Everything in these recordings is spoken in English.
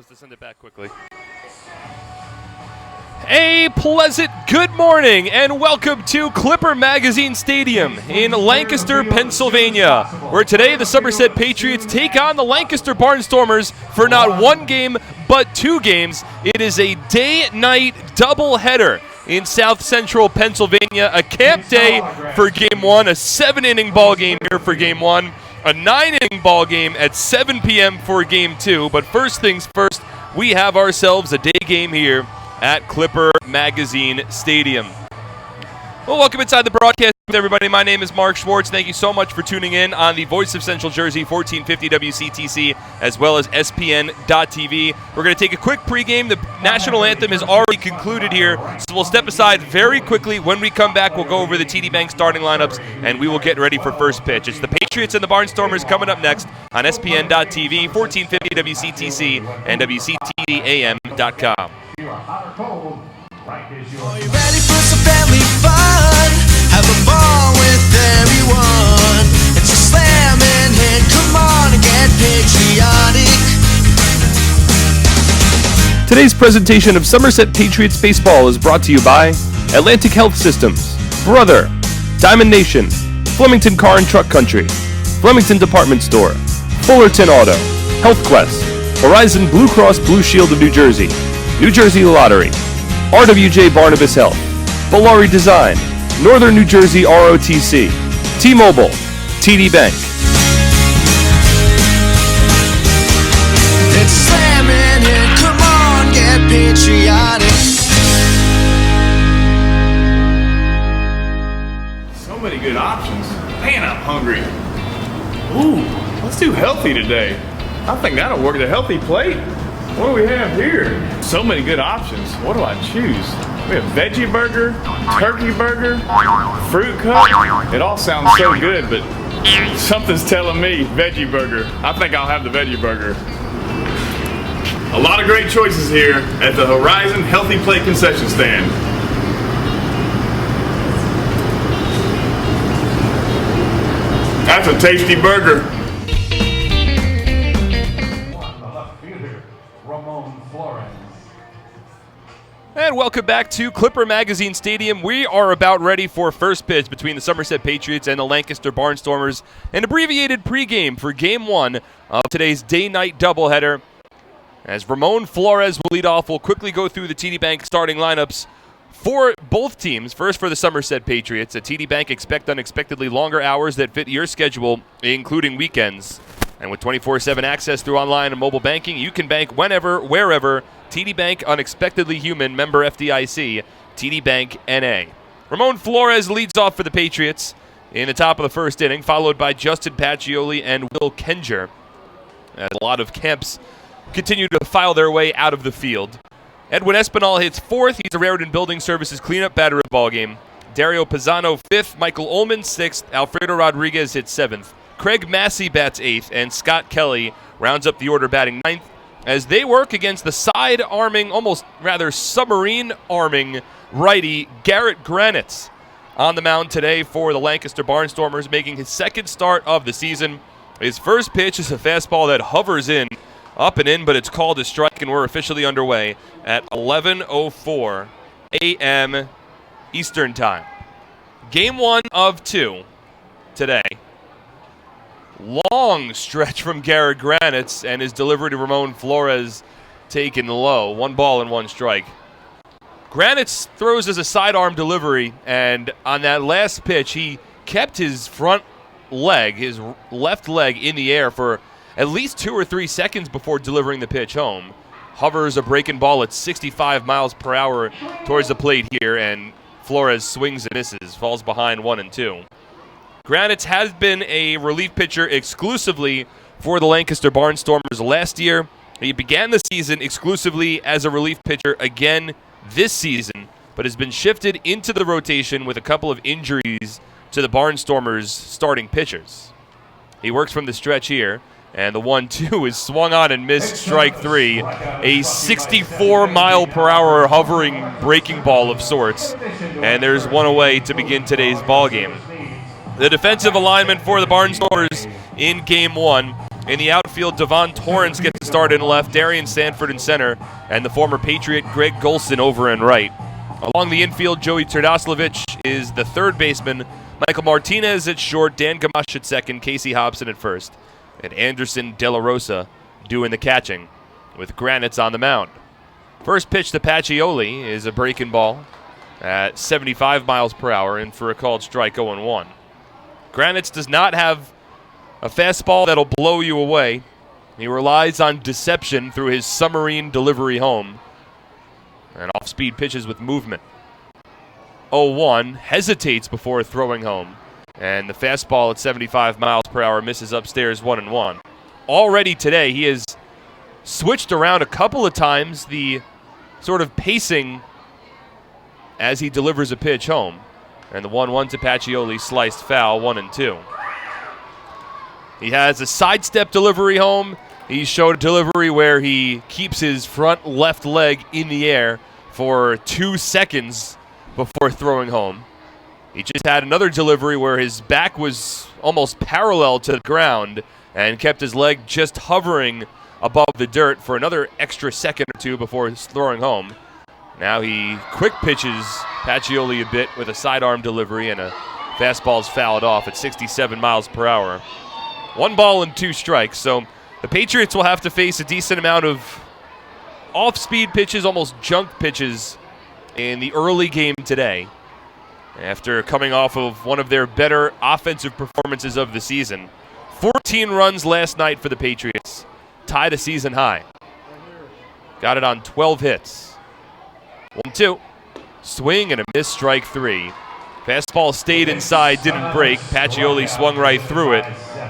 pause to send it back quickly. A pleasant good morning and welcome to Clipper Magazine Stadium in Lancaster, Pennsylvania, where today the Somerset Patriots take on the Lancaster Barnstormers for not one game but two games. It is a day-night doubleheader in South Central Pennsylvania, a camp day for Game 1, a 7-inning ball game here for Game 1, a 9-inning ball game at 7 p.m. for Game 2. But first things first, we have ourselves a day game here at Clipper Magazine Stadium. Well, welcome inside the broadcast, everybody. My name is Mark Schwartz. Thank you so much for tuning in on the Voice of Central Jersey, 1450 WCTC, as well as SPN.TV. We're going to take a quick pregame. The national anthem is already concluded here, so we'll step aside very quickly. When we come back, we'll go over the TD Bank starting lineups, and we will get ready for first pitch. It's the Patriots and the Barnstormers coming up next on SPN.TV, 1450 WCTC, and WCTDAM.com. Are you ready for some family fun? Have a ball with everyone. It's a slamming hit. Come on and get patriotic. Today's presentation of Somerset Patriots baseball is brought to you by Atlantic Health Systems, Brother, Diamond Nation, Flemington Car and Truck Country, Flemington Department Store, Fullerton Auto, Health Quest, Horizon Blue Cross Blue Shield of New Jersey, New Jersey Lottery, RWJ Barnabas Health, Valari Design, Northern New Jersey ROTC, T-Mobile, TD Bank. It's slamming hit. Come on, get patriotic. So many good options. Man, I'm hungry. Ooh, let's do healthy today. I think that'll work. The healthy plate. What do we have here? So many good options. What do I choose? We have veggie burger, turkey burger, fruit cup. It all sounds so good, but something's telling me veggie burger. I think I'll have the veggie burger. A lot of great choices here at the Horizon Healthy Plate concession stand. That's a tasty burger. And welcome back to Clipper Magazine Stadium. We are about ready for first pitch between the Somerset Patriots and the Lancaster Barnstormers, an abbreviated pregame for Game 1 of today's day-night doubleheader. As Ramon Flores will lead off, we'll quickly go through the TD Bank starting lineups for both teams. First for the Somerset Patriots. At TD Bank, expect unexpectedly longer hours that fit your schedule, including weekends. And with 24/7 access through online and mobile banking, you can bank whenever, wherever. TD Bank, unexpectedly human, member FDIC, TD Bank NA. Ramon Flores leads off for the Patriots in the top of the first inning, followed by Justin Pacioli and Will Kenger. As a lot of camps continue to file their way out of the field. Edwin Espinal hits fourth. He's a Raritan Building Services cleanup batter of the ballgame. Dario Pisano fifth. Michael Ullman sixth. Alfredo Rodriguez hits seventh. Craig Massey bats eighth, and Scott Kelly rounds up the order batting ninth, as they work against the side-arming, almost rather submarine-arming righty Garrett Granitz on the mound today for the Lancaster Barnstormers, making his second start of the season. His first pitch is a fastball that hovers in, up and in, but it's called a strike, and we're officially underway at 11:04 a.m. Eastern Time. Game 1 of 2 today. Long stretch from Garrett Granitz, and his delivery to Ramon Flores taken low. 1 ball and 1 strike. Granitz throws as a sidearm delivery, and on that last pitch, he kept his front leg, his left leg, in the air for at least 2 or 3 seconds before delivering the pitch home. Hovers a breaking ball at 65 miles per hour towards the plate here, and Flores swings and misses, falls behind 1-2. Granitz has been a relief pitcher exclusively for the Lancaster Barnstormers last year. He began the season exclusively as a relief pitcher again this season, but has been shifted into the rotation with a couple of injuries to the Barnstormers' starting pitchers. He works from the stretch here, and the 1-2 is swung on and missed, strike 3. A 64-mile-per-hour hovering breaking ball of sorts, and there's one away to begin today's ball game. The defensive alignment for the Barnstormers in Game 1 In the outfield, Devon Torrance gets the start in left, Darian Sanford in center, and the former Patriot Greg Golson over in right. Along the infield, Joey Turdoslavich is the third baseman, Michael Martinez at short, Dan Gamache at second, Casey Hobson at first, and Anderson De La Rosa doing the catching, with Granite's on the mound. First pitch to Pacioli is a breaking ball at 75 miles per hour, and for a called strike 0-1. Granite's does not have a fastball that'll blow you away. He relies on deception through his submarine delivery home and off-speed pitches with movement. 0-1, hesitates before throwing home, and the fastball at 75 miles per hour misses upstairs 1-1. Already today, he has switched around a couple of times the sort of pacing as he delivers a pitch home. And the 1-1 to Pacioli, sliced foul, 1-2. He has a sidestep delivery home. He showed a delivery where he keeps his front left leg in the air for 2 seconds before throwing home. He just had another delivery where his back was almost parallel to the ground and kept his leg just hovering above the dirt for another extra second or two before throwing home. Now he quick pitches Pacioli a bit with a sidearm delivery, and a fastball's fouled off at 67 miles per hour. 1 ball and 2 strikes, so the Patriots will have to face a decent amount of off-speed pitches, almost junk pitches, in the early game today, after coming off of one of their better offensive performances of the season. 14 runs last night for the Patriots, tied a season high. Got it on 12 hits. 1-2. Swing and a miss, strike 3. Fastball stayed inside, didn't break. Pacioli swung right through it,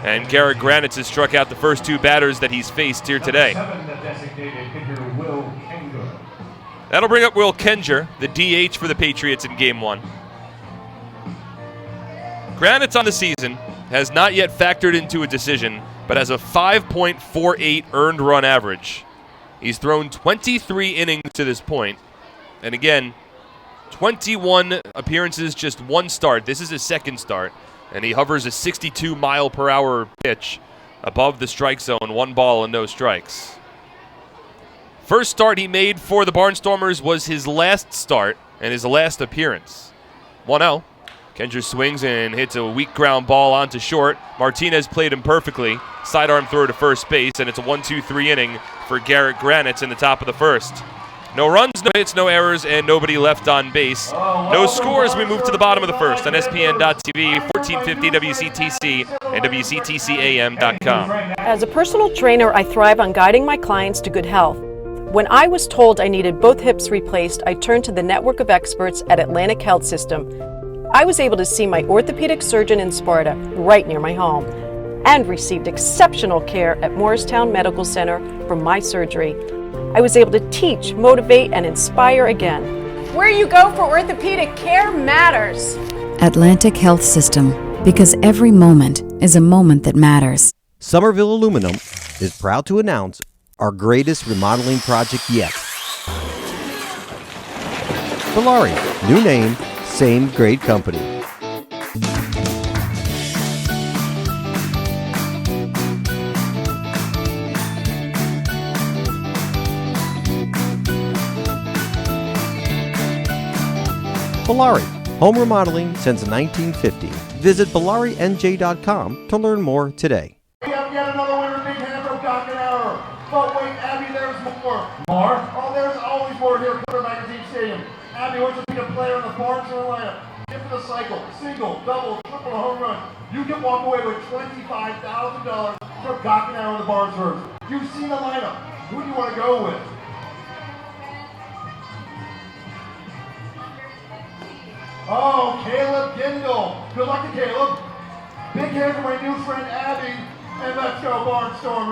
and Garrett Granitz has struck out the first 2 batters that he's faced here today. That'll bring up Will Kenger, the DH for the Patriots in Game 1. Granitz on the season has not yet factored into a decision, but has a 5.48 earned run average. He's thrown 23 innings to this point, and again, 21 appearances, just 1 start. This is his second start, and he hovers a 62 mile per hour pitch above the strike zone, 1 ball and no strikes. First start he made for the Barnstormers was his last start and his last appearance. 1-0. Kenger swings and hits a weak ground ball onto short. Martinez played him perfectly. Sidearm throw to first base, and it's a 1-2-3 inning for Garrett Granitz in the top of the first. No runs, no hits, no errors, and nobody left on base. No scores. We move to the bottom of the first on SPN.TV, 1450 WCTC, and WCTCAM.com. As a personal trainer, I thrive on guiding my clients to good health. When I was told I needed both hips replaced, I turned to the network of experts at Atlantic Health System. I was able to see my orthopedic surgeon in Sparta, right near my home, and received exceptional care at Morristown Medical Center for my surgery. I was able to teach, motivate, and inspire again. Where you go for orthopedic care matters. Atlantic Health System, because every moment is a moment that matters. Somerville Aluminum is proud to announce our greatest remodeling project yet. Valari, new name, same great company. Valari, home remodeling since 1950. Visit ValariNJ.com to learn more today. We have yet another winner, big hand from Gockenauer. But wait, Abby, there's more. More? Oh, there's always more here at Clipper Magazine Stadium. Abby wants to be a player in the Barnstormers lineup. Get for the cycle, single, double, triple, home run. You can walk away with $25,000 from Gockenauer and the Barnstormers. You've seen the lineup. Who do you want to go with? Oh, Caleb Gindel. Good luck to Caleb. Big hand for my new friend Abby. And let's go Barnstormers.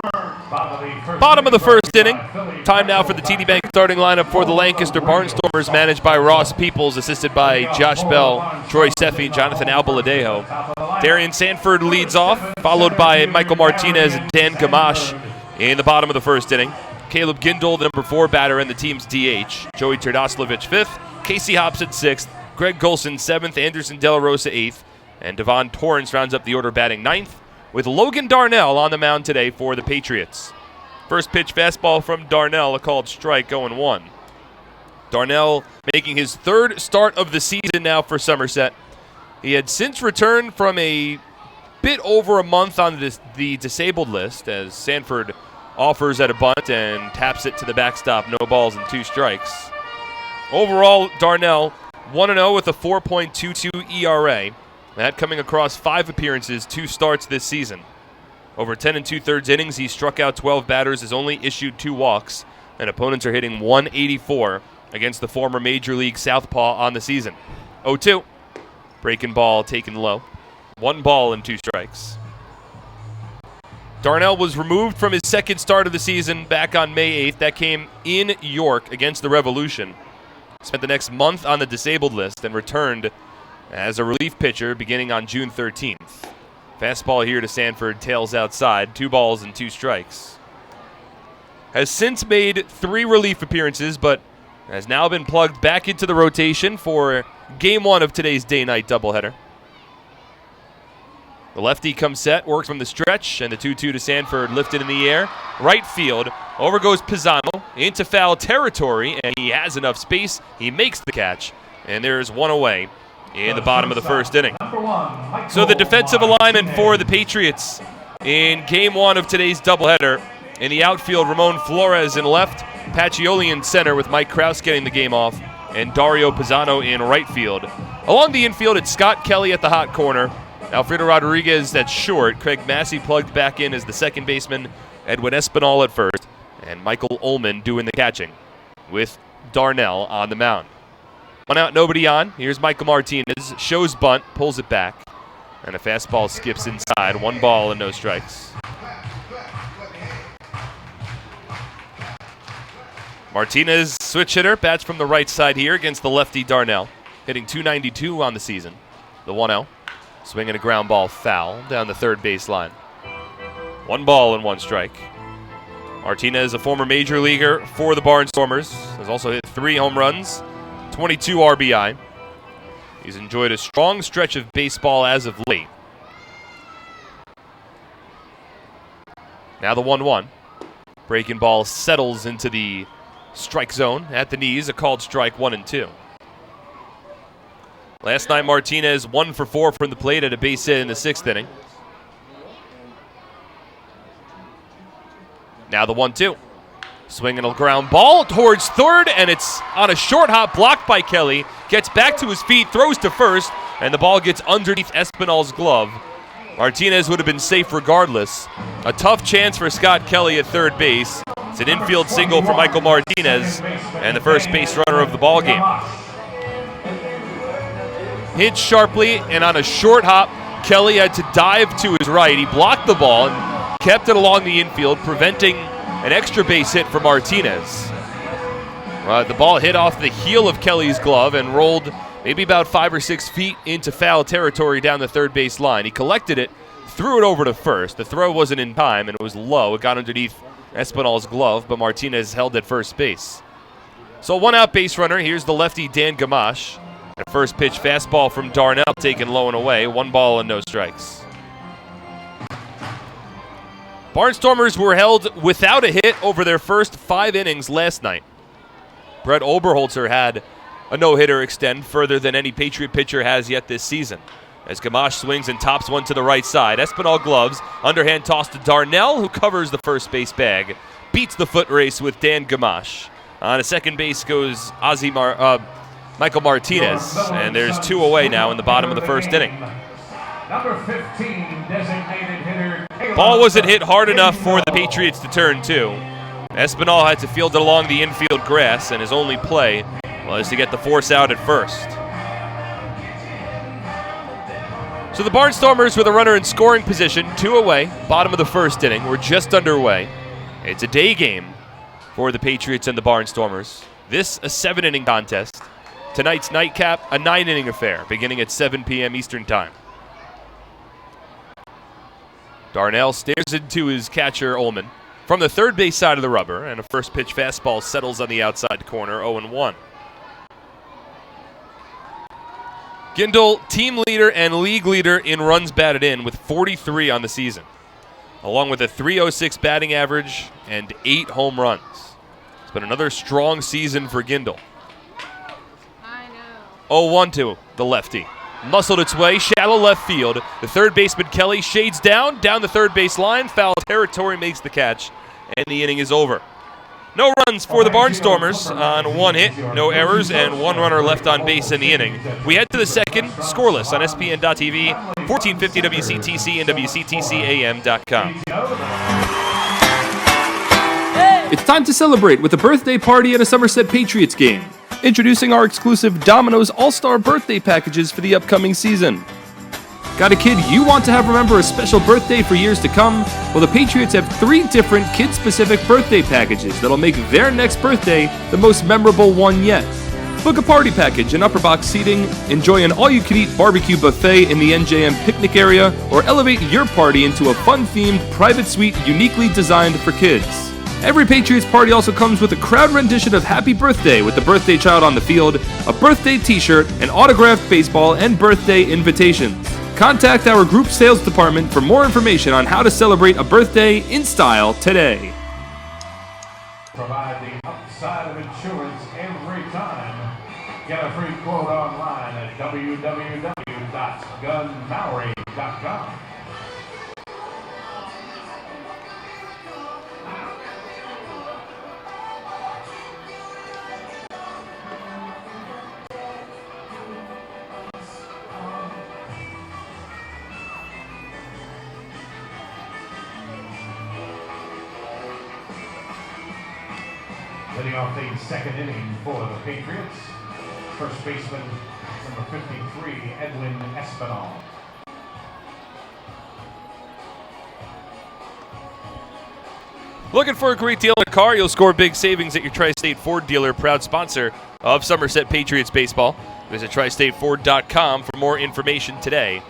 Bottom of the first inning. Time now for the TD Bank starting lineup for the Lancaster Barnstormers, managed by Ross Peoples, assisted by Josh Bell, Troy Steffi, Jonathan Albaladejo. Darian Sanford leads off, followed by Michael Martinez and Dan Gamache in the bottom of the first inning. Caleb Gindel, the number 4 batter and the team's DH. Joey Turdoslavich 5th. Casey Hobson 6th. Greg Golson 7th. Anderson De La Rosa 8th. And Devon Torrance rounds up the order, batting 9th. with Logan Darnell on the mound today for the Patriots. First pitch fastball from Darnell, a called strike, 0-1. Darnell making his third start of the season now for Somerset. He had since returned from a bit over a month on the disabled list as Sanford offers at a bunt and taps it to the backstop. No balls and 2 strikes. Overall, Darnell 1-0 with a 4.22 ERA. That coming across 5 appearances, 2 starts this season. Over 10 2/3 innings, he struck out 12 batters, has only issued 2 walks, and opponents are hitting .184 against the former Major League Southpaw on the season. 0-2. Breaking ball taken low. 1 ball and 2 strikes. Darnell was removed from his second start of the season back on May 8th. That came in York against the Revolution. Spent the next month on the disabled list and returned as a relief pitcher beginning on June 13th. Fastball here to Sanford, tails outside, 2 balls and 2 strikes. Has since made 3 relief appearances, but has now been plugged back into the rotation for Game 1 of today's day-night doubleheader. The lefty comes set, works from the stretch, and the 2-2 to Sanford lifted in the air. Right field, over goes Pisano into foul territory, and he has enough space. He makes the catch, and there's 1 away in the bottom of the first inning. So the defensive alignment for the Patriots in Game 1 of today's doubleheader. In the outfield, Ramon Flores in left, Pacioli in center with Mike Krause getting the game off, and Dario Pisano in right field. Along the infield, it's Scott Kelly at the hot corner, Alfredo Rodriguez at short, Craig Massey plugged back in as the second baseman, Edwin Espinal at first, and Michael Ullman doing the catching with Darnell on the mound. 1 out, nobody on. Here's Michael Martinez, shows bunt, pulls it back, and a fastball skips inside. 1 ball and no strikes. Martinez, switch hitter, bats from the right side here against the lefty Darnell, hitting .292 on the season. The 1-0, swinging a ground ball foul down the third baseline. 1 ball and 1 strike. Martinez, a former major leaguer for the Barnstormers, has also hit 3 home runs, 22 RBI. He's enjoyed a strong stretch of baseball as of late. Now the 1-1. Breaking ball settles into the strike zone at the knees, a called strike, 1-2. Last night, Martinez 1 for 4 from the plate at a base hit in the 6th inning. Now the 1-2. Swinging a ground ball towards third, and it's on a short hop blocked by Kelly. Gets back to his feet, throws to first, and the ball gets underneath Espinal's glove. Martinez would have been safe regardless. A tough chance for Scott Kelly at third base. It's an infield single for Michael Martinez, and the first base runner of the ball game. Hit sharply, and on a short hop, Kelly had to dive to his right. He blocked the ball and kept it along the infield, preventing an extra base hit for Martinez. The ball hit off the heel of Kelly's glove and rolled maybe about 5 or 6 feet into foul territory down the third base line. He collected it, threw it over to first. The throw wasn't in time, and it was low. It got underneath Espinal's glove, but Martinez held at first base. So 1 out base runner. Here's the lefty Dan Gamache. At first pitch fastball from Darnell taken low and away. 1 ball and no strikes. Barnstormers were held without a hit over their first 5 innings last night. Brett Oberholzer had a no-hitter extend further than any Patriot pitcher has yet this season. As Gamache swings and tops one to the right side. Espinal gloves, underhand toss to Darnell, who covers the first base bag. Beats the foot race with Dan Gamache. On a second base goes Michael Martinez, and there's 2 away now in the bottom of the first inning. Number 15, designated hitter. Ball wasn't hit hard enough for the Patriots to turn 2. Espinal had to field it along the infield grass, and his only play was to get the force out at first. So the Barnstormers with a runner in scoring position, 2 away, bottom of the first inning. We're just underway. It's a day game for the Patriots and the Barnstormers. This a 7-inning contest. Tonight's nightcap, a 9-inning affair, beginning at 7 p.m. Eastern Time. Darnell stares into his catcher, Ullman, from the third base side of the rubber, and a first pitch fastball settles on the outside corner, 0-1. Gindle, team leader and league leader in runs batted in with 43 on the season, along with a .306 batting average and 8 home runs. It's been another strong season for Gindle. 0-1 to the lefty. Muscled its way, shallow left field. The third baseman, Kelly, shades down the third base line. Foul territory, makes the catch, and the inning is over. No runs for the Barnstormers on 1 hit, no errors, and 1 runner left on base in the inning. We head to the second, scoreless on SPN.TV, 1450 WCTC and WCTCAM.com. It's time to celebrate with a birthday party at a Somerset Patriots game. Introducing our exclusive Domino's All-Star birthday packages for the upcoming season. Got a kid you want to have remember a special birthday for years to come? Well, the Patriots have 3 different kid-specific birthday packages that'll make their next birthday the most memorable one yet. Book a party package and upper box seating, enjoy an all-you-can-eat barbecue buffet in the NJM picnic area, or elevate your party into a fun-themed private suite uniquely designed for kids. Every Patriots party also comes with a crowd rendition of Happy Birthday with the birthday child on the field, a birthday t-shirt, an autographed baseball, and birthday invitations. Contact our group sales department for more information on how to celebrate a birthday in style today. Provide the upside of insurance every time. Get a free quote online at www.gunmaori.com. Leading off the second inning for the Patriots, first baseman, number 53, Edwin Espinal. Looking for a great deal in a car? You'll score big savings at your Tri-State Ford dealer, proud sponsor of Somerset Patriots baseball. Visit tristateford.com for more information today.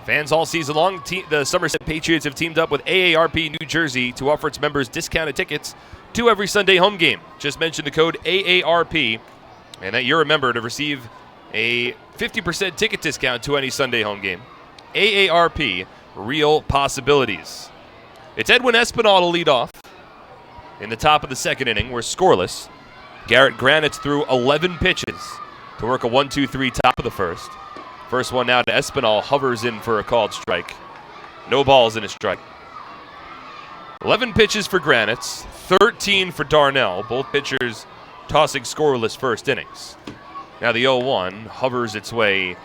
Fans all season long, the Somerset Patriots have teamed up with AARP New Jersey to offer its members discounted tickets to every Sunday home game. Just mention the code AARP, and that you're a member to receive a 50% ticket discount to any Sunday home game. AARP, real possibilities. It's Edwin Espinal to lead off. In the top of the second inning, we're scoreless. Garrett Granitz threw 11 pitches to work a 1-2-3 top of the first. First one now to Espinal, hovers in for a called strike. No balls and a strike. 11 pitches for Granitz, 13 for Darnell, both pitchers tossing scoreless first innings. Now the 0-1 hovers its way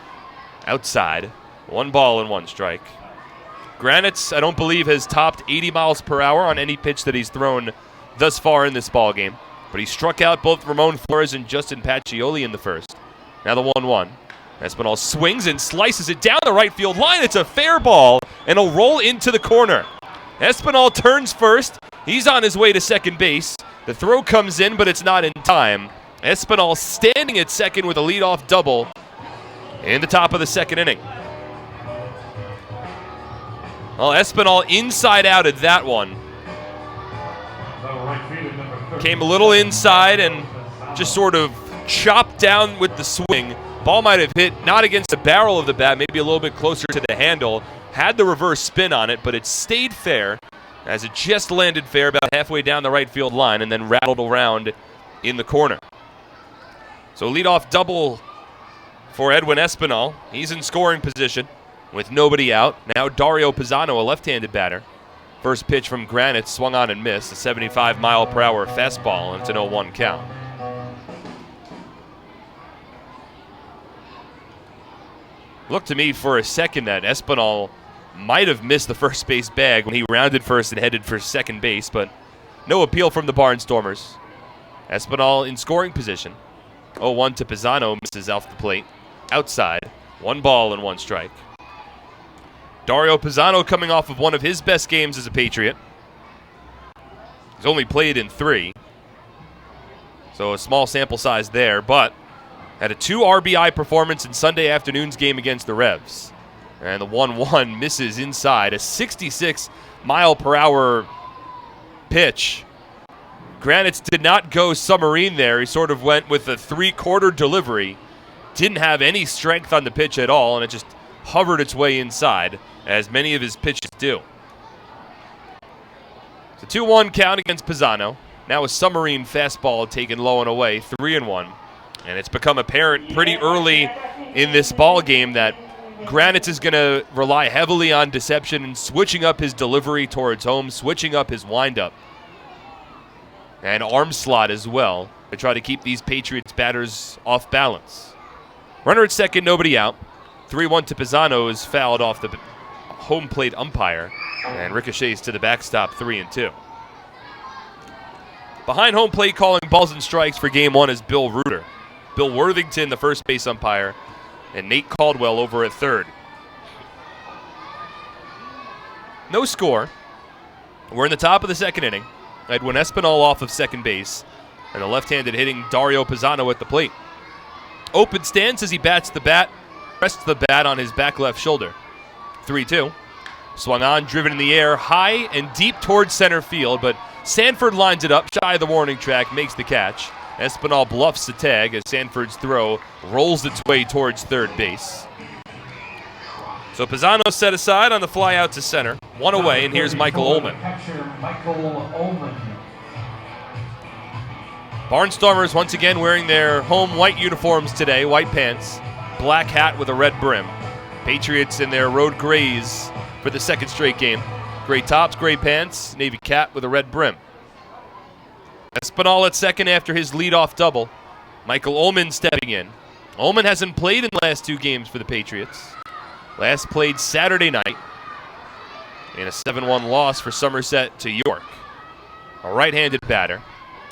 outside. 1 ball and 1 strike. Granitz, I don't believe, has topped 80 miles per hour on any pitch that he's thrown thus far in this ballgame, but he struck out both Ramon Flores and Justin Pacioli in the first. Now the 1-1. Espinal swings and slices it down the right field line. It's a fair ball, and it'll roll into the corner. Espinal turns first. He's on his way to second base. The throw comes in, but it's not in time. Espinal standing at second with a leadoff double in the top of the second inning. Well, Espinal inside out at that one. Came a little inside and just sort of chopped down with the swing. Ball might have hit not against the barrel of the bat, maybe a little bit closer to the handle. Had the reverse spin on it, but it stayed fair as it just landed fair about halfway down the right field line and then rattled around in the corner. So leadoff double for Edwin Espinal. He's in scoring position with nobody out. Now Dario Pisano, a left-handed batter. First pitch from Granite swung on and missed. A 75-mile-per-hour fastball, and it's an 0-1 count. Looked to me for a second that Espinal might have missed the first base bag when he rounded first and headed for second base, but no appeal from the Barnstormers. Espinal in scoring position. 0-1 to Pisano, misses off the plate. Outside, 1 ball and 1 strike. Dario Pisano coming off of one of his best games as a Patriot. He's only played in 3, so a small sample size there, but had a 2 RBI performance in Sunday afternoon's game against the Revs. And the 1-1 misses inside. A 66-mile-per-hour pitch. Granitz did not go submarine there. He sort of went with a 3-quarter delivery didn't have any strength on the pitch at all, and it just hovered its way inside, as many of his pitches do. It's a 2-1 count against Pisano. Now a submarine fastball taken low and away, 3-1. And it's become apparent pretty early in this ball game that Granite's is going to rely heavily on deception and switching up his delivery towards home, switching up his windup. And arm slot as well to try to keep these Patriots batters off balance. Runner at second, nobody out. 3-1 to Pisano is fouled off the home plate umpire and ricochets to the backstop, 3-2. Behind home plate calling balls and strikes for game one is Bill Reuter. Bill Worthington, the first base umpire, and Nate Caldwell over at third. No score. We're in the top of the second inning. Edwin Espinal off of second base, and the left-handed hitting Dario Pisano at the plate. Open stance as he rests the bat on his back left shoulder. 3-2. Swung on, driven in the air, high and deep towards center field, but Sanford lines it up, shy of the warning track, makes the catch. Espinal bluffs the tag as Sanford's throw rolls its way towards third base. So Pisano set aside on the fly out to center. One away, and here's Michael Ullman. Barnstormers once again wearing their home white uniforms today, white pants, black hat with a red brim. Patriots in their road grays for the second straight game. Gray tops, gray pants, navy cap with a red brim. Espinal at second after his leadoff double. Michael Ullman stepping in. Ullman hasn't played in the last two games for the Patriots. Last played Saturday night in a 7-1 loss for Somerset to York. A right-handed batter.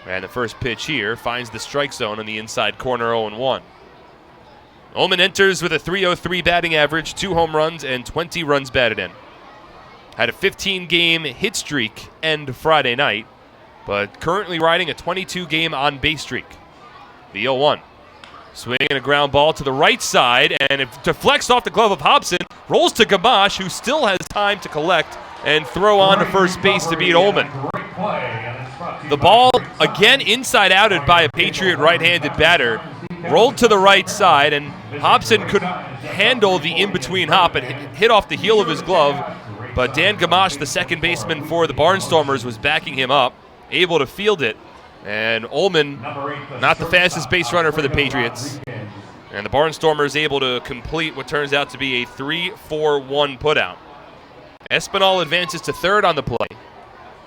And the first pitch here finds the strike zone on the inside corner, 0-1. Ullman enters with a .303 batting average, 2 home runs, and 20 runs batted in. Had a 15-game hit streak end Friday night, but currently riding a 22-game on-base streak. The 0-1. Swinging a ground ball to the right side, and it deflects off the glove of Hobson. Rolls to Gamache, who still has time to collect and throw on to first base to beat Ullman. The ball, again inside-outed by a Patriot right-handed batter, rolled to the right side, and Hobson couldn't handle the in-between hop and hit off the heel of his glove. But Dan Gamache, the second baseman for the Barnstormers, was backing him up, able to field it. And Ullman, not the fastest base runner for the Patriots. And the Barnstormers able to complete what turns out to be a 3-4-1 putout. Espinal advances to third on the play.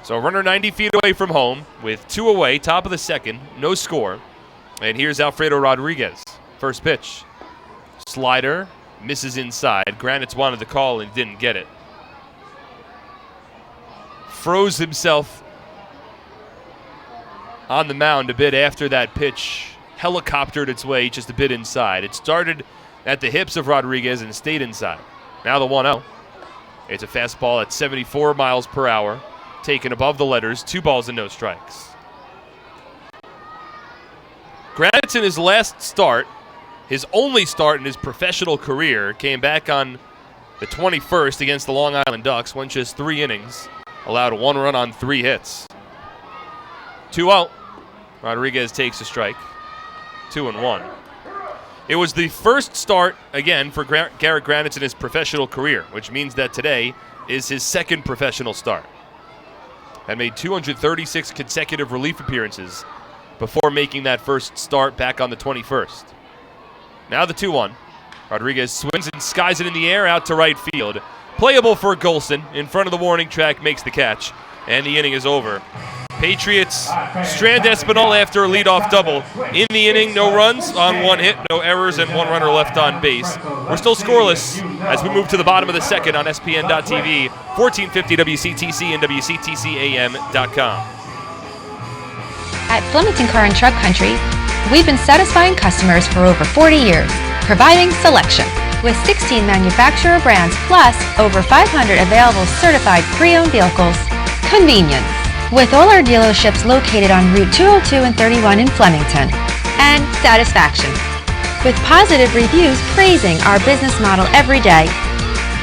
So runner 90 feet away from home with 2 away, top of the second, no score. And here's Alfredo Rodriguez. First pitch. Slider, misses inside. Granite's wanted the call and didn't get it. Froze himself on the mound a bit after that pitch helicoptered its way just a bit inside. It started at the hips of Rodriguez and stayed inside. Now the 1-0. It's a fastball at 74 miles per hour, taken above the letters, 2 balls and no strikes. Granite's in his last start, his only start in his professional career, came back on the 21st against the Long Island Ducks, went just 3 innings, allowed 1 run on 3 hits. 2-0. Rodriguez takes a strike. 2-1. It was the first start, again, for Garrett Granitz in his professional career, which means that today is his second professional start. Had made 236 consecutive relief appearances before making that first start back on the 21st. Now the 2-1. Rodriguez swings and skies it in the air out to right field. Playable for Golson. In front of the warning track, makes the catch, and the inning is over. Patriots strand Espinal after a leadoff double. In the inning, no runs on 1 hit, no errors, and 1 runner left on base. We're still scoreless as we move to the bottom of the second on SPN.TV, 1450 WCTC and WCTCAM.com. At Flemington Car and Truck Country, we've been satisfying customers for over 40 years, providing selection. With 16 manufacturer brands plus over 500 available certified pre-owned vehicles. Convenience. With all our dealerships located on Route 202 and 31 in Flemington. And satisfaction. With positive reviews praising our business model every day.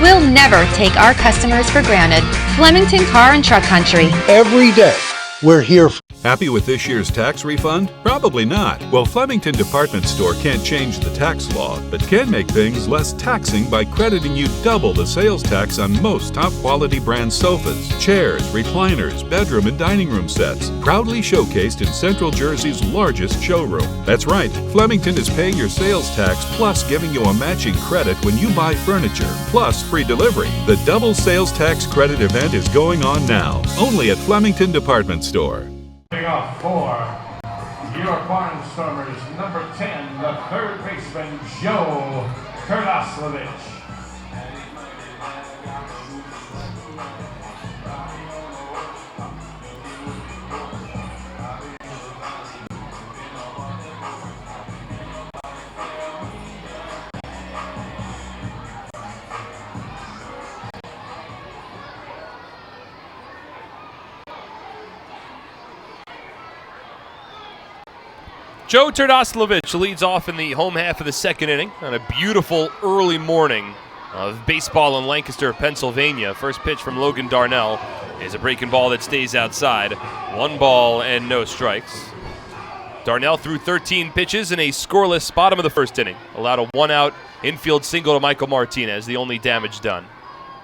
We'll never take our customers for granted. Flemington Car and Truck Country. Every day, we're here. Happy with this year's tax refund? Probably not. Well, Flemington Department Store can't change the tax law, but can make things less taxing by crediting you double the sales tax on most top-quality brand sofas, chairs, recliners, bedroom and dining room sets, proudly showcased in Central Jersey's largest showroom. That's right, Flemington is paying your sales tax plus giving you a matching credit when you buy furniture, plus free delivery. The double sales tax credit event is going on now, only at Flemington Department Store. Off for your Barnstormers, number 10, the third baseman, Joe Turdoslavich. Joe Turdoslavich leads off in the home half of the second inning on a beautiful early morning of baseball in Lancaster, Pennsylvania. First pitch from Logan Darnell is a breaking ball that stays outside. 1 ball and no strikes. Darnell threw 13 pitches in a scoreless bottom of the first inning. Allowed a 1-out infield single to Michael Martinez, the only damage done.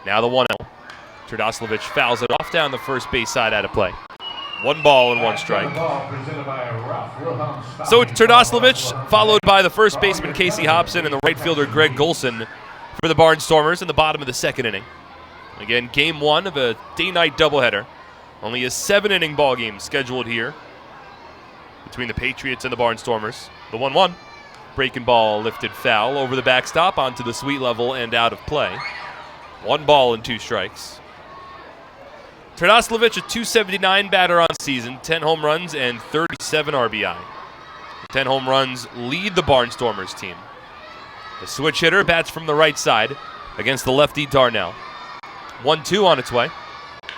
Now the 1-0. Turdoslavich fouls it off down the first base side out of play. 1 ball and 1 strike. So it's Turdoslavich, followed by the first baseman Casey Hobson and the right fielder Greg Golson for the Barnstormers in the bottom of the second inning. Again, game 1 of a day-night doubleheader. Only a 7-inning ball game scheduled here between the Patriots and the Barnstormers. The 1-1. Breaking ball lifted foul over the backstop onto the sweet level and out of play. 1 ball and 2 strikes. Turdoslavich, a .279 batter on season, 10 home runs and 37 RBI. The 10 home runs lead the Barnstormers team. The switch hitter bats from the right side against the lefty Darnell. 1-2 on its way.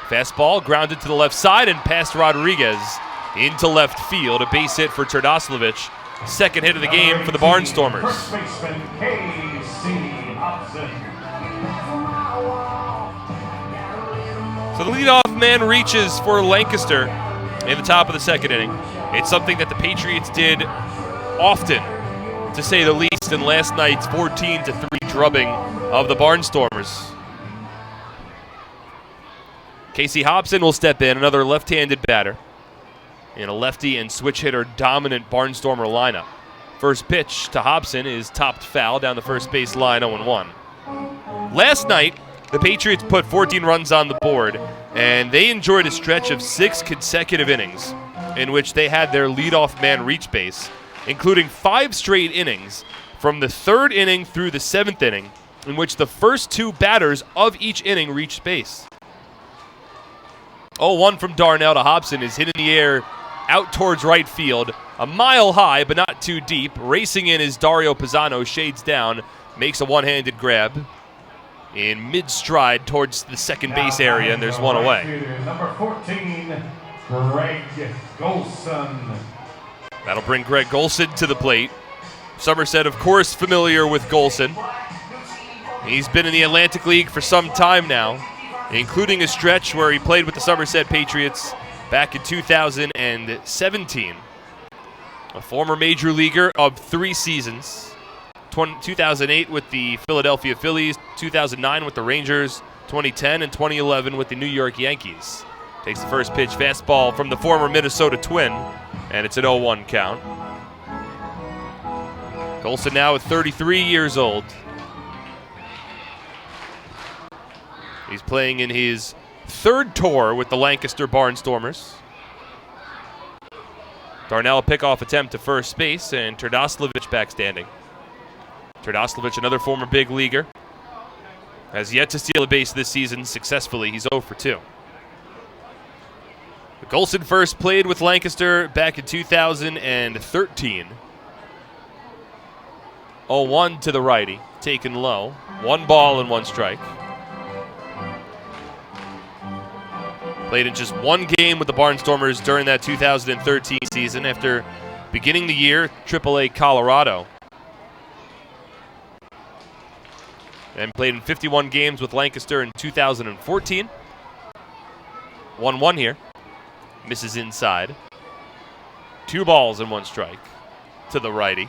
Fastball grounded to the left side and past Rodriguez into left field. A base hit for Turdoslavich. Second hit of the game for the Barnstormers. First baseman Casey Hobson. So the leadoff man reaches for Lancaster in the top of the second inning. It's something that the Patriots did often, to say the least, in last night's 14-3 drubbing of the Barnstormers. Casey Hobson will step in, another left-handed batter in a lefty and switch hitter dominant Barnstormer lineup. First pitch to Hobson is topped foul down the first base line, 0-1. Last night, the Patriots put 14 runs on the board, and they enjoyed a stretch of 6 consecutive innings in which they had their leadoff man reach base, including 5 straight innings from the 3rd inning through the 7th inning, in which the first 2 batters of each inning reached base. 0-1 from Darnell to Hobson is hit in the air out towards right field, a mile high but not too deep. Racing in is Dario Pisano, shades down, makes a one-handed grab in mid-stride towards the second base area, and there's one away. Number 14, Greg Golson. That'll bring Greg Golson to the plate. Somerset, of course, familiar with Golson. He's been in the Atlantic League for some time now, including a stretch where he played with the Somerset Patriots back in 2017. A former major leaguer of 3 seasons. 2008 with the Philadelphia Phillies, 2009 with the Rangers, 2010 and 2011 with the New York Yankees. Takes the first pitch, fastball from the former Minnesota Twin, and it's an 0-1 count. Golson now at 33 years old. He's playing in his 3rd tour with the Lancaster Barnstormers. Darnell, a pickoff attempt to first base, and Turdoslavich back standing. Turdoslavich, another former big leaguer, has yet to steal a base this season successfully. He's 0 for 2. Golson first played with Lancaster back in 2013. 0-1 to the righty, taken low. 1 ball and 1 strike. Played in just 1 game with the Barnstormers during that 2013 season after beginning the year AAA Colorado. And played in 51 games with Lancaster in 2014. 1-1 here. Misses inside. 2 balls and 1 strike to the righty.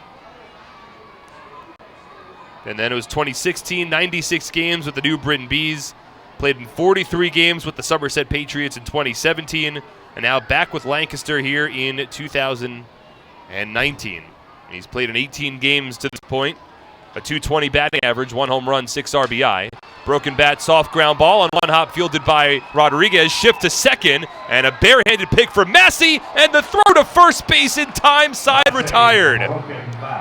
And then it was 2016, 96 games with the New Britain Bees. Played in 43 games with the Somerset Patriots in 2017. And now back with Lancaster here in 2019. He's played in 18 games to this point. A .220 batting average, 1 home run, 6 RBI. Broken bat, soft ground ball on 1 hop fielded by Rodriguez. Shift to second, and a barehanded pick from Massey, and the throw to first base in time, side retired.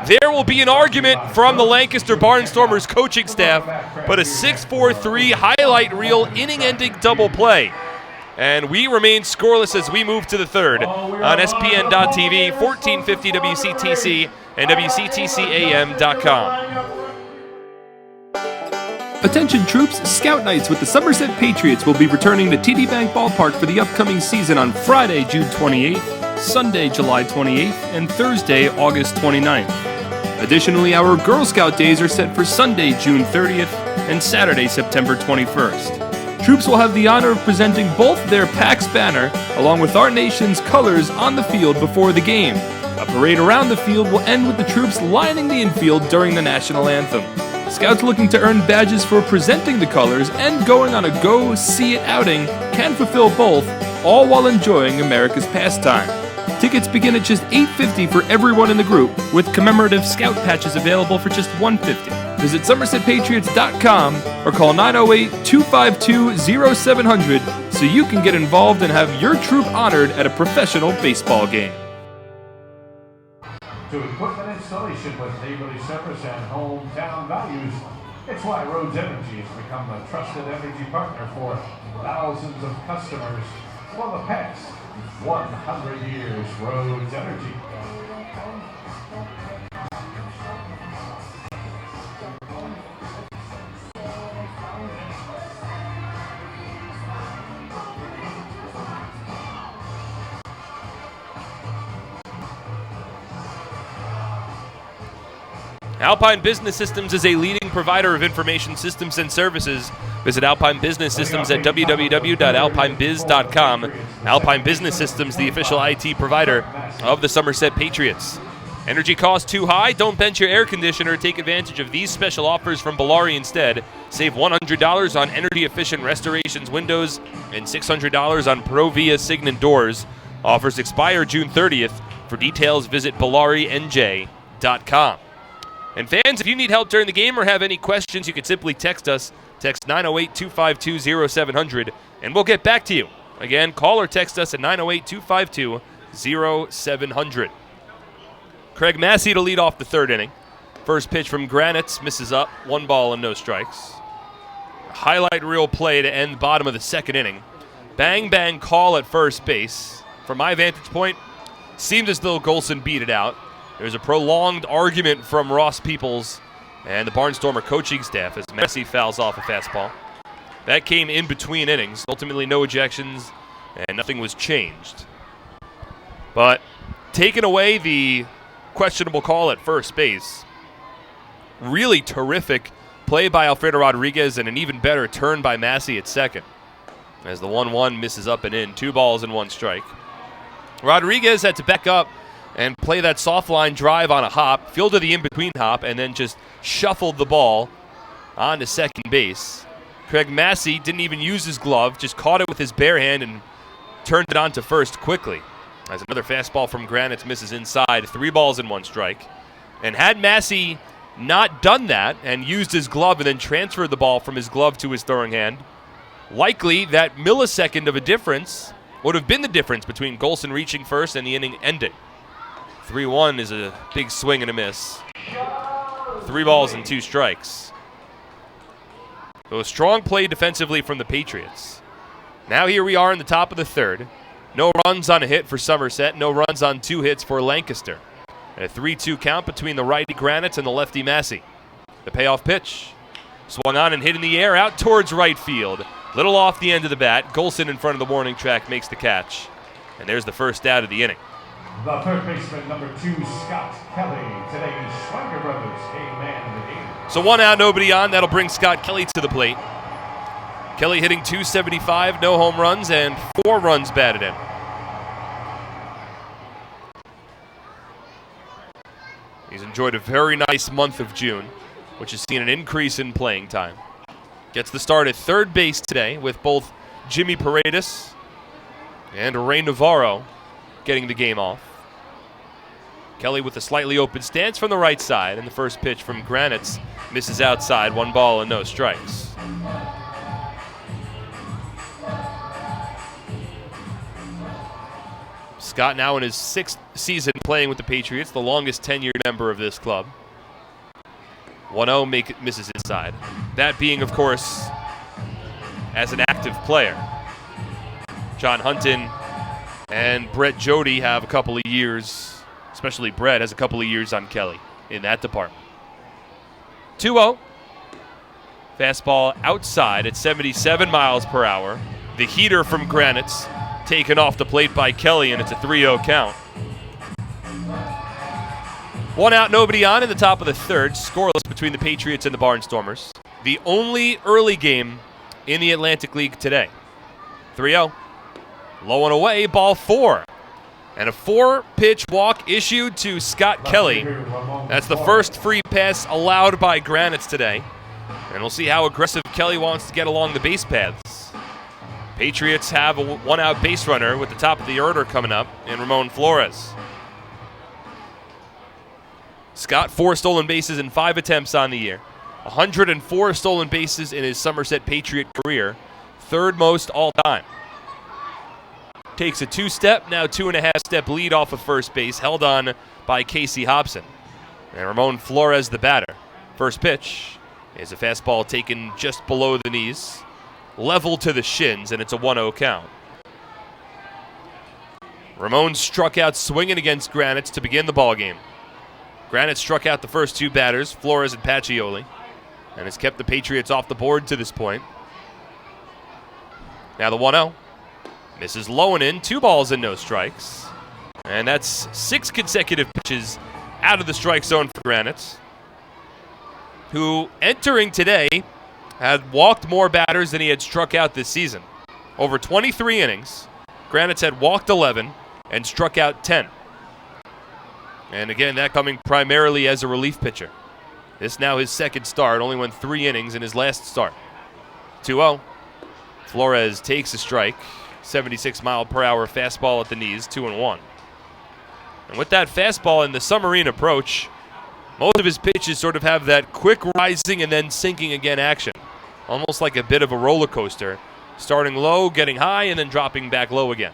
There will be an argument from the Lancaster Barnstormers coaching staff, but a 6-4-3 highlight reel inning-ending double play. And we remain scoreless as we move to the third on SPN.TV, 1450 WCTC, and WCTCAM.com. Attention troops, Scout Nights with the Somerset Patriots will be returning to TD Bank Ballpark for the upcoming season on Friday, June 28th, Sunday, July 28th, and Thursday, August 29th. Additionally, our Girl Scout days are set for Sunday, June 30th, and Saturday, September 21st. Troops will have the honor of presenting both their PAX banner along with our nation's colors on the field before the game. A parade around the field will end with the troops lining the infield during the national anthem. Scouts looking to earn badges for presenting the colors and going on a go-see-it outing can fulfill both, all while enjoying America's pastime. Tickets begin at just $8.50 for everyone in the group, with commemorative Scout patches available for just $1.50. Visit SomersetPatriots.com or call 908-252-0700 so you can get involved and have your troop honored at a professional baseball game. To equipment installation with neighborly service and hometown values, it's why Rhodes Energy has become a trusted energy partner for thousands of customers for the past 100 years. Rhodes Energy. Alpine Business Systems is a leading provider of information systems and services. Visit Alpine Business Systems at www.alpinebiz.com. Alpine Business Systems, the official IT provider of the Somerset Patriots. Energy costs too high? Don't bench your air conditioner. Take advantage of these special offers from Bellari instead. Save $100 on energy-efficient restorations windows and $600 on Provia Signet doors. Offers expire June 30th. For details, visit BellariNJ.com. And fans, if you need help during the game or have any questions, you can simply text us. Text 908-252-0700, and we'll get back to you. Again, call or text us at 908-252-0700. Craig Massey to lead off the third inning. First pitch from Granites misses up, 1 ball and no strikes. Highlight reel play to end bottom of the second inning. Bang, bang call at first base. From my vantage point, seemed as though Golson beat it out. There's a prolonged argument from Ross Peoples and the Barnstormer coaching staff as Massey fouls off a fastball. That came in between innings. Ultimately, no ejections, and nothing was changed. But taking away the questionable call at first base, really terrific play by Alfredo Rodriguez and an even better turn by Massey at second. As the 1-1 misses up and in, 2 balls and 1 strike. Rodriguez had to back up and play that soft line drive on a hop, fielded the in-between hop, and then just shuffled the ball onto second base. Craig Massey didn't even use his glove, just caught it with his bare hand and turned it on to first quickly. As another fastball from Granites misses inside, 3 balls and 1 strike. And had Massey not done that and used his glove and then transferred the ball from his glove to his throwing hand, likely that millisecond of a difference would have been the difference between Golson reaching first and the inning ending. 3-1 is a big swing and a miss. 3 balls and 2 strikes. So a strong play defensively from the Patriots. Now here we are in the top of the third. No runs on a hit for Somerset. No runs on 2 hits for Lancaster. And a 3-2 count between the righty Granites and the lefty Massey. The payoff pitch. Swung on and hit in the air out towards right field. Little off the end of the bat. Golson in front of the warning track makes the catch. And there's the first out of the inning. The third baseman, number 2, Scott Kelly. Today's Schweiger Brothers game man of the game. So 1 out, nobody on. That'll bring Scott Kelly to the plate. Kelly hitting .275, no home runs, and 4 runs batted in. enjoyed a very nice month of June, which has seen an increase in playing time. Gets the start at third base today with both Jimmy Paredes and Ray Navarro getting the game off. Kelly with a slightly open stance from the right side, and the first pitch from Granite's misses outside, 1 ball and no strikes. Scott now in his 6th season playing with the Patriots, the longest tenured member of this club. 1-0 misses inside. That being, of course, as an active player. John Hunton and Brett Jody have a couple of years, especially Brett has a couple of years on Kelly in that department. 2-0. Fastball outside at 77 miles per hour. The heater from Granite's taken off the plate by Kelly, and it's a 3-0 count. 1 out, nobody on in the top of the third. Scoreless between the Patriots and the Barnstormers. The only early game in the Atlantic League today. 3-0. Low and away, ball 4. And a 4-pitch walk issued to Scott Kelly. That's the first free pass allowed by Granite's today. And we'll see how aggressive Kelly wants to get along the base paths. Patriots have a 1-out base runner with the top of the order coming up in Ramon Flores. Scott, 4 stolen bases in 5 attempts on the year. 104 stolen bases in his Somerset Patriot career. 3rd most all time. Takes a 2-step, now 2.5-step lead off of first base, held on by Casey Hobson. And Ramon Flores, the batter. First pitch is a fastball taken just below the knees, level to the shins, and it's a 1-0 count. Ramon struck out swinging against Granite's to begin the ballgame. Granite struck out the first 2 batters, Flores and Pacioli, and has kept the Patriots off the board to this point. Now the 1-0. Misses low and in, 2 balls and no strikes. And that's 6 consecutive pitches out of the strike zone for Granite, who entering today had walked more batters than he had struck out this season. Over 23 innings, Granite had walked 11 and struck out 10. And again, that coming primarily as a relief pitcher. This now his 2nd start, only went 3 innings in his last start. 2-0. Flores takes a strike. 76-mile-per-hour fastball at the knees, 2-1. And with that fastball and the submarine approach, most of his pitches sort of have that quick rising and then sinking again action. Almost like a bit of a roller coaster. Starting low, getting high, and then dropping back low again.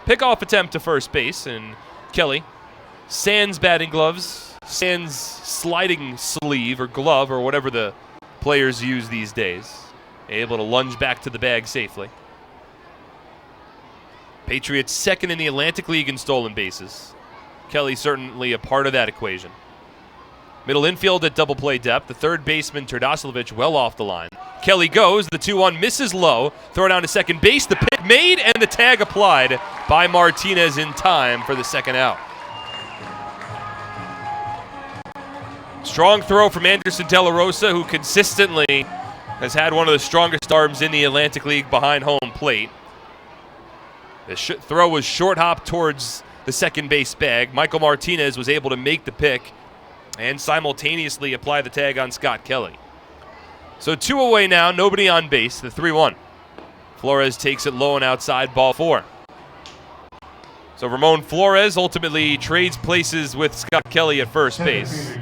Pickoff attempt to first base, and Kelly, sans batting gloves, sans sliding sleeve or glove or whatever the players use these days, able to lunge back to the bag safely. Patriots 2nd in the Atlantic League in stolen bases. Kelly certainly a part of that equation. Middle infield at double play depth. The 3rd baseman, Terdosilovich, well off the line. Kelly goes. The 2-1 misses low. Throw down to second base. The pick made and the tag applied by Martinez in time for the 2nd out. Strong throw from Anderson De La Rosa, who consistently has had one of the strongest arms in the Atlantic League behind home plate. The throw was short hop towards the second base bag. Michael Martinez was able to make the pick and simultaneously apply the tag on Scott Kelly. So 2 away now, nobody on base, the 3-1. Flores takes it low and outside, ball 4. So Ramon Flores ultimately trades places with Scott Kelly at first base.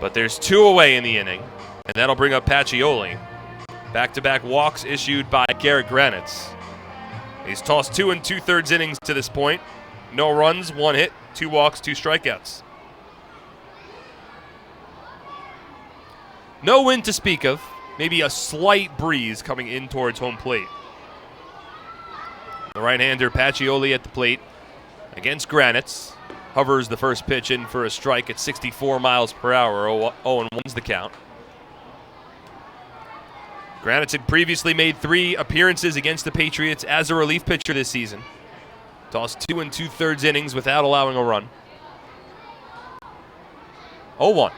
But there's 2 away in the inning, and that'll bring up Pacioli. Back-to-back walks issued by Garrett Granitz. He's tossed 2 2/3 innings to this point. No runs, 1 hit, 2 walks, 2 strikeouts. No wind to speak of. Maybe a slight breeze coming in towards home plate. The right-hander Pacioli at the plate against Granite's. Hovers the first pitch in for a strike at 64 miles per hour. 0-1's the count. Granite had previously made 3 appearances against the Patriots as a relief pitcher this season. Tossed 2 2/3 innings without allowing a run. 0-1.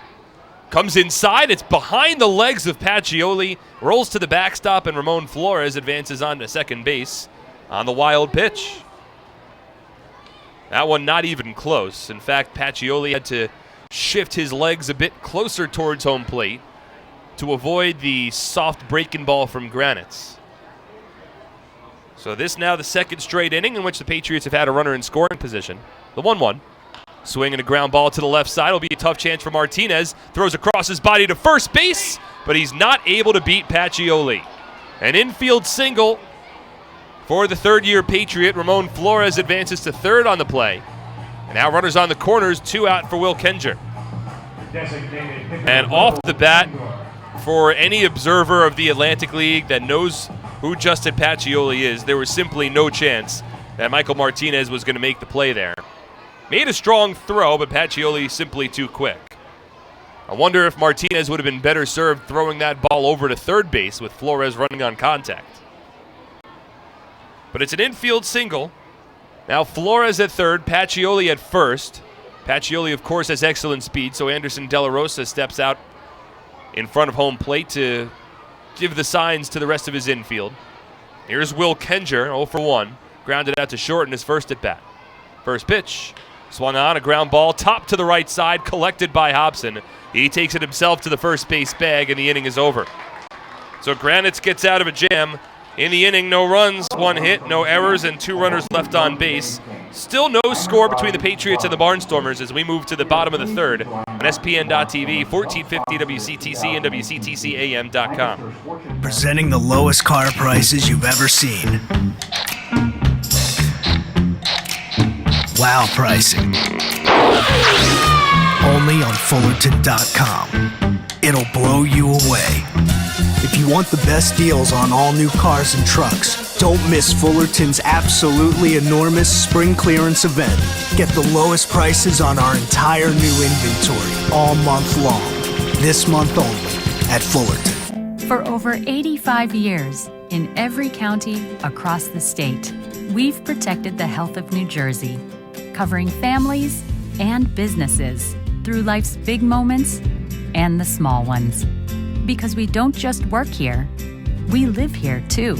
Comes inside. It's behind the legs of Pacioli. Rolls to the backstop, and Ramon Flores advances on to second base on the wild pitch. That one not even close. In fact, Pacioli had to shift his legs a bit closer towards home plate to avoid the soft breaking ball from Granite's. So this now the second straight inning in which the Patriots have had a runner in scoring position. The 1-1. Swing and a ground ball to the left side will be a tough chance for Martinez. Throws across his body to first base, but he's not able to beat Pacioli. An infield single for the third-year Patriot. Ramon Flores advances to third on the play. And now runners on the corners, 2 out for Will Kenger. And off the bat, for any observer of the Atlantic League that knows who Justin Pacioli is, there was simply no chance that Michael Martinez was going to make the play there. Made a strong throw, but Pacioli simply too quick. I wonder if Martinez would have been better served throwing that ball over to third base with Flores running on contact. But it's an infield single. Now Flores at third, Pacioli at first. Pacioli, of course, has excellent speed, so Anderson De La Rosa steps out in front of home plate to give the signs to the rest of his infield. Here's Will Kenger, 0 for 1. Grounded out to short in his first at bat. First pitch, swung on, a ground ball, top to the right side, collected by Hobson. He takes it himself to the first base bag, and the inning is over. So Granite's gets out of a jam. In the inning, no runs, 1 hit, no errors, and 2 runners left on base. Still no score between the Patriots and the Barnstormers as we move to the bottom of the third on SPN.TV, 1450 WCTC, and WCTCAM.com. Presenting the lowest car prices you've ever seen. Wow pricing. Only on Fullerton.com. It'll blow you away. If you want the best deals on all new cars and trucks, don't miss Fullerton's absolutely enormous spring clearance event. Get the lowest prices on our entire new inventory all month long. This month only at Fullerton. For over 85 years, in every county across the state, we've protected the health of New Jersey, covering families and businesses through life's big moments and the small ones. Because we don't just work here, we live here too.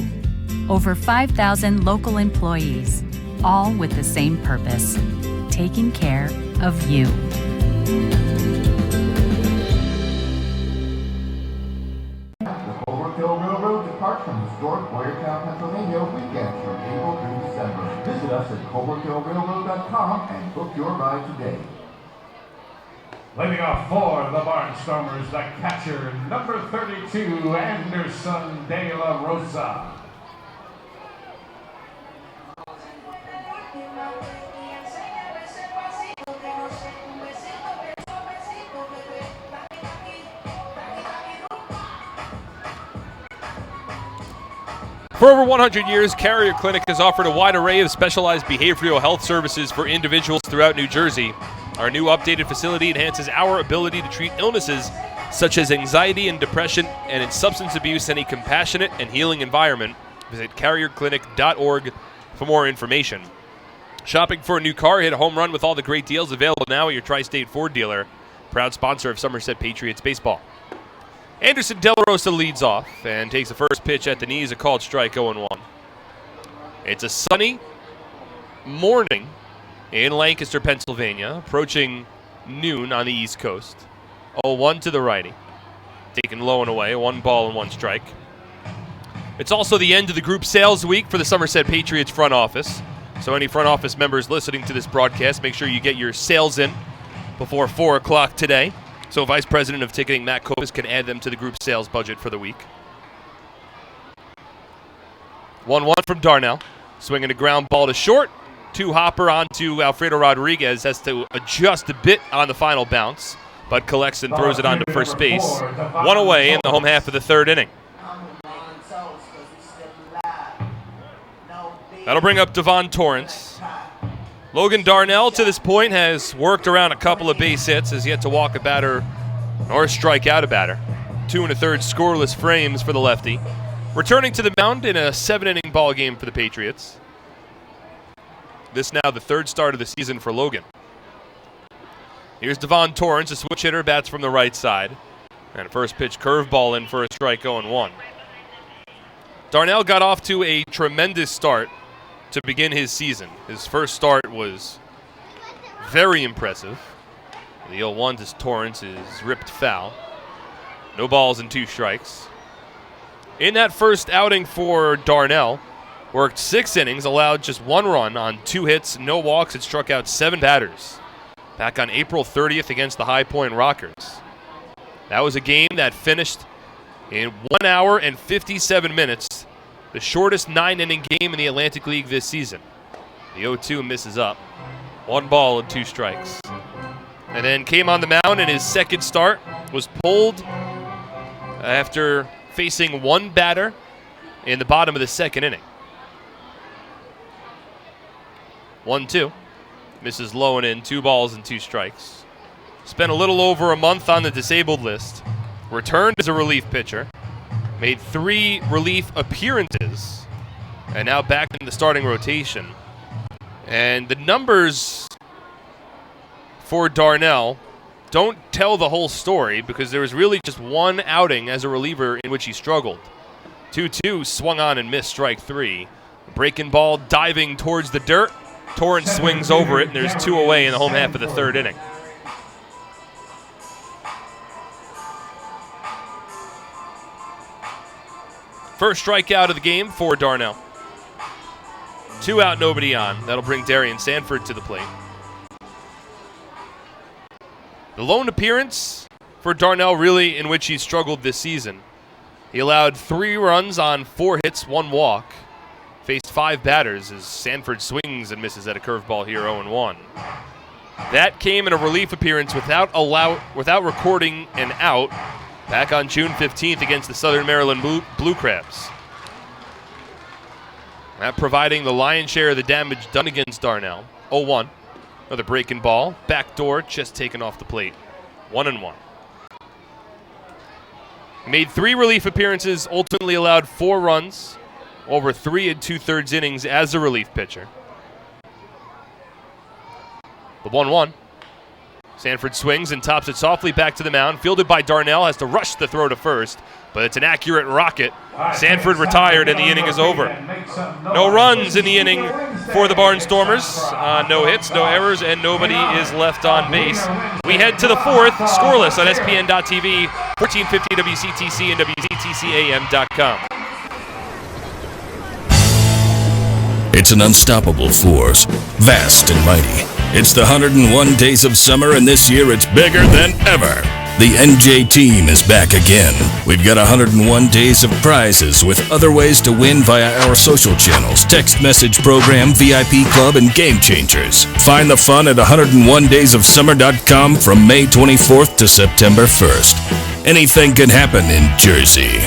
Over 5,000 local employees, all with the same purpose, taking care of you. The Overkill Railroad departs from historic Boyertown, Pennsylvania weekends from April through December. Visit us at overkillrailroad.com and book your ride today. Leading off for the Barnstormers, the catcher, number 32, Anderson De La Rosa. For over 100 years, Carrier Clinic has offered a wide array of specialized behavioral health services for individuals throughout New Jersey. Our new updated facility enhances our ability to treat illnesses such as anxiety and depression, and in substance abuse in a compassionate and healing environment. Visit carrierclinic.org for more information. Shopping for a new car? Hit a home run with all the great deals available now at your Tri-State Ford dealer, proud sponsor of Somerset Patriots baseball. Anderson De La Rosa leads off and takes the first pitch at the knees, a called strike, 0-1. It's a sunny morning in Lancaster, Pennsylvania, approaching noon on the East Coast. 0-1 to the righty. Taken low and away, 1 ball and 1 strike. It's also the end of the group sales week for the Somerset Patriots front office. So any front office members listening to this broadcast, make sure you get your sales in before 4 o'clock today. So Vice President of Ticketing Matt Kopis can add them to the group sales budget for the week. 1-1 from Darnell. Swinging a ground ball to short. 2-hopper onto Alfredo Rodriguez. Has to adjust a bit on the final bounce, but collects and throws it onto first base. 1 away in the home half of the third inning. That'll bring up Devon Torrance. Logan Darnell, to this point, has worked around a couple of base hits, has yet to walk a batter or strike out a batter. 2 1/3 scoreless frames for the lefty. Returning to the mound in a 7-inning ball game for the Patriots. This now the third start of the season for Logan. Here's Devon Torrance, a switch hitter, bats from the right side. And a first pitch curveball in for a strike, 0-1. Darnell got off to a tremendous start to begin his season. His first start was very impressive. The 0-1 to Torrance is ripped foul. No balls and 2 strikes. In that first outing for Darnell, worked 6 innings, allowed just 1 run on 2 hits, no walks, and struck out 7 batters. Back on April 30th against the High Point Rockers. That was a game that finished in 1 hour and 57 minutes, the shortest 9-inning game in the Atlantic League this season. The 0-2 misses up. 1 ball and 2 strikes. And then came on the mound in his second start, was pulled after facing 1 batter in the bottom of the 2nd inning. 1-2. Misses low and in, 2 balls and 2 strikes. Spent a little over a month on the disabled list. Returned as a relief pitcher. Made 3 relief appearances. And now back in the starting rotation. And the numbers for Darnell don't tell the whole story because there was really just 1 outing as a reliever in which he struggled. 2-2, swung on and missed strike 3. Breaking ball diving towards the dirt. Torrance swings over it, and there's 2 away in the home half of the 3rd inning. First strikeout of the game for Darnell. 2 out, nobody on. That'll bring Darian Sanford to the plate. The lone appearance for Darnell really in which he struggled this season. He allowed 3 runs on 4 hits, 1 walk. Faced 5 batters as Sanford swings and misses at a curveball here, 0-1. That came in a relief appearance without recording an out back on June 15th against the Southern Maryland Blue Crabs. That providing the lion's share of the damage done against Darnell. 0-1. Another breaking ball. Backdoor, just taken off the plate. 1-1. Made 3 relief appearances, ultimately allowed 4 runs over 3 2/3 innings as a relief pitcher. The 1-1. Sanford swings and tops it softly back to the mound. Fielded by Darnell, has to rush the throw to first, but it's an accurate rocket. Sanford retired and the inning is over. No runs in the inning for the Barnstormers. No hits, no errors, and nobody is left on base. We head to the 4th, scoreless on SPN.TV, 1450 WCTC and WCTCAM.com. It's an unstoppable force, vast and mighty. It's the 101 days of summer, and this year it's bigger than ever. The NJ team is back again. We've got 101 days of prizes with other ways to win via our social channels, text message program, VIP club, and game changers. Find the fun at 101daysofsummer.com from May 24th to September 1st. Anything can happen in Jersey.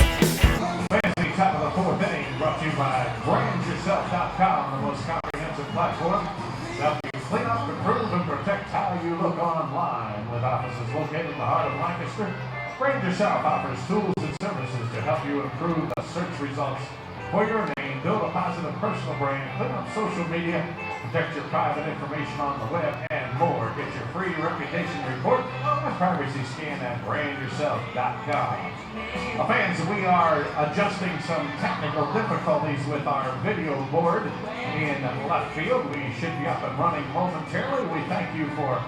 Fancy top of the 4th inning brought to you by BrandYourself.com, the most comprehensive platform to help you clean up, improve, and protect how you look online. With offices located in the heart of Lancaster, Brand Yourself offers tools and services to help you improve the search results for your name, build a positive personal brand, clean up social media, protect your private information on the web, and more. Get your free reputation report and privacy scan at BrandYourself.com. Fans, we are adjusting some technical difficulties with our video board in left field. We should be up and running momentarily. We thank you for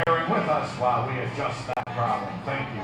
bearing with us while we adjust that problem. Thank you.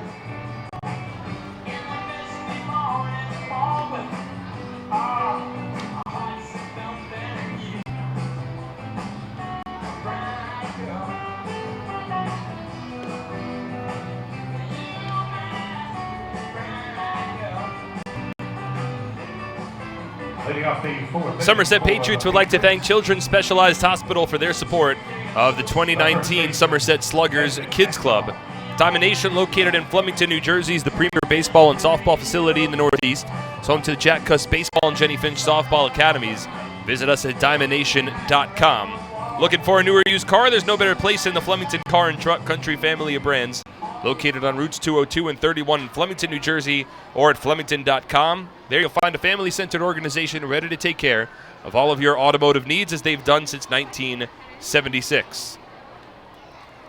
Somerset Patriots would like to thank Children's Specialized Hospital for their support of the 2019 Somerset Sluggers Kids Club. Diamond located in Flemington, New Jersey, is the premier baseball and softball facility in the Northeast. It's home to the Jack Cuss Baseball and Jenny Finch Softball Academies. Visit us at diamondnation.com. Looking for a newer used car? There's no better place in the Flemington Car and Truck Country family of brands. Located on routes 202 and 31 in Flemington, New Jersey, or at flemington.com. There you'll find a family-centered organization ready to take care of all of your automotive needs as they've done since 1976.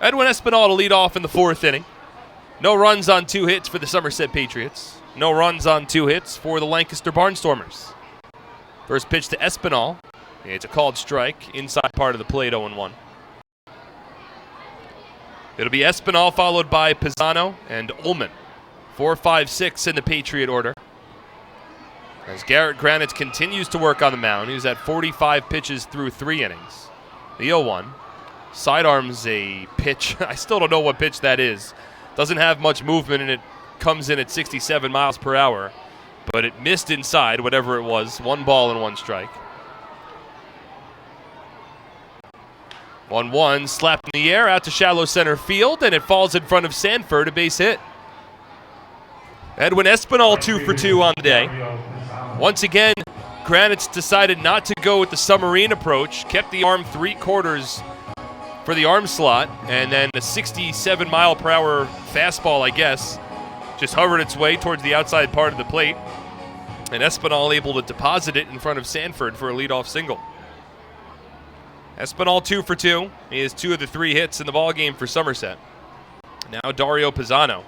Edwin Espinal to lead off in the 4th inning. No runs on 2 hits for the Somerset Patriots. No runs on 2 hits for the Lancaster Barnstormers. First pitch to Espinal. It's a called strike inside part of the plate, 0-1. It'll be Espinal followed by Pisano and Ullman. 4, 5, 6 in the Patriot order. As Garrett Granitz continues to work on the mound, he's at 45 pitches through 3 innings. The 0-1. Sidearms a pitch. I still don't know what pitch that is. Doesn't have much movement, and it comes in at 67 miles per hour. But it missed inside, whatever it was. 1 ball and 1 strike. 1-1, slapped in the air, out to shallow center field, and it falls in front of Sanford, a base hit. Edwin Espinal 2 for 2 on the day. Once again, Granitz decided not to go with the submarine approach, kept the arm 3/4 for the arm slot, and then a 67 mile per hour fastball, I guess, just hovered its way towards the outside part of the plate, and Espinal able to deposit it in front of Sanford for a leadoff single. Espinal 2 for 2. He has 2 of the 3 hits in the ballgame for Somerset. Now Dario Pisano.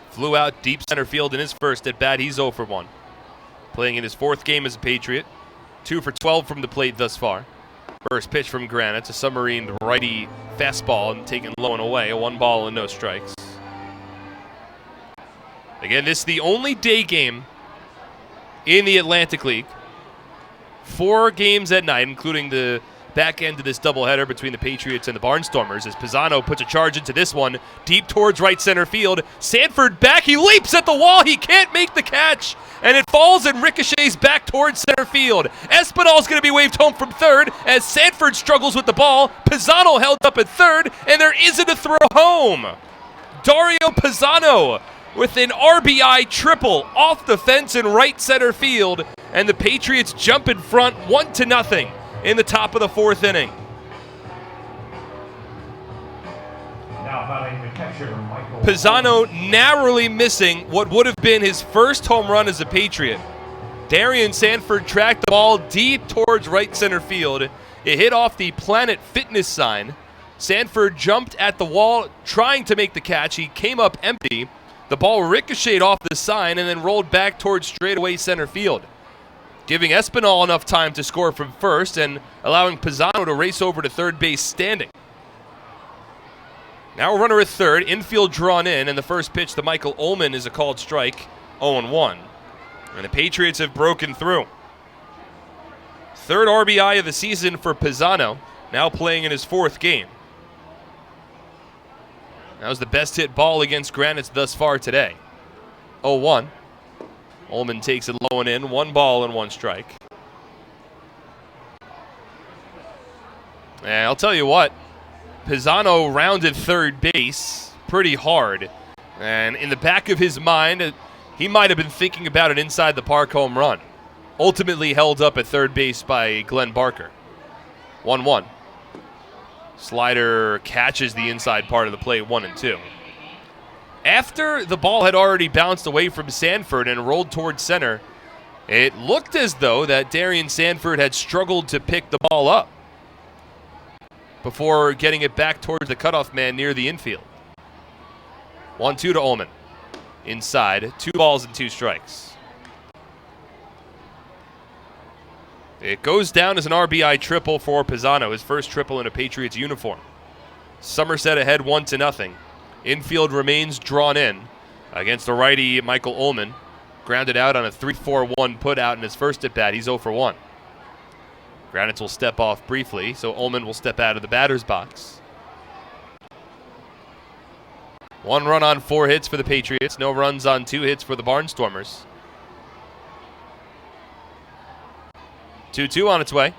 Flew out deep center field in his first at bat. He's 0 for 1. Playing in his 4th game as a Patriot. 2 for 12 from the plate thus far. First pitch from Granitz, a submarine righty fastball and taken low and away. A 1 ball and no strikes. Again, this is the only day game in the Atlantic League. 4 games at night, including the back end of this doubleheader between the Patriots and the Barnstormers, as Pisano puts a charge into this one, deep towards right center field. Sanford back, he leaps at the wall, he can't make the catch, and it falls and ricochets back towards center field. Espinal's going to be waved home from third as Sanford struggles with the ball. Pisano held up at third, and there isn't a throw home. Dario Pisano with an RBI triple off the fence in right center field, and the Patriots jump in front 1-0 in the top of the 4th inning. Now batting the catcher, Michael. Pisano narrowly missing what would have been his first home run as a Patriot. Darian Sanford tracked the ball deep towards right center field. It hit off the Planet Fitness sign. Sanford jumped at the wall trying to make the catch. He came up empty. The ball ricocheted off the sign and then rolled back towards straightaway center field, giving Espinal enough time to score from first and allowing Pisano to race over to third base standing. Now a runner at third, infield drawn in, and the first pitch to Michael Ullman is a called strike, 0-1. And the Patriots have broken through. 3rd RBI of the season for Pisano, now playing in his 4th game. That was the best hit ball against Granitz thus far today. 0-1. Ullman takes it low and in. 1 ball and 1 strike. And I'll tell you what, Pisano rounded third base pretty hard. And in the back of his mind, he might have been thinking about an inside the park home run. Ultimately held up at third base by Glenn Barker. 1-1. Slider catches the inside part of the plate, 1-2. After the ball had already bounced away from Sanford and rolled towards center, it looked as though that Darian Sanford had struggled to pick the ball up before getting it back towards the cutoff man near the infield. 1-2 to Ullman. Inside, 2 balls and 2 strikes. It goes down as an RBI triple for Pisano, his first triple in a Patriots uniform. Somerset ahead 1-0. Infield remains drawn in against the righty Michael Ullman. Grounded out on a 3-4-1 put out in his first at bat. He's 0 for 1. Granitz will step off briefly, so Ullman will step out of the batter's box. 1 run on 4 hits for the Patriots. No runs on 2 hits for the Barnstormers. 2-2 on its way.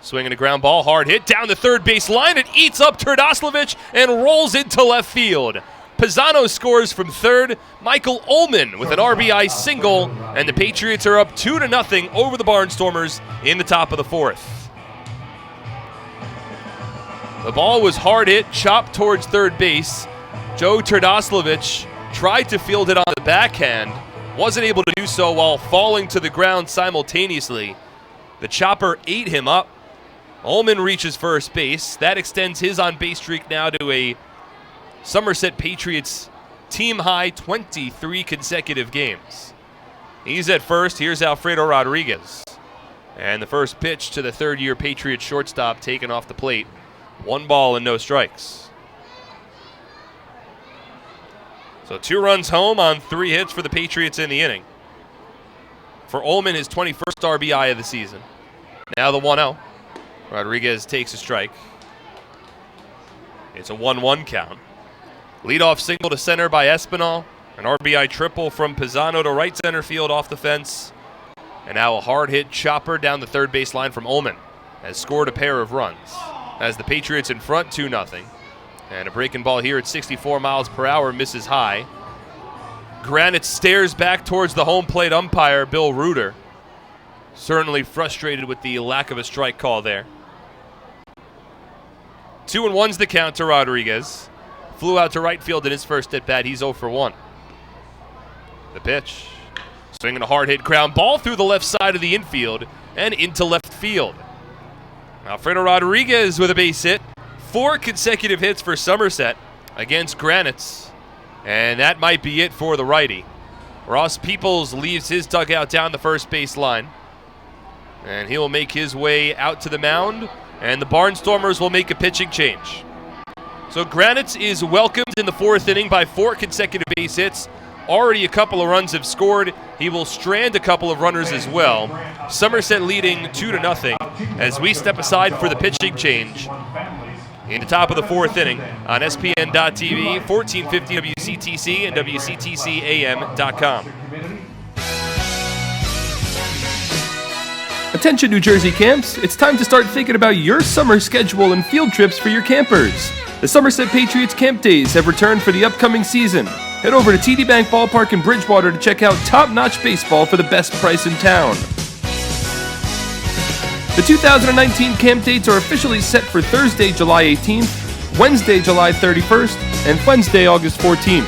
Swinging a ground ball, hard hit down the third base line. It eats up Turdoslavich and rolls into left field. Pisano scores from third. Michael Ullman with an RBI single, and the Patriots are up 2-0 over the Barnstormers in the top of the 4th. The ball was hard hit, chopped towards third base. Joe Turdoslavich tried to field it on the backhand, wasn't able to do so while falling to the ground simultaneously. The chopper ate him up. Ullman reaches first base. That extends his on-base streak now to a Somerset Patriots team-high 23 consecutive games. He's at first. Here's Alfredo Rodriguez. And the first pitch to the third-year Patriots shortstop taken off the plate. 1 ball and no strikes. So 2 runs home on 3 hits for the Patriots in the inning. For Ullman, his 21st RBI of the season. Now the 1-0. Rodriguez takes a strike. It's a 1-1 count. Leadoff single to center by Espinal. An RBI triple from Pisano to right center field off the fence. And now a hard hit chopper down the third base line from Ullman has scored a pair of runs. As the Patriots in front 2-0. And a breaking ball here at 64 miles per hour misses high. Granite stares back towards the home plate umpire, Bill Reuter. Certainly frustrated with the lack of a strike call there. 2-1's the count to Rodriguez. Flew out to right field in his first at bat. He's 0 for 1. The pitch. Swinging a hard hit ground ball through the left side of the infield and into left field. Alfredo Rodriguez with a base hit. 4 consecutive hits for Somerset against Granites. And that might be it for the righty. Ross Peoples leaves his dugout down the first base line. And he will make his way out to the mound. And the Barnstormers will make a pitching change. So Granites is welcomed in the 4th inning by 4 consecutive base hits. Already a couple of runs have scored. He will strand a couple of runners as well. Somerset leading 2-0 as we step aside for the pitching change in the top of the 4th inning on SPN.TV, 1450 WCTC and WCTCAM.com. Attention New Jersey camps, it's time to start thinking about your summer schedule and field trips for your campers. The Somerset Patriots camp days have returned for the upcoming season. Head over to TD Bank Ballpark in Bridgewater to check out top-notch baseball for the best price in town. The 2019 camp dates are officially set for Thursday, July 18th, Wednesday, July 31st, and Wednesday, August 14th.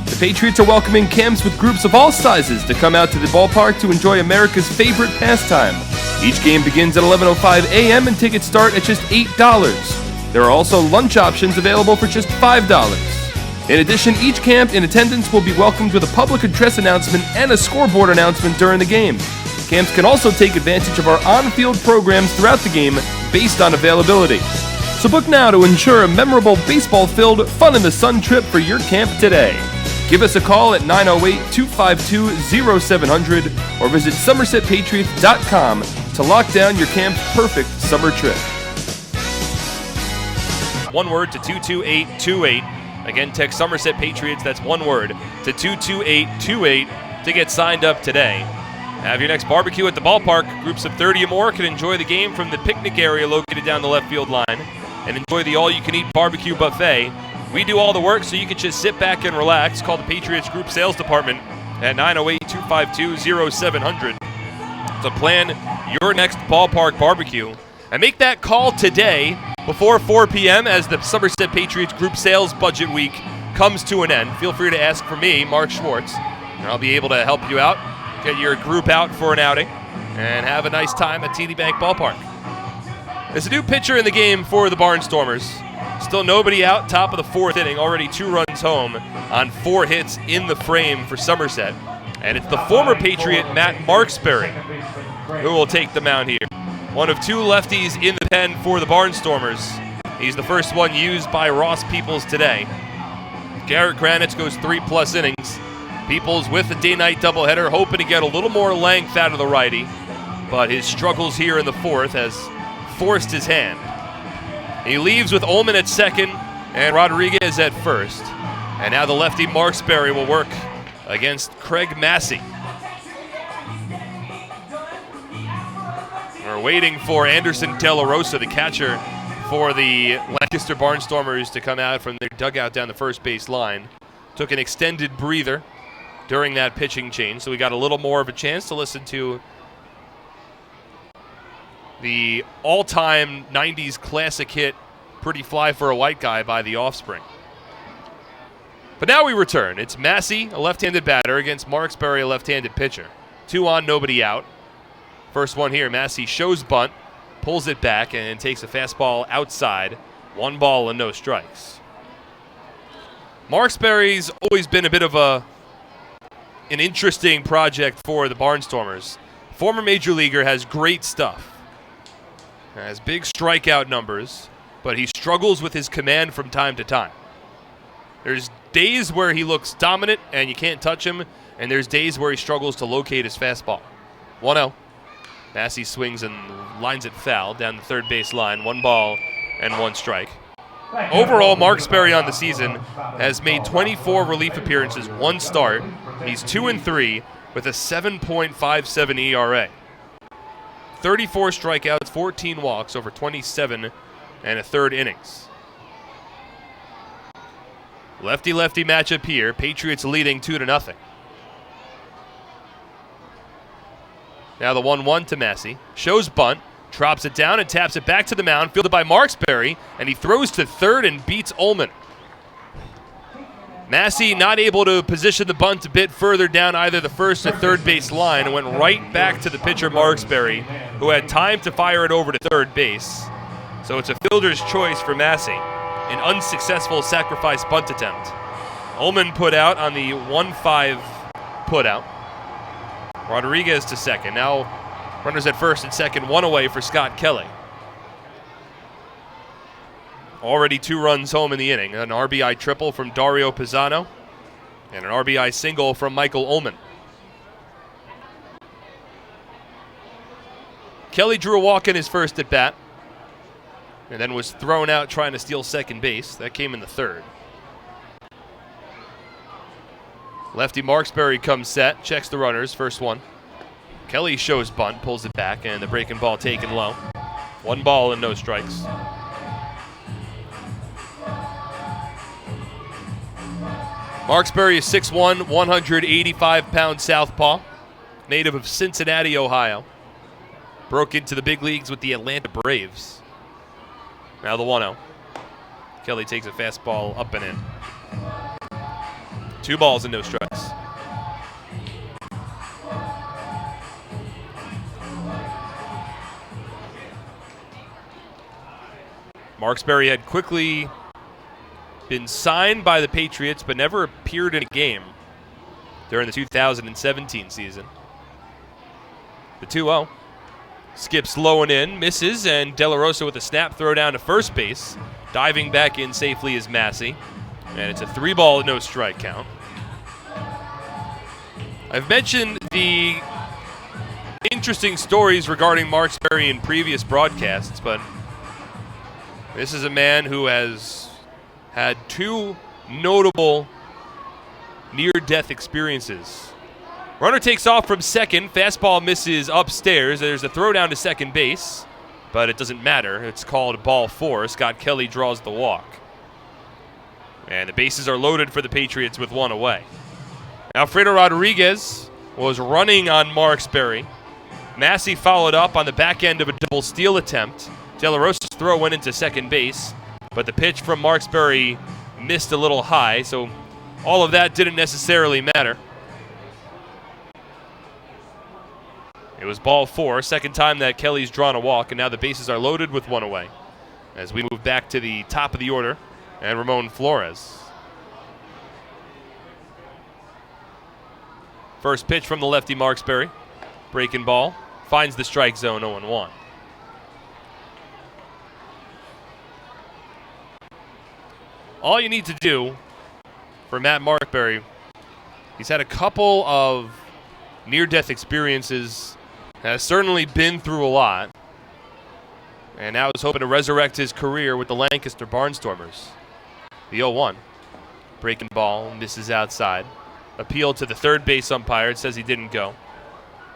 The Patriots are welcoming camps with groups of all sizes to come out to the ballpark to enjoy America's favorite pastime. Each game begins at 11:05 a.m. and tickets start at just $8. There are also lunch options available for just $5. In addition, each camp in attendance will be welcomed with a public address announcement and a scoreboard announcement during the game. Camps can also take advantage of our on-field programs throughout the game based on availability. So book now to ensure a memorable baseball-filled, fun-in-the-sun trip for your camp today. Give us a call at 908-252-0700 or visit SomersetPatriots.com to lock down your camp's perfect summer trip. One word to 22828. Again, text Somerset Patriots, that's one word, to 22828 to get signed up today. Have your next barbecue at the ballpark. Groups of 30 or more can enjoy the game from the picnic area located down the left field line and enjoy the all-you-can-eat barbecue buffet. We do all the work so you can just sit back and relax. Call the Patriots Group Sales Department at 908-252-0700 to plan your next ballpark barbecue. And make that call today before 4 p.m. as the Somerset Patriots Group Sales Budget Week comes to an end. Feel free to ask for me, Mark Schwartz, and I'll be able to help you out, get your group out for an outing, and have a nice time at TD Bank Ballpark. There's a new pitcher in the game for the Barnstormers. Still nobody out, top of the 4th inning, already 2 runs home on 4 hits in the frame for Somerset. And it's the former Patriot, Matt Marksberry, who will take the mound here. One of 2 lefties in the pen for the Barnstormers. He's the first one used by Ross Peoples today. Garrett Granitz goes 3+ innings. Peoples with the day-night doubleheader, hoping to get a little more length out of the righty, but his struggles here in the 4th has forced his hand. He leaves with Ullman at second and Rodriguez at first. And now the lefty Marksberry will work against Craig Massey. We're waiting for Anderson De La Rosa, the catcher for the Lancaster Barnstormers, to come out from their dugout down the first base line. Took an extended breather during that pitching change, so we got a little more of a chance to listen to the all-time 90s classic hit, Pretty Fly for a White Guy by The Offspring. But now we return. It's Massey, a left-handed batter, against Marksberry, a left-handed pitcher. 2 on, nobody out. First one here, Massey shows bunt, pulls it back, and takes a fastball outside. 1 ball and no strikes. Marksberry's always been a bit of an interesting project for the Barnstormers. Former major leaguer, has great stuff. Has big strikeout numbers, but he struggles with his command from time to time. There's days where he looks dominant and you can't touch him, and there's days where he struggles to locate his fastball. 1-0. Massey swings and lines it foul down the third base line. 1 ball and 1 strike. Overall, Mark Sperry on the season has made 24 relief appearances, 1 start. He's 2-3 with a 7.57 ERA. 34 strikeouts, 14 walks over 27 and a third innings. Lefty-lefty matchup here. Patriots leading 2-0. Now the 1-1 to Massey. Shows bunt, drops it down and taps it back to the mound, fielded by Mark Sperry, and he throws to third and beats Ullman. Massey not able to position the bunt a bit further down either the first or third base line and went right back to the pitcher Mark Sperry, who had time to fire it over to third base. So it's a fielder's choice for Massey. An unsuccessful sacrifice bunt attempt. Ullman put out on the 1-5 put out. Rodriguez to second. Now runners at first and second, 1 away for Scott Kelly. Already 2 runs home in the inning. An RBI triple from Dario Pisano and an RBI single from Michael Ullman. Kelly drew a walk in his first at bat and then was thrown out trying to steal second base. That came in the third. Lefty Mark Sperry comes set, checks the runners, first one. Kelly shows bunt, pulls it back, and the breaking ball taken low. 1 ball and no strikes. Mark Sperry is 6'1", 185-pound southpaw, native of Cincinnati, Ohio. Broke into the big leagues with the Atlanta Braves. Now the 1-0. Kelly takes a fastball up and in. 2 balls and no strikes. Mark Sperry had quickly been signed by the Patriots but never appeared in a game during the 2017 season. The 2-0. Skips low and in, misses, and De La Rosa with a snap throw down to first base. Diving back in safely is Massey. And it's a 3 ball, no strike count. I've mentioned the interesting stories regarding Mark Sperry in previous broadcasts, but this is a man who has had 2 notable near-death experiences. Runner takes off from second. Fastball misses upstairs. There's a throw down to second base, but it doesn't matter. It's called ball 4. Scott Kelly draws the walk. And the bases are loaded for the Patriots with 1 away. Alfredo Rodriguez was running on Mark Sperry. Massey followed up on the back end of a double steal attempt. De La Rosa's throw went into second base, but the pitch from Mark Sperry missed a little high, so all of that didn't necessarily matter. It was ball 4, second time that Kelly's drawn a walk, and now the bases are loaded with 1 away. As we move back to the top of the order, and Ramon Flores. First pitch from the lefty Mark Sperry. Breaking ball. Finds the strike zone, 0-1. All you need to do for Matt Markberry, he's had a couple of near-death experiences, has certainly been through a lot, and now is hoping to resurrect his career with the Lancaster Barnstormers. The 0-1. Breaking ball, misses outside. Appeal to the third base umpire. It says he didn't go.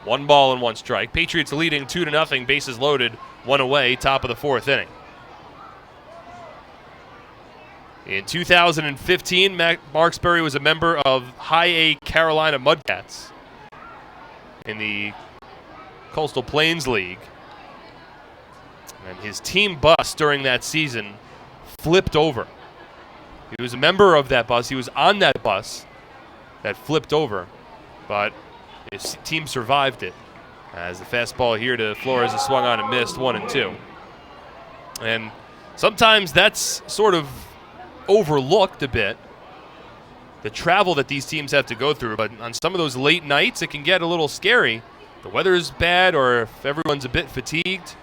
1 ball and 1 strike. Patriots leading 2-0. Bases loaded. 1 away. Top of the 4th inning. In 2015, Mark Sperry was a member of High A Carolina Mudcats in the Coastal Plains League. And his team bus during that season flipped over. He was a member of that bus. He was on that bus that flipped over, but his team survived it. As the fastball here to Flores is swung on and missed, 1-2. And sometimes that's sort of overlooked a bit, the travel that these teams have to go through. But on some of those late nights, it can get a little scary. The weather is bad, or if everyone's a bit fatigued.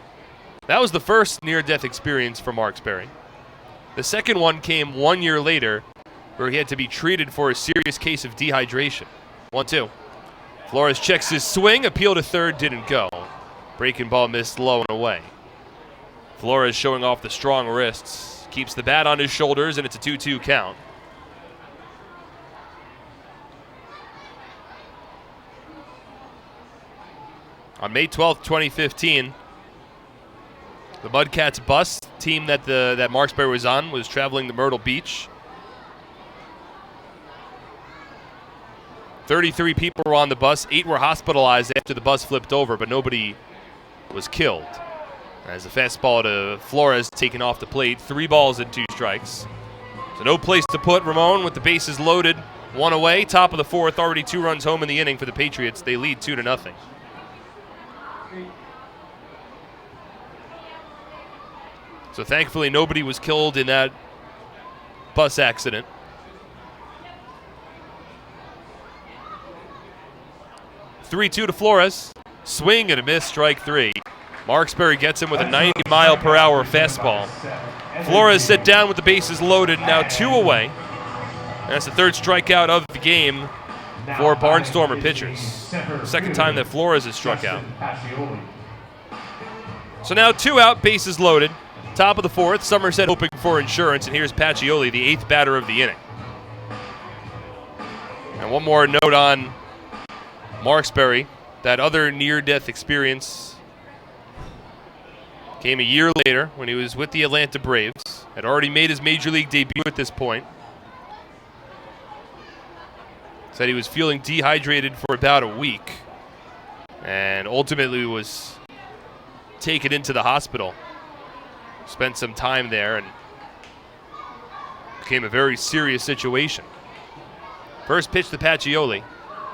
That was the first near-death experience for Mark Sperry. The second one came 1 year later where he had to be treated for a serious case of dehydration. 1-2. Flores checks his swing, appeal to third, didn't go. Breaking ball missed low and away. Flores showing off the strong wrists, keeps the bat on his shoulders, and it's a 2-2 count. On May 12th, 2015, the Mudcats bus team that Marksberry was on was traveling to Myrtle Beach. 33 people were on the bus. 8 were hospitalized after the bus flipped over, but nobody was killed. As the fastball to Flores taken off the plate, 3 balls and 2 strikes. So no place to put Ramon with the bases loaded. 1 away, top of the 4th, already 2 runs home in the inning for the Patriots. They lead 2-0. So thankfully nobody was killed in that bus accident. (3-2) to Flores. Swing and a miss, strike 3. Marksberry gets him with a 90-mile-per-hour fastball. Flores set down with the bases loaded, now 2 away. And that's the 3rd strikeout of the game for Barnstormer pitchers. Second time that Flores has struck out. So now 2 out, bases loaded. Top of the 4th, Somerset hoping for insurance, and here's Pacioli, the 8th batter of the inning. And one more note on Marksberry. That other near-death experience came a year later when he was with the Atlanta Braves. Had already made his major league debut at this point. Said he was feeling dehydrated for about a week and ultimately was taken into the hospital. Spent some time there and became a very serious situation. First pitch to Pacioli.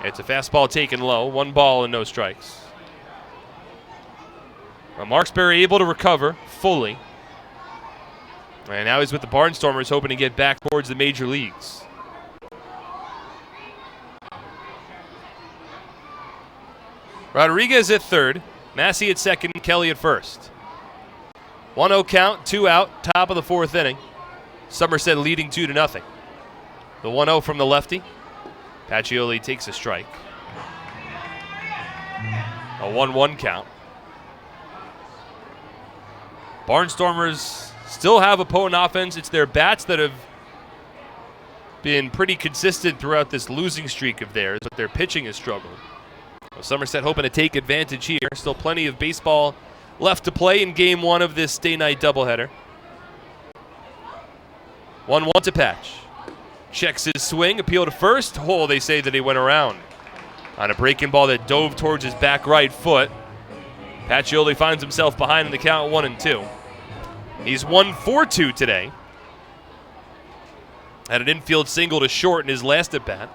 It's a fastball taken low, 1 ball and no strikes. Well, Marksberry able to recover fully. And now he's with the Barnstormers hoping to get back towards the major leagues. Rodriguez at third, Massey at second, Kelly at first. 1-0 count, 2 out, top of the 4th inning. Somerset leading 2-0. The 1-0 from the lefty. Pacioli takes a strike. A 1-1 count. Barnstormers still have a potent offense. It's their bats that have been pretty consistent throughout this losing streak of theirs, but their pitching has struggled. Well, Somerset hoping to take advantage here. Still plenty of baseball left to play in Game 1 of this day-night doubleheader. 1-1 to Patch. Checks his swing, appeal to first. Oh, they say that he went around on a breaking ball that dove towards his back right foot. Pacioli finds himself behind in the count 1-2. He's 1-4-2 today. Had an infield single to short in his last at-bat.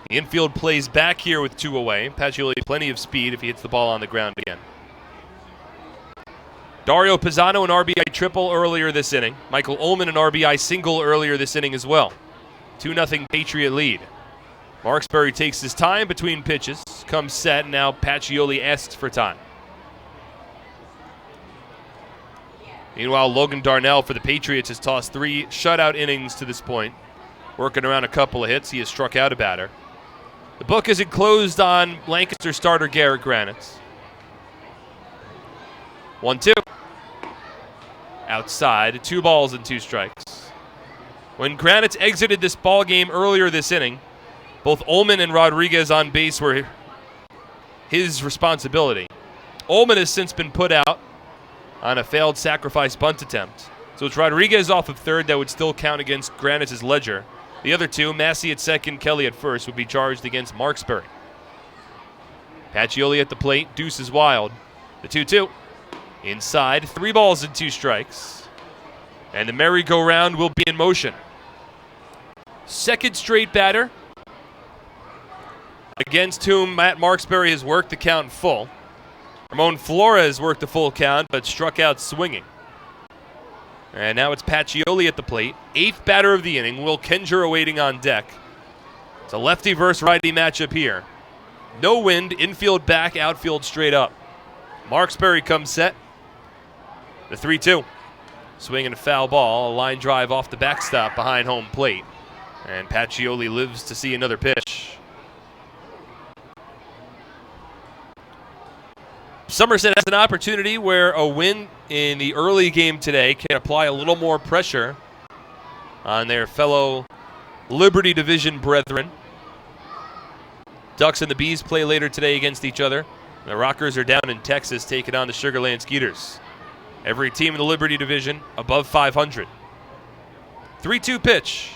The infield plays back here with 2 away. Pacioli plenty of speed if he hits the ball on the ground again. Dario Pisano an RBI triple earlier this inning. Michael Ullman an RBI single earlier this inning as well. 2-0 Patriot lead. Marksberry takes his time between pitches, comes set, and now Pacioli asks for time. Meanwhile, Logan Darnell for the Patriots has tossed 3 shutout innings to this point. Working around a couple of hits, he has struck out a batter. The book isn't closed on Lancaster starter Garrett Granitz. 1-2. Outside, 2 balls and 2 strikes. When Granitz exited this ball game earlier this inning, both Ullman and Rodriguez on base were his responsibility. Ullman has since been put out on a failed sacrifice bunt attempt. So it's Rodriguez off of third that would still count against Granitz's ledger. The other 2, Massey at second, Kelly at first, would be charged against Marksberry. Pacioli at the plate, deuce is wild. The 2-2. Inside, 3 balls and 2 strikes. And the merry-go-round will be in motion. Second straight batter against whom Matt Marksberry has worked the count full. Ramon Flores worked the full count but struck out swinging. And now it's Pacioli at the plate. 8th batter of the inning. Will Kenger awaiting on deck. It's a lefty versus righty matchup here. No wind, infield back, outfield straight up. Marksberry comes set. The 3-2. Swinging a foul ball, a line drive off the backstop behind home plate. And Pacioli lives to see another pitch. Somerset has an opportunity where a win in the early game today can apply a little more pressure on their fellow Liberty Division brethren. Ducks and the Bees play later today against each other. The Rockers are down in Texas taking on the Sugarland Skeeters. Every team in the Liberty Division above 500. 3-2 pitch.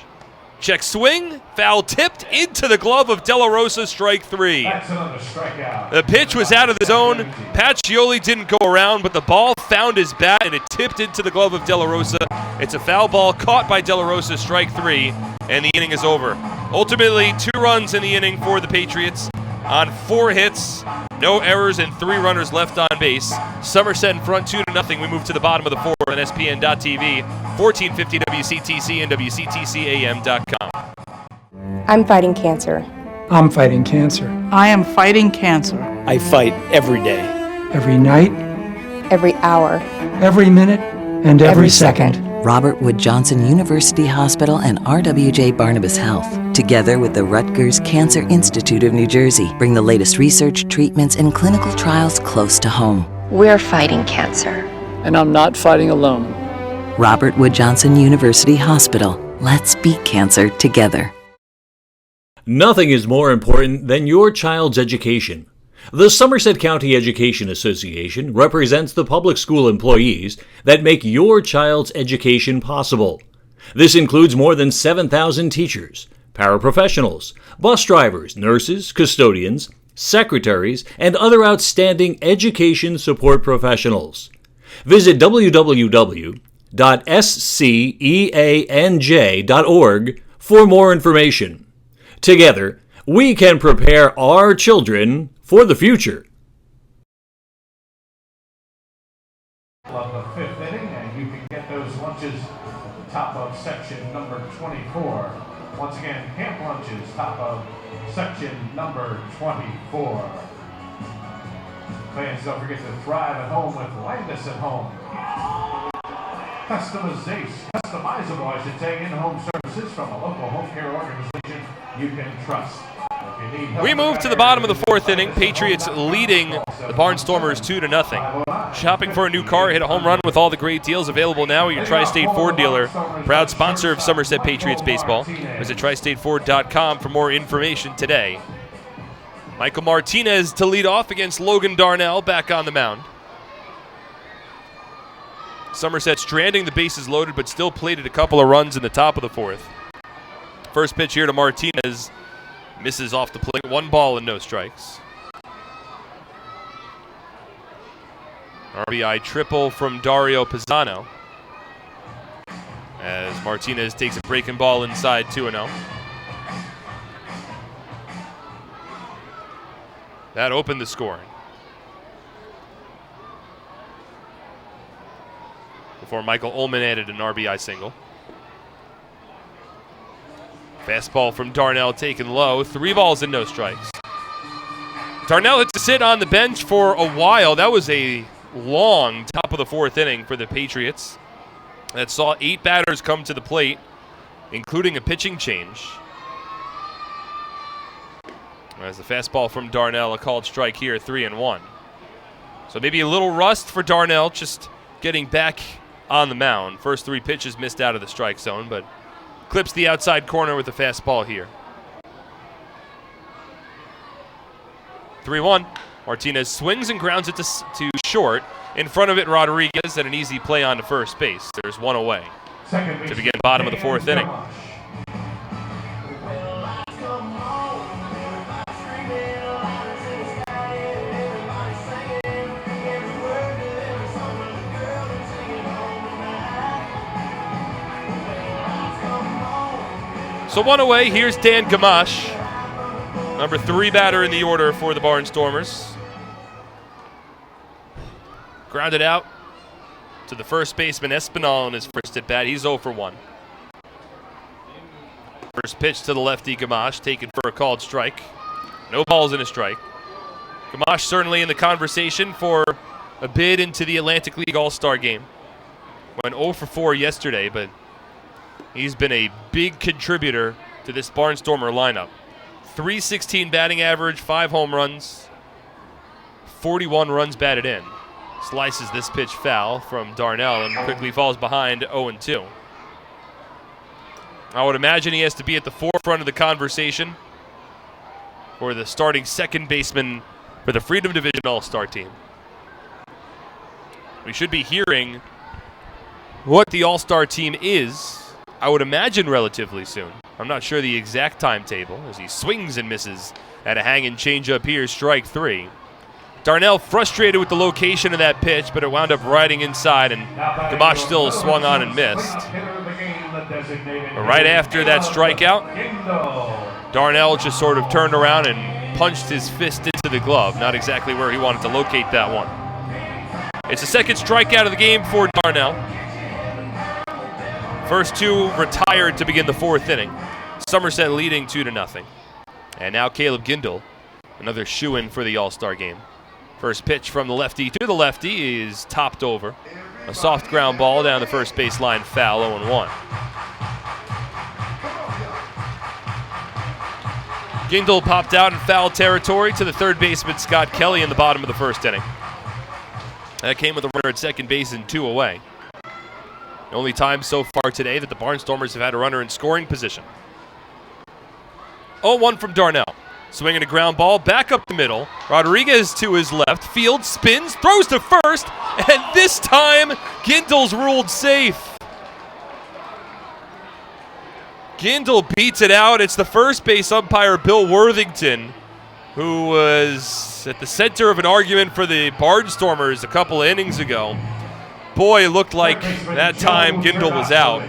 Check swing. Foul tipped into the glove of De La Rosa, strike 3. That's another strikeout. The pitch was out of the zone. Pacioli didn't go around, but the ball found his bat and it tipped into the glove of De La Rosa. It's a foul ball caught by De La Rosa, strike 3, and the inning is over. Ultimately, 2 runs in the inning for the Patriots on 4 hits, no errors, and 3 runners left on base. Somerset in front 2-0. We move to the bottom of the 4th on SPN.TV, 1450 WCTC and WCTCAM.com. I'm fighting cancer. I'm fighting cancer. I am fighting cancer. I fight every day. Every night. Every hour. Every minute. And every second. Robert Wood Johnson University Hospital and RWJ Barnabas Health, together with the Rutgers Cancer Institute of New Jersey, bring the latest research, treatments, and clinical trials close to home. We're fighting cancer. And I'm not fighting alone. Robert Wood Johnson University Hospital. Let's beat cancer together. Nothing is more important than your child's education. The Somerset County Education Association represents the public school employees that make your child's education possible. This includes more than 7,000 teachers, paraprofessionals, bus drivers, nurses, custodians, secretaries, and other outstanding education support professionals. Visit www.sceanj.org for more information. Together, we can prepare our children for the future. Of the 5th inning, and you can get those lunches at the top of section number 24. Once again, camp lunches, top of section number 24. Fans, don't forget to thrive at home with Landis at Home. Customizable, I should say, in-home services from a local home care organization you can trust. We move to the bottom of the 4th inning. Patriots leading the Barnstormers 2-0. Shopping for a new car, hit a home run with all the great deals available now at your Tri-State Ford dealer. Proud sponsor of Somerset Patriots baseball. Visit tristateford.com for more information today. Michael Martinez to lead off against Logan Darnell back on the mound. Somerset stranding the bases loaded, but still plated a couple of runs in the top of the 4th. First pitch here to Martinez. Misses off the plate. 1 ball and no strikes. RBI triple from Dario Pisano as Martinez takes a breaking ball inside 2-0. That opened the scoring. Before Michael Ullman added an RBI single. Fastball from Darnell taken low. 3 balls and no strikes. Darnell had to sit on the bench for a while. That was a long top of the 4th inning for the Patriots. That saw 8 batters come to the plate, including a pitching change. As the fastball from Darnell, a called strike here, 3-1. So maybe a little rust for Darnell, just getting back on the mound. First 3 pitches missed out of the strike zone, but clips the outside corner with a fastball here. 3-1. Martinez swings and grounds it to short. In front of it, Rodriguez, and an easy play on to first base. There's 1 away to begin bottom of the 4th inning. So 1 away, here's Dan Gamache, number 3 batter in the order for the Barnstormers. Grounded out to the first baseman Espinal in his first at bat. He's 0 for 1. First pitch to the lefty Gamache, taken for a called strike. No balls and a strike. Gamache certainly in the conversation for a bid into the Atlantic League All-Star game. Went 0 for 4 yesterday, but he's been a big contributor to this Barnstormer lineup. .316 batting average, 5 home runs, 41 runs batted in. Slices this pitch foul from Darnell and quickly falls behind 0-2. I would imagine he has to be at the forefront of the conversation for the starting second baseman for the Freedom Division All-Star team. We should be hearing what the All-Star team is, I would imagine, relatively soon. I'm not sure the exact timetable as he swings and misses at a hanging changeup here, strike 3. Darnell frustrated with the location of that pitch, but it wound up riding inside, and Gamache still swung on and missed. But right after that strikeout, Darnell just sort of turned around and punched his fist into the glove. Not exactly where he wanted to locate that one. It's the second strikeout of the game for Darnell. First 2 retired to begin the 4th inning. Somerset leading 2-0. And now Caleb Gindel, another shoo-in for the All-Star game. First pitch from the lefty to the lefty is topped over. A soft ground ball down the first baseline, foul, 0-1. Gindel popped out in foul territory to the third baseman Scott Kelly in the bottom of the 1st inning. That came with a runner at second base and 2 away. The only time so far today that the Barnstormers have had a runner in scoring position. 0-1 from Darnell. Swinging a ground ball back up the middle. Rodriguez to his left. Field spins, throws to first, and this time Gindel's ruled safe. Gindel beats it out. It's the first base umpire, Bill Worthington, who was at the center of an argument for the Barnstormers a couple of innings ago. Boy, it looked like that time Gindel was out.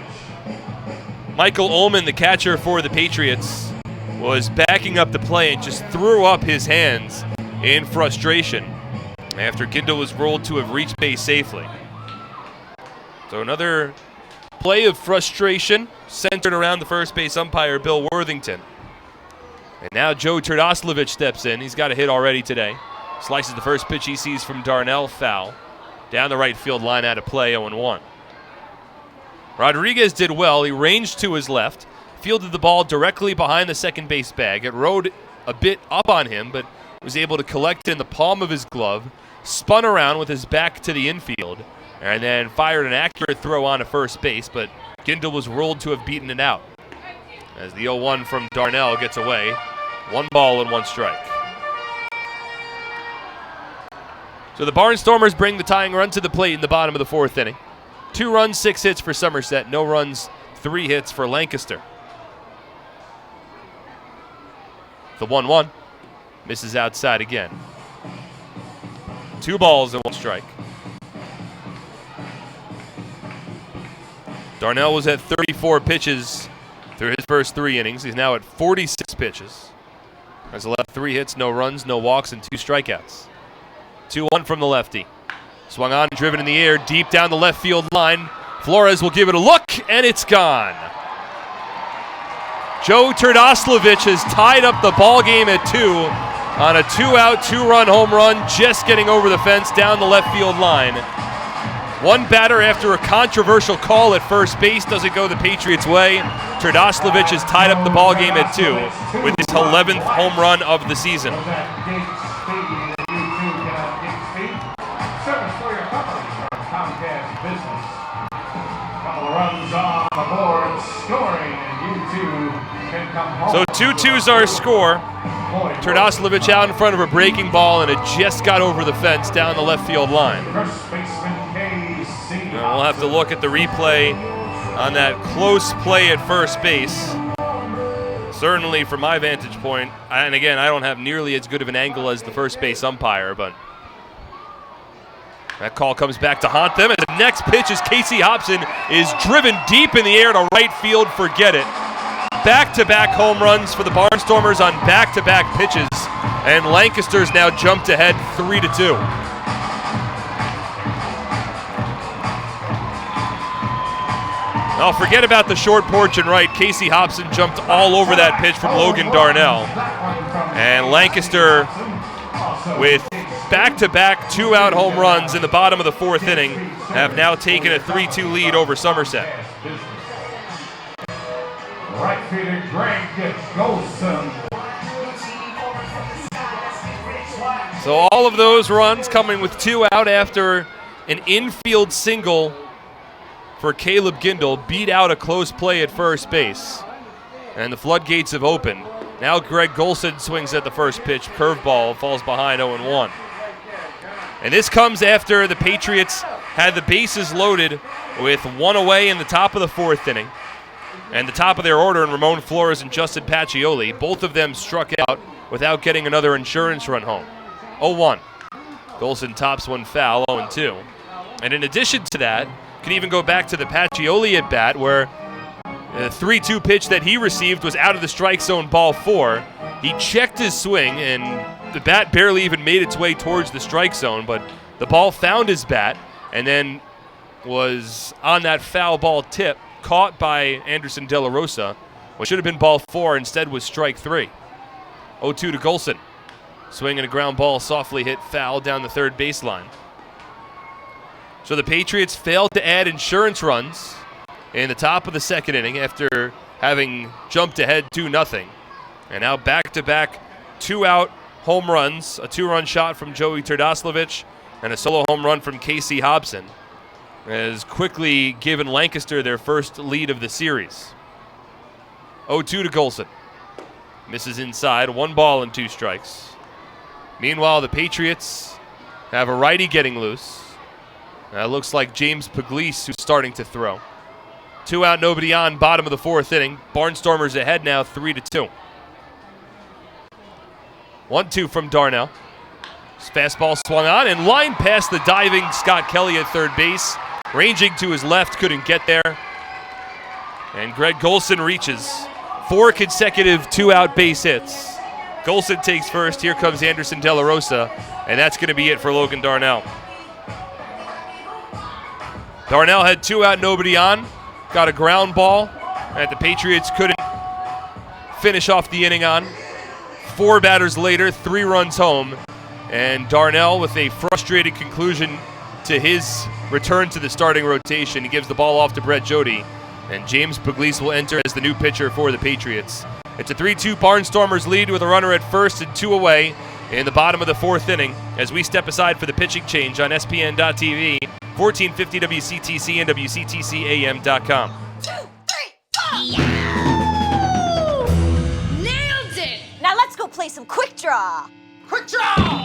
Michael Ullman, the catcher for the Patriots, was backing up the play and just threw up his hands in frustration after Gindel was ruled to have reached base safely. So another play of frustration centered around the first base umpire, Bill Worthington. And now Joe Turdoslavich steps in. He's got a hit already today. Slices the first pitch he sees from Darnell, foul. Down the right field line out of play, 0-1. Rodriguez did well. He ranged to his left, fielded the ball directly behind the second base bag. It rode a bit up on him, but was able to collect it in the palm of his glove, spun around with his back to the infield, and then fired an accurate throw on to first base, but Gindel was ruled to have beaten it out. As the 0-1 from Darnell gets away, 1 ball and 1 strike. So the Barnstormers bring the tying run to the plate in the bottom of the 4th inning. 2 runs, 6 hits for Somerset, no runs, 3 hits for Lancaster. The 1-1 misses outside again. 2 balls and 1 strike. Darnell was at 34 pitches through his first 3 innings. He's now at 46 pitches. Has allowed 3 hits, no runs, no walks, and 2 strikeouts. 2-1 from the lefty. Swung on, driven in the air, deep down the left field line. Flores will give it a look, and it's gone. Joe Turdoslavich has tied up the ball game at 2 on a 2-out, 2-run home run, just getting over the fence down the left field line. One batter after a controversial call at first base doesn't go the Patriots' way. Turdoslavich has tied up the ball game at 2 with his 11th home run of the season. So 2-2's our score. Turdoslavich out in front of a breaking ball, and it just got over the fence down the left field line. And we'll have to look at the replay on that close play at first base. Certainly from my vantage point, and again, I don't have nearly as good of an angle as the first base umpire, but that call comes back to haunt them. And the next pitch is Casey Hobson is driven deep in the air to right field. Forget it. Back-to-back home runs for the Barnstormers on back-to-back pitches, and Lancaster's now jumped ahead 3-2. Oh, forget about the short porch and right. Casey Hobson jumped all over that pitch from Logan Darnell. And Lancaster, with back-to-back 2-out home runs in the bottom of the 4th inning, have now taken a 3-2 lead over Somerset. Right fielder Greg Golson. So all of those runs coming with 2 out after an infield single for Caleb Gindel beat out a close play at first base. And the floodgates have opened. Now Greg Golson swings at the first pitch. Curveball falls behind 0-1. And this comes after the Patriots had the bases loaded with 1 away in the top of the 4th inning. And the top of their order in Ramon Flores and Justin Pacioli. Both of them struck out without getting another insurance run home. 0-1. Golson tops one foul, 0-2. And in addition to that, can even go back to the Pacioli at bat where the 3-2 pitch that he received was out of the strike zone, ball 4. He checked his swing, and the bat barely even made its way towards the strike zone, but the ball found his bat and then was on that foul ball tip, caught by Anderson De La Rosa. What should have been ball 4 instead was strike 3. 0-2 to Golson. Swing and a ground ball softly hit foul down the third baseline. So the Patriots failed to add insurance runs in the top of the 2nd inning after having jumped ahead 2-0. And now back-to-back 2-out home runs, a 2-run shot from Joey Turdoslavich and a solo home run from Casey Hobson has quickly given Lancaster their first lead of the series. 0-2 to Golson. Misses inside, 1 ball and 2 strikes. Meanwhile, the Patriots have a righty getting loose. Looks like James Pugliese who's starting to throw. 2 out, nobody on, bottom of the 4th inning. Barnstormers ahead now, 3-2. 1-2 from Darnell. His fastball swung on and lined past the diving Scott Kelly at third base. Ranging to his left, couldn't get there. And Greg Golson reaches. 4 consecutive 2-out base hits. Golson takes first. Here comes Anderson De La Rosa. And that's going to be it for Logan Darnell. Darnell had 2 out, nobody on. Got a ground ball that the Patriots couldn't finish off the inning on. 4 batters later, 3 runs home. And Darnell with a frustrated conclusion to his return to the starting rotation. He gives the ball off to Brett Jody. And James Pugliese will enter as the new pitcher for the Patriots. It's a 3-2 Barnstormers lead with a runner at first and 2 away in the bottom of the 4th inning as we step aside for the pitching change on SPN.TV, 1450 WCTC and WCTCAM.com. 2, 3, 4! Nailed it! Now let's go play some Quick Draw. Quick Draw!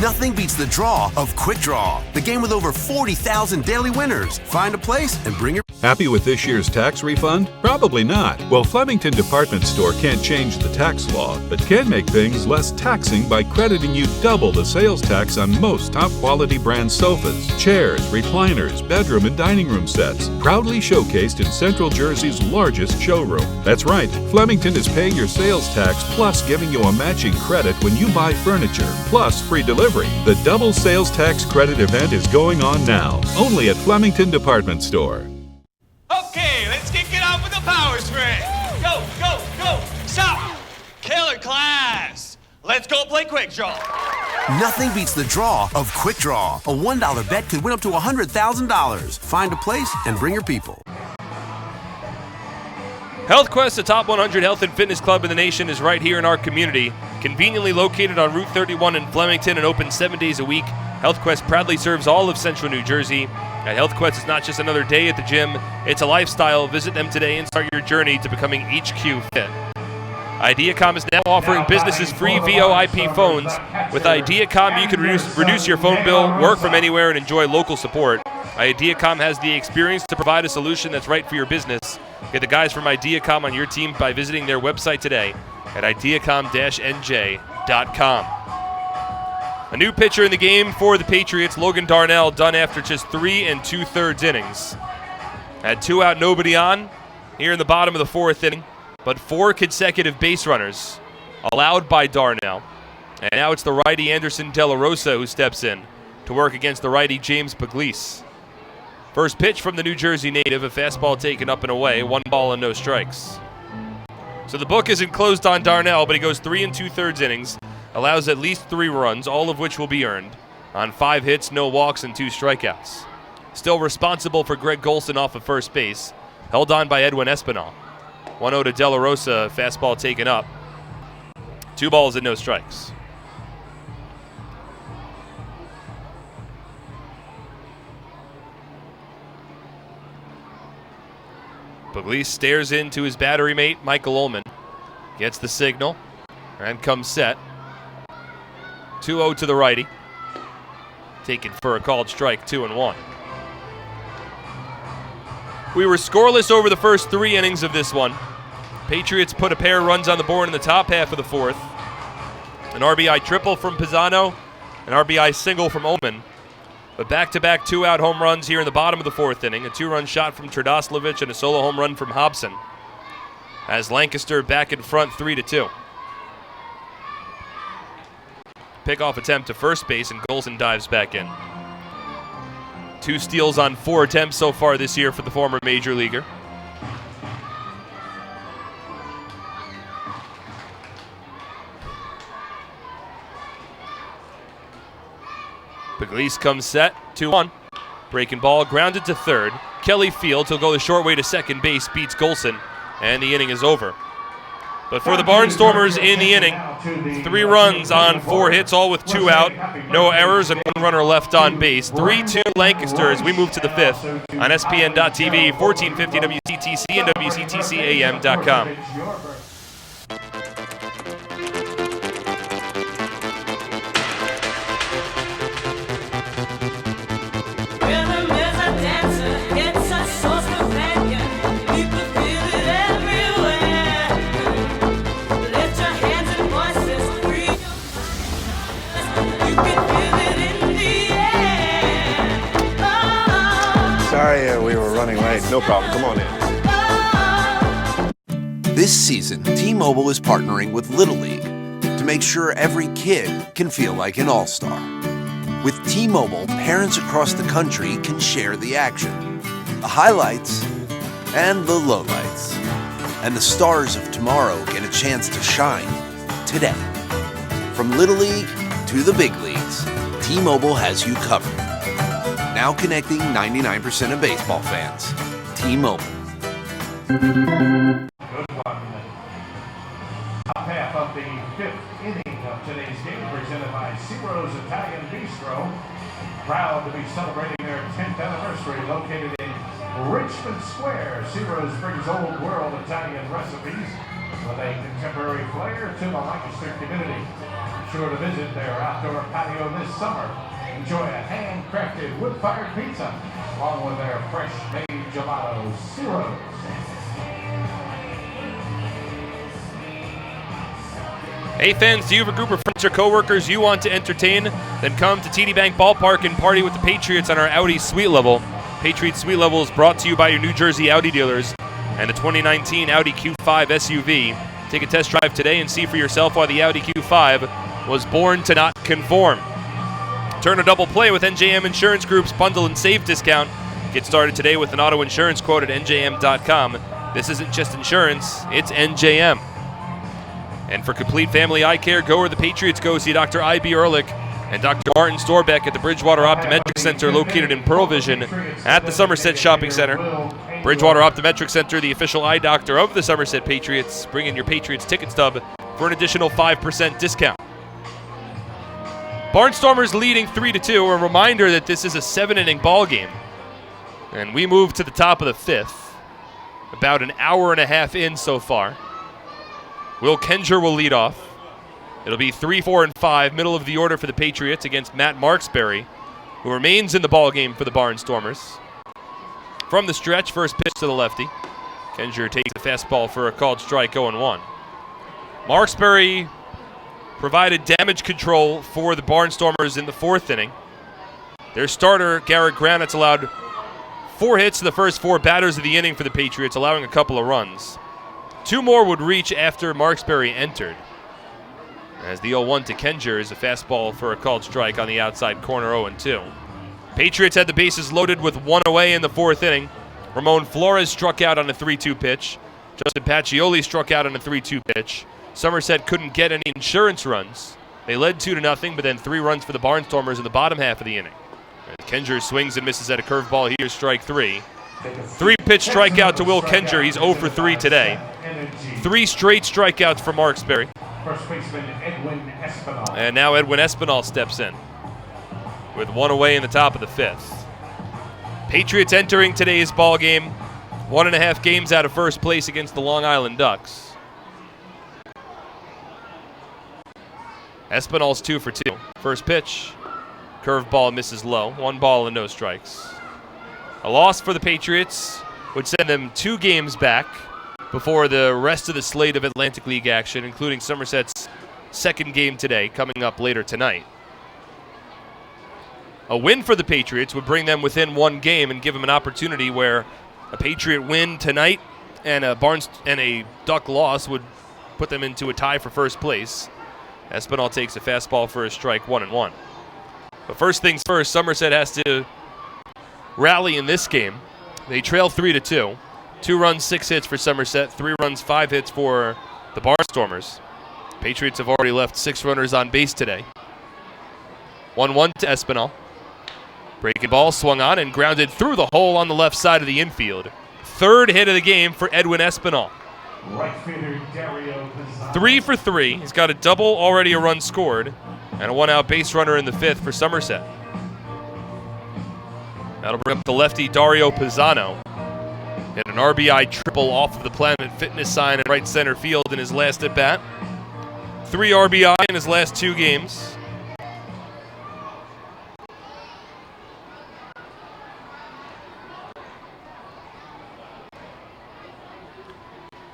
Nothing beats the draw of Quick Draw, the game with over 40,000 daily winners. Find a place and bring your... Happy with this year's tax refund? Probably not. Well, Flemington Department Store can't change the tax law, but can make things less taxing by crediting you double the sales tax on most top-quality brand sofas, chairs, recliners, bedroom and dining room sets, proudly showcased in Central Jersey's largest showroom. That's right, Flemington is paying your sales tax plus giving you a matching credit when you buy furniture, plus free delivery. The double sales tax credit event is going on now, only at Flemington Department Store. Okay, let's kick it off with a power spray. Go, go, go. Stop. Killer class. Let's go play Quick Draw. Nothing beats the draw of Quick Draw. A $1 bet could win up to $100,000. Find a place and bring your people. HealthQuest, the top 100 health and fitness club in the nation, is right here in our community. Conveniently located on Route 31 in Flemington and open 7 days a week, HealthQuest proudly serves all of Central New Jersey. At HealthQuest, it's not just another day at the gym, it's a lifestyle. Visit them today and start your journey to becoming HQ Fit. Ideacom is now offering businesses free VoIP phones. With Ideacom, you can reduce your phone bill, work from anywhere, and enjoy local support. Ideacom has the experience to provide a solution that's right for your business. Get the guys from Ideacom on your team by visiting their website today at ideacom-nj.com. A new pitcher in the game for the Patriots, Logan Darnell, done after just 3 2/3 innings. Had 2 out, nobody on here in the bottom of the 4th inning, but 4 consecutive base runners allowed by Darnell. And now it's the righty Anderson De La Rosa who steps in to work against the righty James Pugliese. First pitch from the New Jersey native, a fastball taken up and away, 1 ball and no strikes. So the book isn't closed on Darnell, but he goes 3 2/3 innings, allows at least 3 runs, all of which will be earned, on 5 hits, no walks, and 2 strikeouts. Still responsible for Greg Golson off of first base, held on by Edwin Espinal. 1-0 to De La Rosa, fastball taken up. 2 balls and no strikes. Pugliese stares into his battery mate, Michael Ullman. Gets the signal and comes set. 2-0 to the righty. Taken for a called strike, 2-1. We were scoreless over the first 3 innings of this one. Patriots put a pair of runs on the board in the top half of the 4th. An RBI triple from Pisano, an RBI single from Ullman. But back-to-back 2-out home runs here in the bottom of the 4th inning. A 2-run shot from Trdoslavich and a solo home run from Hobson. As Lancaster back in front 3-2. Pickoff attempt to first base, and Golson dives back in. 2 steals on 4 attempts so far this year for the former major leaguer. Pugliese comes set, 2-1. Breaking ball, grounded to third. Kelly Fields, he'll go the short way to second base, beats Golson, and the inning is over. But for the Barnstormers in the inning, 3 runs on 4 hits, all with 2 out. No errors and 1 runner left on base. 3-2 Lancaster as we move to the 5th on SPN.TV, 1450 WCTC and WCTCAM.com. Sorry, we were running late. No problem. Come on in. This season, T-Mobile is partnering with Little League to make sure every kid can feel like an all-star. With T-Mobile, parents across the country can share the action, the highlights, and the lowlights. And the stars of tomorrow get a chance to shine today. From Little League to the big leagues, T-Mobile has you covered. Now connecting 99% of baseball fans. T-Mobile. Good one. Top half of the 5th inning of today's game, presented by Ciro's Italian Bistro. Proud to be celebrating their 10th anniversary, located in Richmond Square. Ciro's brings old world Italian recipes with a contemporary flair to the Lancaster community. Be sure to visit their outdoor patio this summer. Enjoy a handcrafted wood-fired pizza along with their fresh-made gelato, Ciro's. Hey fans, do you have a group of friends or coworkers you want to entertain? Then come to TD Bank Ballpark and party with the Patriots on our Audi Suite Level. Patriot Suite Level is brought to you by your New Jersey Audi dealers and the 2019 Audi Q5 SUV. Take a test drive today and see for yourself why the Audi Q5 was born to not conform. Turn a double play with NJM Insurance Group's Bundle and Save discount. Get started today with an auto insurance quote at njm.com. This isn't just insurance, it's NJM. And for complete family eye care, go where the Patriots go. See Dr. I.B. Ehrlich and Dr. Martin Storbeck at the Bridgewater Optometric Center located in Pearl Vision at the Somerset Shopping Center. Bridgewater Optometric Center, the official eye doctor of the Somerset Patriots. Bring in your Patriots ticket stub for an additional 5% discount. Barnstormers leading 3-2. A reminder that this is a 7-inning ball game. And we move to the top of the 5th. About an hour and a half in so far. Will Kenger will lead off. It'll be 3, 4, and 5, middle of the order for the Patriots against Matt Marksberry, who remains in the ball game for the Barnstormers. From the stretch, first pitch to the lefty. Kenger takes a fastball for a called strike, 0-1. Marksberry provided damage control for the Barnstormers in the 4th inning. Their starter, Garrett Granitz, allowed 4 hits to the first 4 batters of the inning for the Patriots, allowing a couple of runs. 2 more would reach after Marksberry entered. As the 0-1 to Kenger is a fastball for a called strike on the outside corner, 0-2. Patriots had the bases loaded with 1 away in the 4th inning. Ramon Flores struck out on a 3-2 pitch. Justin Pacioli struck out on a 3-2 pitch. Somerset couldn't get any insurance runs. They led 2-0, but then 3 runs for the Barnstormers in the bottom half of the inning. And Kenger swings and misses at a curveball here, strike 3. 3-pitch strikeout to Will Kenger. He's 0 for 3 today. 3 straight strikeouts for Marksberry. First baseman Edwin Espinal. And now Edwin Espinal steps in with 1 away in the top of the 5th. Patriots entering today's ball game 1.5 games out of first place against the Long Island Ducks. Espinal's 2 for 2. First pitch, curveball misses low. 1 ball and no strikes. A loss for the Patriots would send them 2 games back before the rest of the slate of Atlantic League action, including Somerset's second game today, coming up later tonight. A win for the Patriots would bring them within 1 game and give them an opportunity where a Patriot win tonight and a Duck loss would put them into a tie for first place. Espinal takes a fastball for a strike, 1-1. But first things first, Somerset has to rally in this game. They trail 3-2. 2 runs, 6 hits for Somerset. 3 runs, 5 hits for the Barnstormers. Patriots have already left 6 runners on base today. 1-1 to Espinal. Breaking ball swung on and grounded through the hole on the left side of the infield. 3rd hit of the game for Edwin Espinal. Right fielder Dario Pizzano. 3 for 3. He's got a double, already a run scored, and a 1-out base runner in the 5th for Somerset. That'll bring up the lefty Dario Pizzano. Hit an RBI triple off of the Planet Fitness sign in right center field in his last at-bat. 3 RBI in his last 2 games.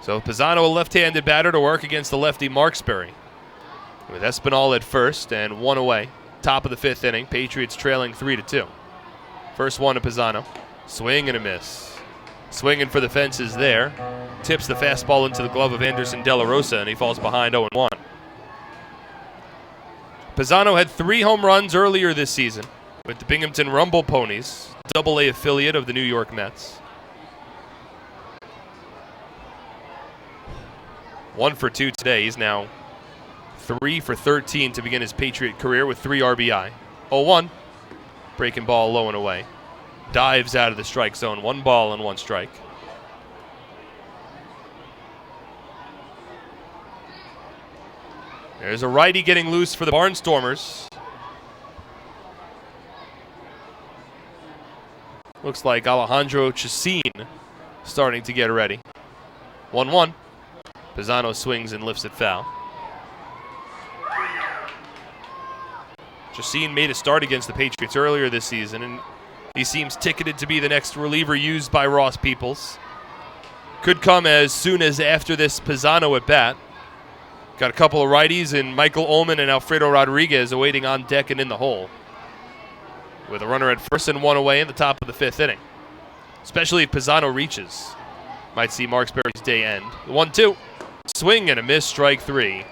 So Pizzano, a left-handed batter to work against the lefty Marksberry. With Espinal at first and 1 away. Top of the 5th inning. Patriots trailing 3-2. First one to Pizzano. Swing and a miss. Swinging for the fences there. Tips the fastball into the glove of Anderson De La Rosa, and he falls behind 0-1. Pizzano had 3 home runs earlier this season with the Binghamton Rumble Ponies, Double-A affiliate of the New York Mets. 1 for 2 today. He's now 3 for 13 to begin his Patriot career with 3 RBI. 0-1. Breaking ball low and away. Dives out of the strike zone. 1 ball and 1 strike. There's a righty getting loose for the Barnstormers. Looks like Alejandro Chacin starting to get ready. 1-1. Pizzano swings and lifts it foul. Chacin made a start against the Patriots earlier this season, and he seems ticketed to be the next reliever used by Ross Peoples. Could come as soon as after this Pizzano at bat. Got a couple of righties in Michael Ullman and Alfredo Rodriguez awaiting on deck and in the hole. With a runner at first and 1 away in the top of the 5th inning. Especially if Pizzano reaches. Might see Marksberry's day end. 1-2. Swing and a miss, strike 3.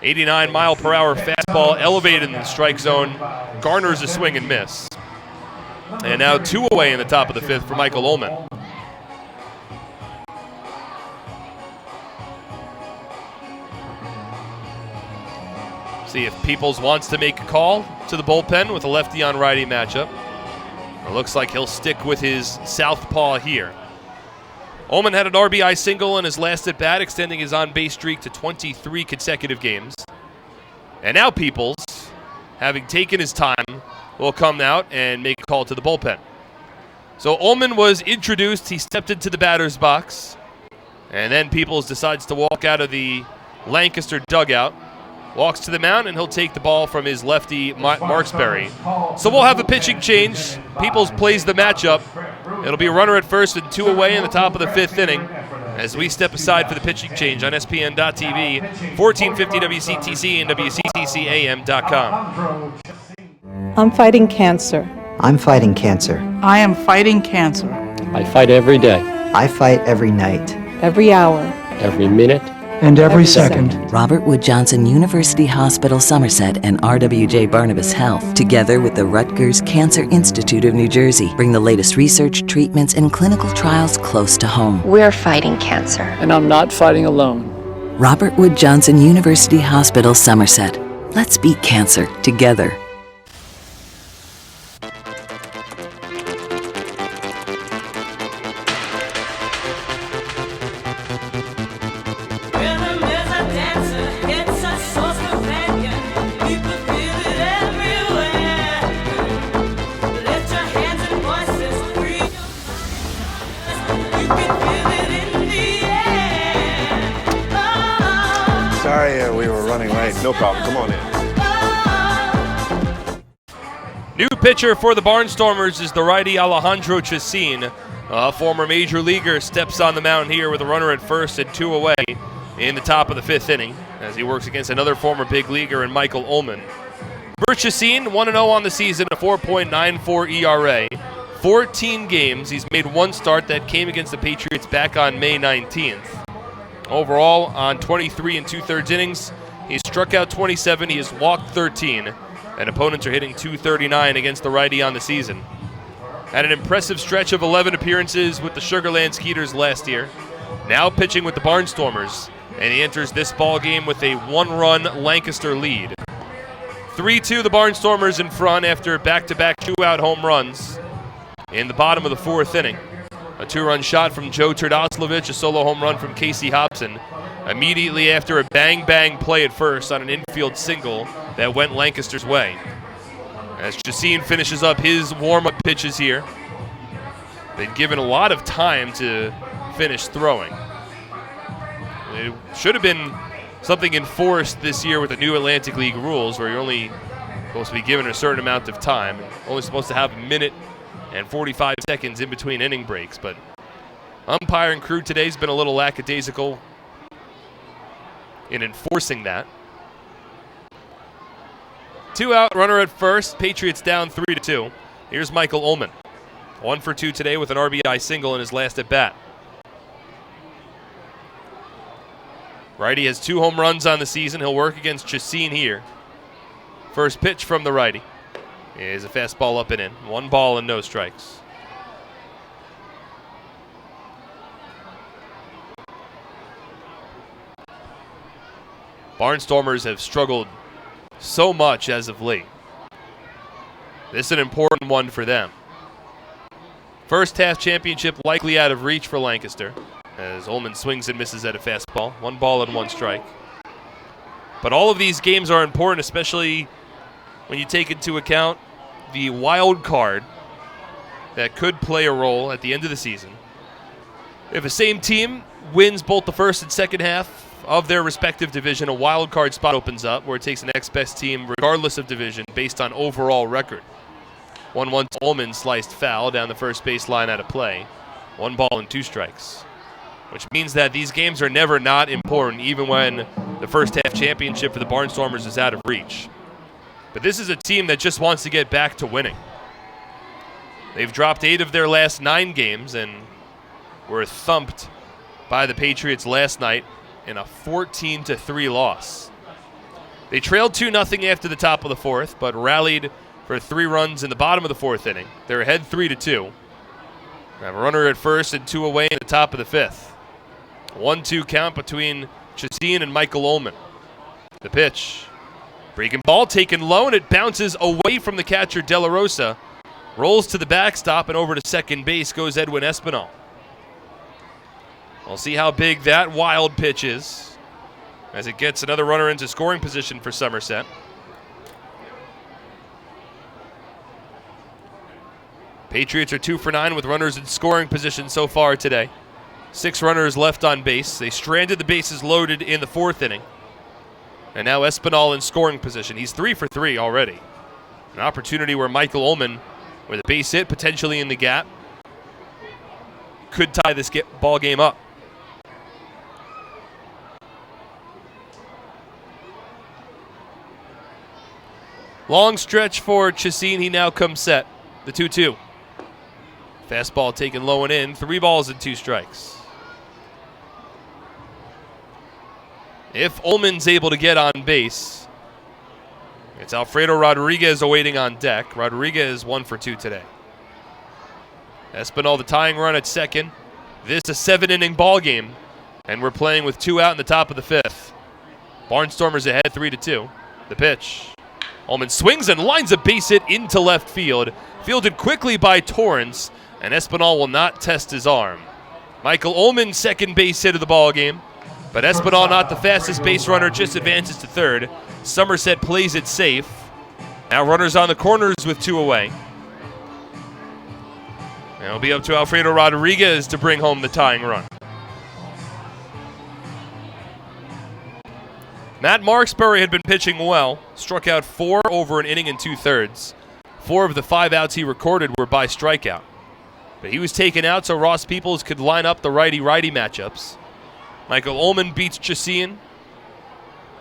89-mile-per-hour fastball elevated in the strike zone. Garners a swing and miss. And now 2 away in the top of the 5th for Michael Ullman. See if Peoples wants to make a call to the bullpen with a lefty on righty matchup. It looks like he'll stick with his southpaw here. Ullman had an RBI single in his last at bat, extending his on-base streak to 23 consecutive games. And now Peoples, having taken his time, will come out and make a call to the bullpen. So Ullman was introduced. He stepped into the batter's box. And then Peoples decides to walk out of the Lancaster dugout. Walks to the mound, and he'll take the ball from his lefty, Marksberry. So we'll have a pitching change. Peoples plays the matchup. It'll be a runner at first and 2 away in the top of the 5th inning as we step aside for the pitching change on SPN.TV, 1450 WCTC and WCTCAM.com. I'm fighting cancer. I'm fighting cancer. I am fighting cancer. I fight every day, I fight every night. Every hour. every minute, and every second. Robert Wood Johnson University Hospital Somerset and RWJ Barnabas Health, together with the Rutgers Cancer Institute of New Jersey, bring the latest research, treatments, and clinical trials close to home. We're fighting cancer. and I'm not fighting alone. Robert Wood Johnson University Hospital Somerset. Let's beat cancer together. No problem. Come on in. New pitcher for the Barnstormers is the righty Alejandro Chacin. A former major leaguer steps on the mound here with a runner at first and 2 away in the top of the 5th inning as he works against another former big leaguer in Michael Ullman. For Chacin, 1-0 on the season, a 4.94 ERA. 14 games. He's made one start that came against the Patriots back on May 19th. Overall, on 23 2/3 innings, he's struck out 27, he has walked 13, and opponents are hitting .239 against the righty on the season. Had an impressive stretch of 11 appearances with the Sugarland Skeeters last year. Now pitching with the Barnstormers, and he enters this ball game with a 1-run Lancaster lead. 3-2 the Barnstormers in front after back-to-back 2-out home runs in the bottom of the 4th inning. A 2-run shot from Joe Turdoslavich, a solo home run from Casey Hobson, immediately after a bang-bang play at first on an infield single that went Lancaster's way. As Chacin finishes up his warm-up pitches here, been given a lot of time to finish throwing. It should have been something enforced this year with the new Atlantic League rules where you're only supposed to be given a certain amount of time, and only supposed to have a minute and 45 seconds in between inning breaks. But umpiring crew today's been a little lackadaisical in enforcing that. 2 out, runner at first. Patriots down 3-2. Here's Michael Ullman. 1 for 2 today with an RBI single in his last at bat. Righty has 2 home runs on the season. He'll work against Chacin here. First pitch from the righty is a fastball up and in. 1 ball and no strikes. Barnstormers have struggled so much as of late. This is an important one for them. First half championship likely out of reach for Lancaster as Ullman swings and misses at a fastball. 1 ball and 1 strike. But all of these games are important, especially when you take into account the wild card that could play a role at the end of the season. If the same team wins both the first and second half of their respective division, a wild card spot opens up where it takes the next best team regardless of division based on overall record. 1-1 Ullman sliced foul down the first baseline out of play. 1 ball and 2 strikes. Which means that these games are never not important even when the first half championship for the Barnstormers is out of reach. But this is a team that just wants to get back to winning. They've dropped 8 of their last 9 games and were thumped by the Patriots last night in a 14-3 loss. They trailed 2-0 after the top of the 4th, but rallied for 3 runs in the bottom of the 4th inning. They're ahead 3-2. Have a runner at first and 2 away in the top of the 5th. 1-2 count between Chacin and Michael Ullman. The pitch. Breaking ball taken low, and it bounces away from the catcher De La Rosa. Rolls to the backstop, and over to second base goes Edwin Espinal. We'll see how big that wild pitch is as it gets another runner into scoring position for Somerset. Patriots are 2 for 9 with runners in scoring position so far today. 6 runners left on base. They stranded the bases loaded in the 4th inning. And now Espinal in scoring position. He's 3 for 3 already. An opportunity where Michael Ullman, with a base hit potentially in the gap, could tie this ball game up. Long stretch for Chacin. He now comes set. The 2-2. Fastball taken low and in. 3 balls and 2 strikes. If Ullman's able to get on base, it's Alfredo Rodriguez awaiting on deck. Rodriguez 1 for 2 today. Espinal the tying run at second. This is a 7-inning ball game, and we're playing with 2 out in the top of the 5th. Barnstormers ahead 3-2. The pitch. Ullman swings and lines a base hit into left field. Fielded quickly by Torrance, and Espinal will not test his arm. Michael Ullman, second base hit of the ball game. But Espinal, not the fastest base runner, just advances to third. Somerset plays it safe. Now runners on the corners with 2 away. And it'll be up to Alfredo Rodriguez to bring home the tying run. Matt Marksbury had been pitching well, struck out 4 over an inning and 2/3. 4 of the 5 outs he recorded were by strikeout. But he was taken out so Ross Peoples could line up the righty-righty matchups. Michael Ullman beats Chassin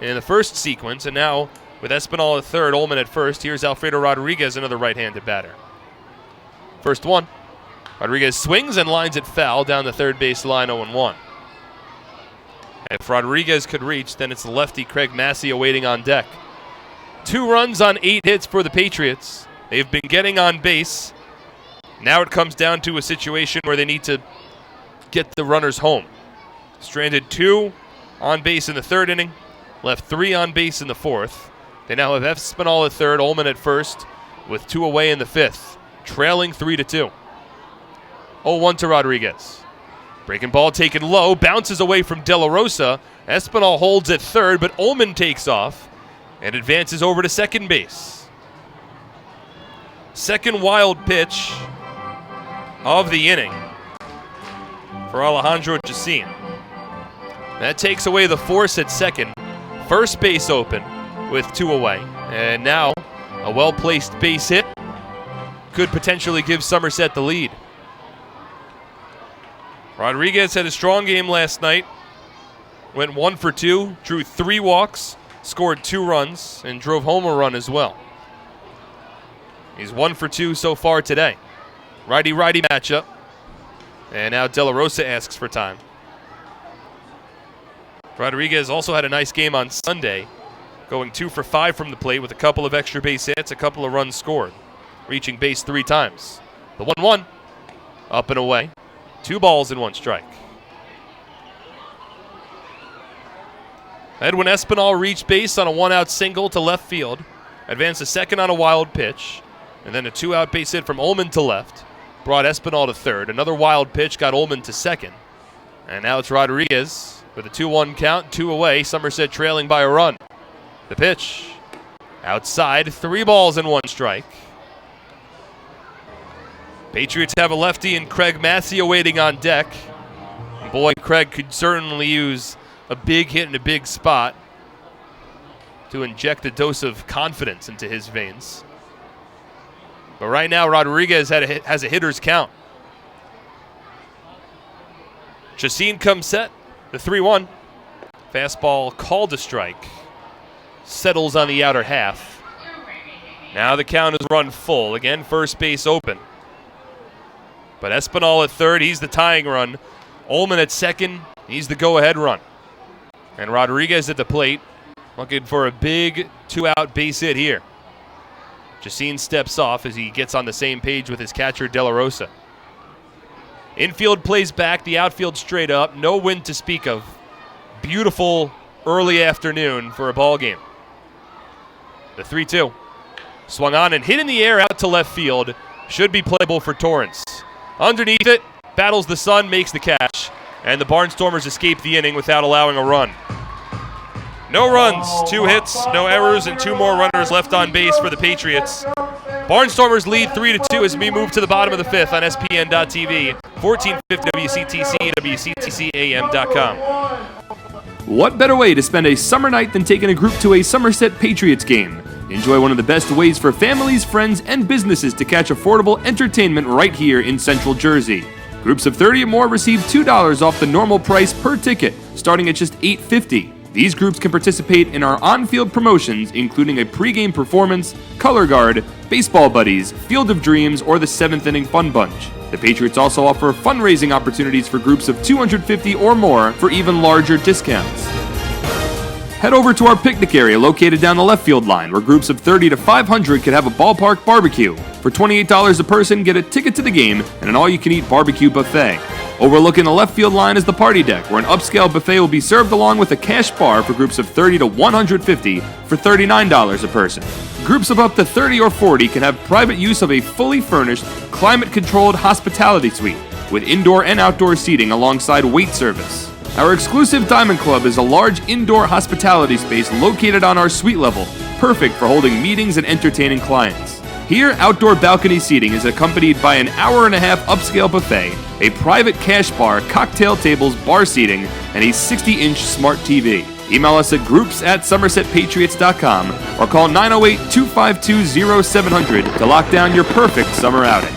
in the first sequence, and now with Espinal at third, Ullman at first, here's Alfredo Rodriguez, another right-handed batter. First one. Rodriguez swings and lines it foul down the third base line, 0-1. If Rodriguez could reach, then it's the lefty Craig Massey awaiting on deck. 2 runs on 8 hits for the Patriots. They've been getting on base. Now it comes down to a situation where they need to get the runners home. Stranded 2 on base in the 3rd inning, left 3 on base in the 4th. They now have Espinal at 3rd, Ullman at 1st, with 2 away in the 5th, trailing 3-2. 0-1 to Rodriguez. Breaking ball taken low, bounces away from De La Rosa. Espinal holds at 3rd, but Ullman takes off and advances over to second base. Second wild pitch of the inning for Alejandro Chassin. That takes away the force at second. First base open with 2 away. And now a well-placed base hit could potentially give Somerset the lead. Rodriguez had a strong game last night. Went 1 for 2, drew 3 walks, scored 2 runs, and drove home a run as well. He's 1 for 2 so far today. Righty-righty matchup. And now De La Rosa asks for time. Rodriguez also had a nice game on Sunday, going 2 for 5 from the plate with a couple of extra base hits, a couple of runs scored, reaching base 3 times. The 1-1, up and away. 2 balls and 1 strike. Edwin Espinal reached base on a 1-out single to left field, advanced a second on a wild pitch, and then a 2-out base hit from Ullman to left, brought Espinal to 3rd. Another wild pitch got Ullman to 2nd. And now it's Rodriguez with a 2-1 count, 2 away, Somerset trailing by a run. The pitch, outside, 3 balls and 1 strike. Patriots have a lefty and Craig Massey awaiting on deck. Boy, Craig could certainly use a big hit in a big spot to inject a dose of confidence into his veins. But right now, Rodriguez has a hitter's count. Chassin comes set, the 3-1. Fastball called a strike. Settles on the outer half. Now the count is run full. Again, first base open. But Espinal at 3rd, he's the tying run. Ullman at 2nd, he's the go-ahead run. And Rodriguez at the plate, looking for a big 2-out base hit here. Chassin steps off as he gets on the same page with his catcher, De La Rosa. Infield plays back, the outfield straight up. No wind to speak of. Beautiful early afternoon for a ball game. The 3-2. Swung on and hit in the air out to left field. Should be playable for Torrance. Underneath it, battles the sun, makes the catch. And the Barnstormers escape the inning without allowing a run. No runs, 2 hits, no errors, and 2 more runners left on base for the Patriots. Barnstormers lead 3-2 as we move to the bottom of the 5th on SPN.TV, 1450 WCTC and WCTCAM.com. What better way to spend a summer night than taking a group to a Somerset Patriots game? Enjoy one of the best ways for families, friends, and businesses to catch affordable entertainment right here in Central Jersey. Groups of 30 or more receive $2 off the normal price per ticket, starting at just $8.50. These groups can participate in our on-field promotions, including a pregame performance, color guard, baseball buddies, Field of Dreams, or the 7th inning fun bunch. The Patriots also offer fundraising opportunities for groups of 250 or more for even larger discounts. Head over to our picnic area located down the left field line, where groups of 30 to 500 could have a ballpark barbecue. For $28 a person, get a ticket to the game and an all-you-can-eat barbecue buffet. Overlooking the left field line is the party deck, where an upscale buffet will be served along with a cash bar for groups of 30 to 150 for $39 a person. Groups of up to 30 or 40 can have private use of a fully furnished, climate-controlled hospitality suite with indoor and outdoor seating alongside wait service. Our exclusive Diamond Club is a large indoor hospitality space located on our suite level, perfect for holding meetings and entertaining clients. Here, outdoor balcony seating is accompanied by an hour-and-a-half upscale buffet, a private cash bar, cocktail tables, bar seating, and a 60-inch smart TV. Email us at groups@somersetpatriots.com or call 908-252-0700 to lock down your perfect summer outing.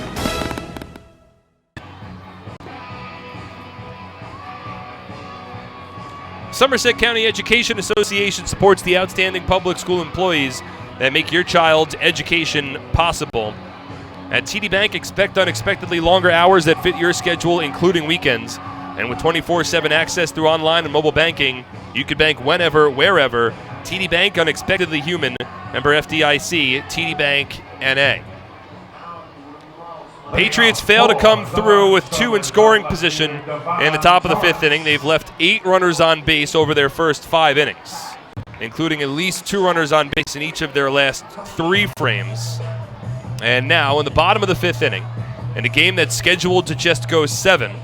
Somerset County Education Association supports the outstanding public school employees that make your child's education possible. At TD Bank, expect unexpectedly longer hours that fit your schedule, including weekends. And with 24/7 access through online and mobile banking, you can bank whenever, wherever. TD Bank, unexpectedly human. Member FDIC, TD Bank, NA. Patriots fail to come through with two in scoring position in the top of the fifth inning. They've left 8 runners on base over their first 5 innings, including at least 2 runners on base in each of their last 3 frames. And now, in the bottom of the fifth inning, in a game that's scheduled to just go 7,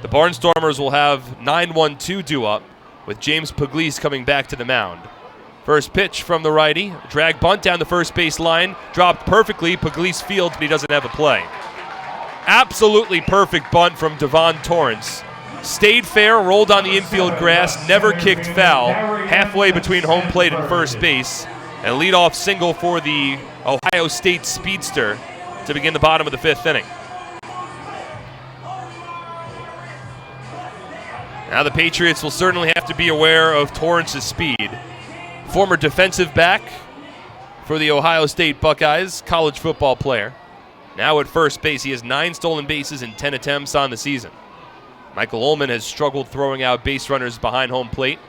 the Barnstormers will have 9-1-2 due up, with James Pugliese coming back to the mound. First pitch from the righty, drag bunt down the first base line, dropped perfectly. Pugliese fields, but he doesn't have a play. Absolutely perfect bunt from Devon Torrance. Stayed fair, rolled on the infield grass, never kicked foul, halfway between home plate and first base, and leadoff single for the Ohio State speedster to begin the bottom of the fifth inning. Now the Patriots will certainly have to be aware of Torrance's speed. Former defensive back for the Ohio State Buckeyes, college football player. Now at first base, he has 9 stolen bases in 10 attempts on the season. Michael Ullman has struggled throwing out base runners behind home plate,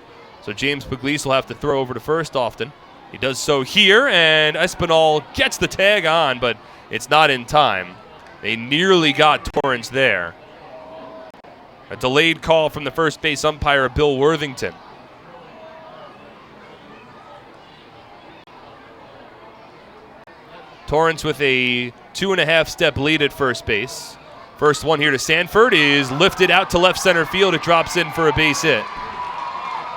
so James Pugliese will have to throw over to first often. He does so here, and Espinal gets the tag on, but it's not in time. They nearly got Torrance there. A delayed call from the first base umpire, Bill Worthington. Torrance with a 2.5-step lead at first base. First one here to Sanford is lifted out to left center field. It drops in for a base hit.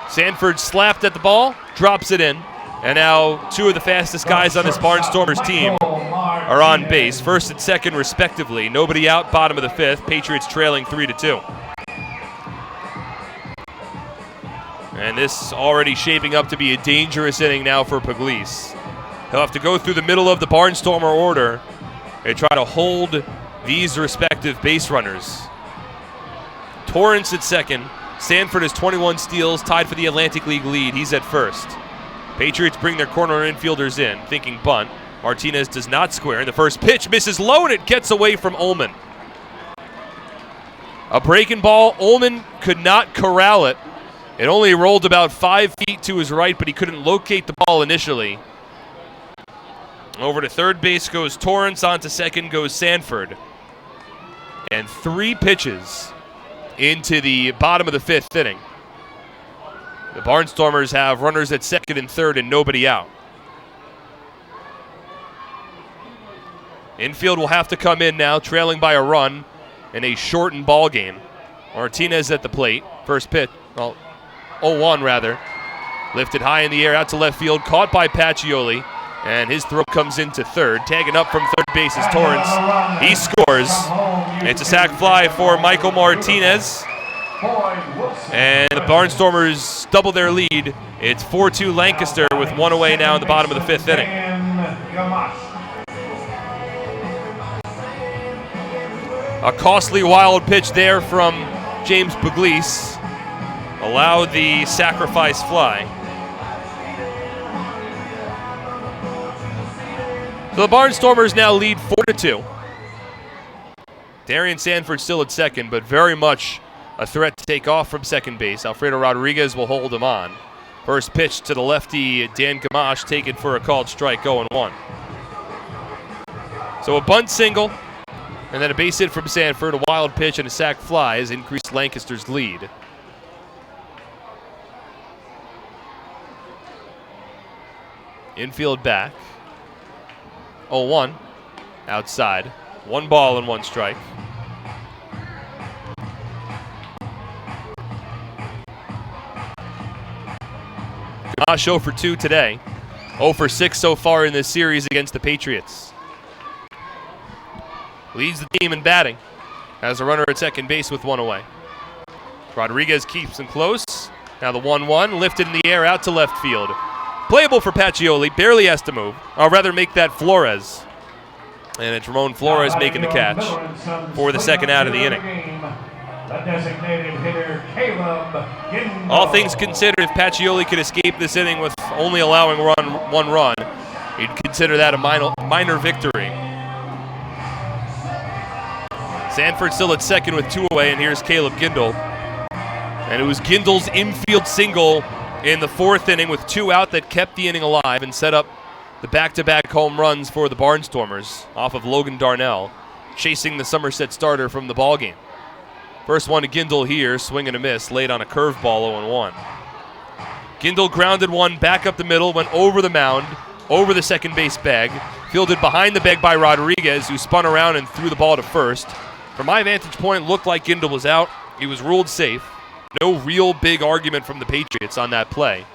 Sanford slapped at the ball, drops it in. And now 2 of the fastest guys on this Barnstormers team are on base. First and second respectively. Nobody out, bottom of the fifth. Patriots trailing 3-2. And this already shaping up to be a dangerous inning now for Pugliese. He'll have to go through the middle of the Barnstormer order and try to hold these respective base runners. Torrance at second. Sanford has 21 steals, tied for the Atlantic League lead. He's at first. Patriots bring their corner infielders in, thinking bunt. Martinez does not square, and the first pitch misses low, and it gets away from Ullman. A breaking ball. Ullman could not corral it. It only rolled about 5 feet to his right, but he couldn't locate the ball initially. Over to third base goes Torrance, on to second goes Sanford. And 3 pitches into the bottom of the fifth inning. The Barnstormers have runners at second and third and nobody out. Infield will have to come in now, trailing by a run in a shortened ball game. Martinez at the plate. First pitch, 0-1 rather. Lifted high in the air out to left field, caught by Pacioli. And his throw comes into third. Tagging up from third base is Torrance. He scores. It's a sac fly for Michael Martinez. And the Barnstormers double their lead. It's 4-2 Lancaster with 1 away now in the bottom of the fifth inning. A costly wild pitch there from James Pugliese. Allowed the sacrifice fly. So the Barnstormers now lead 4-2. Darian Sanford still at second, but very much a threat to take off from second base. Alfredo Rodriguez will hold him on. First pitch to the lefty, Dan Gamache, taken for a called strike, 0-1. So a bunt single, and then a base hit from Sanford, a wild pitch, and a sac fly has increased Lancaster's lead. Infield back. 0-1. Outside. 1 ball and 1 strike. Gamache 0 for 2 today. 0 for 6 so far in this series against the Patriots. Leads the team in batting. Has a runner at second base with 1 away. Rodriguez keeps him close. Now the 1-1 lifted in the air out to left field. Playable for Pacioli, barely has to move, or rather make that Flores. And it's Ramon Flores making the catch for the second out of the inning. The designated hitter, Caleb Gindel. All things considered, if Pacioli could escape this inning with only allowing one run, you'd consider that a minor victory. Sanford still at second with 2 away, and here's Caleb Gindel. And it was Gindel's infield single in the 4th inning with 2 out that kept the inning alive and set up the back-to-back home runs for the Barnstormers off of Logan Darnell, chasing the Somerset starter from the ballgame. First one to Gindel here, swing and a miss, laid on a curveball 0-1. Gindel grounded one back up the middle, went over the mound, over the second base bag, fielded behind the bag by Rodriguez, who spun around and threw the ball to first. From my vantage point, looked like Gindel was out. He was ruled safe. No real big argument from the Patriots on that play.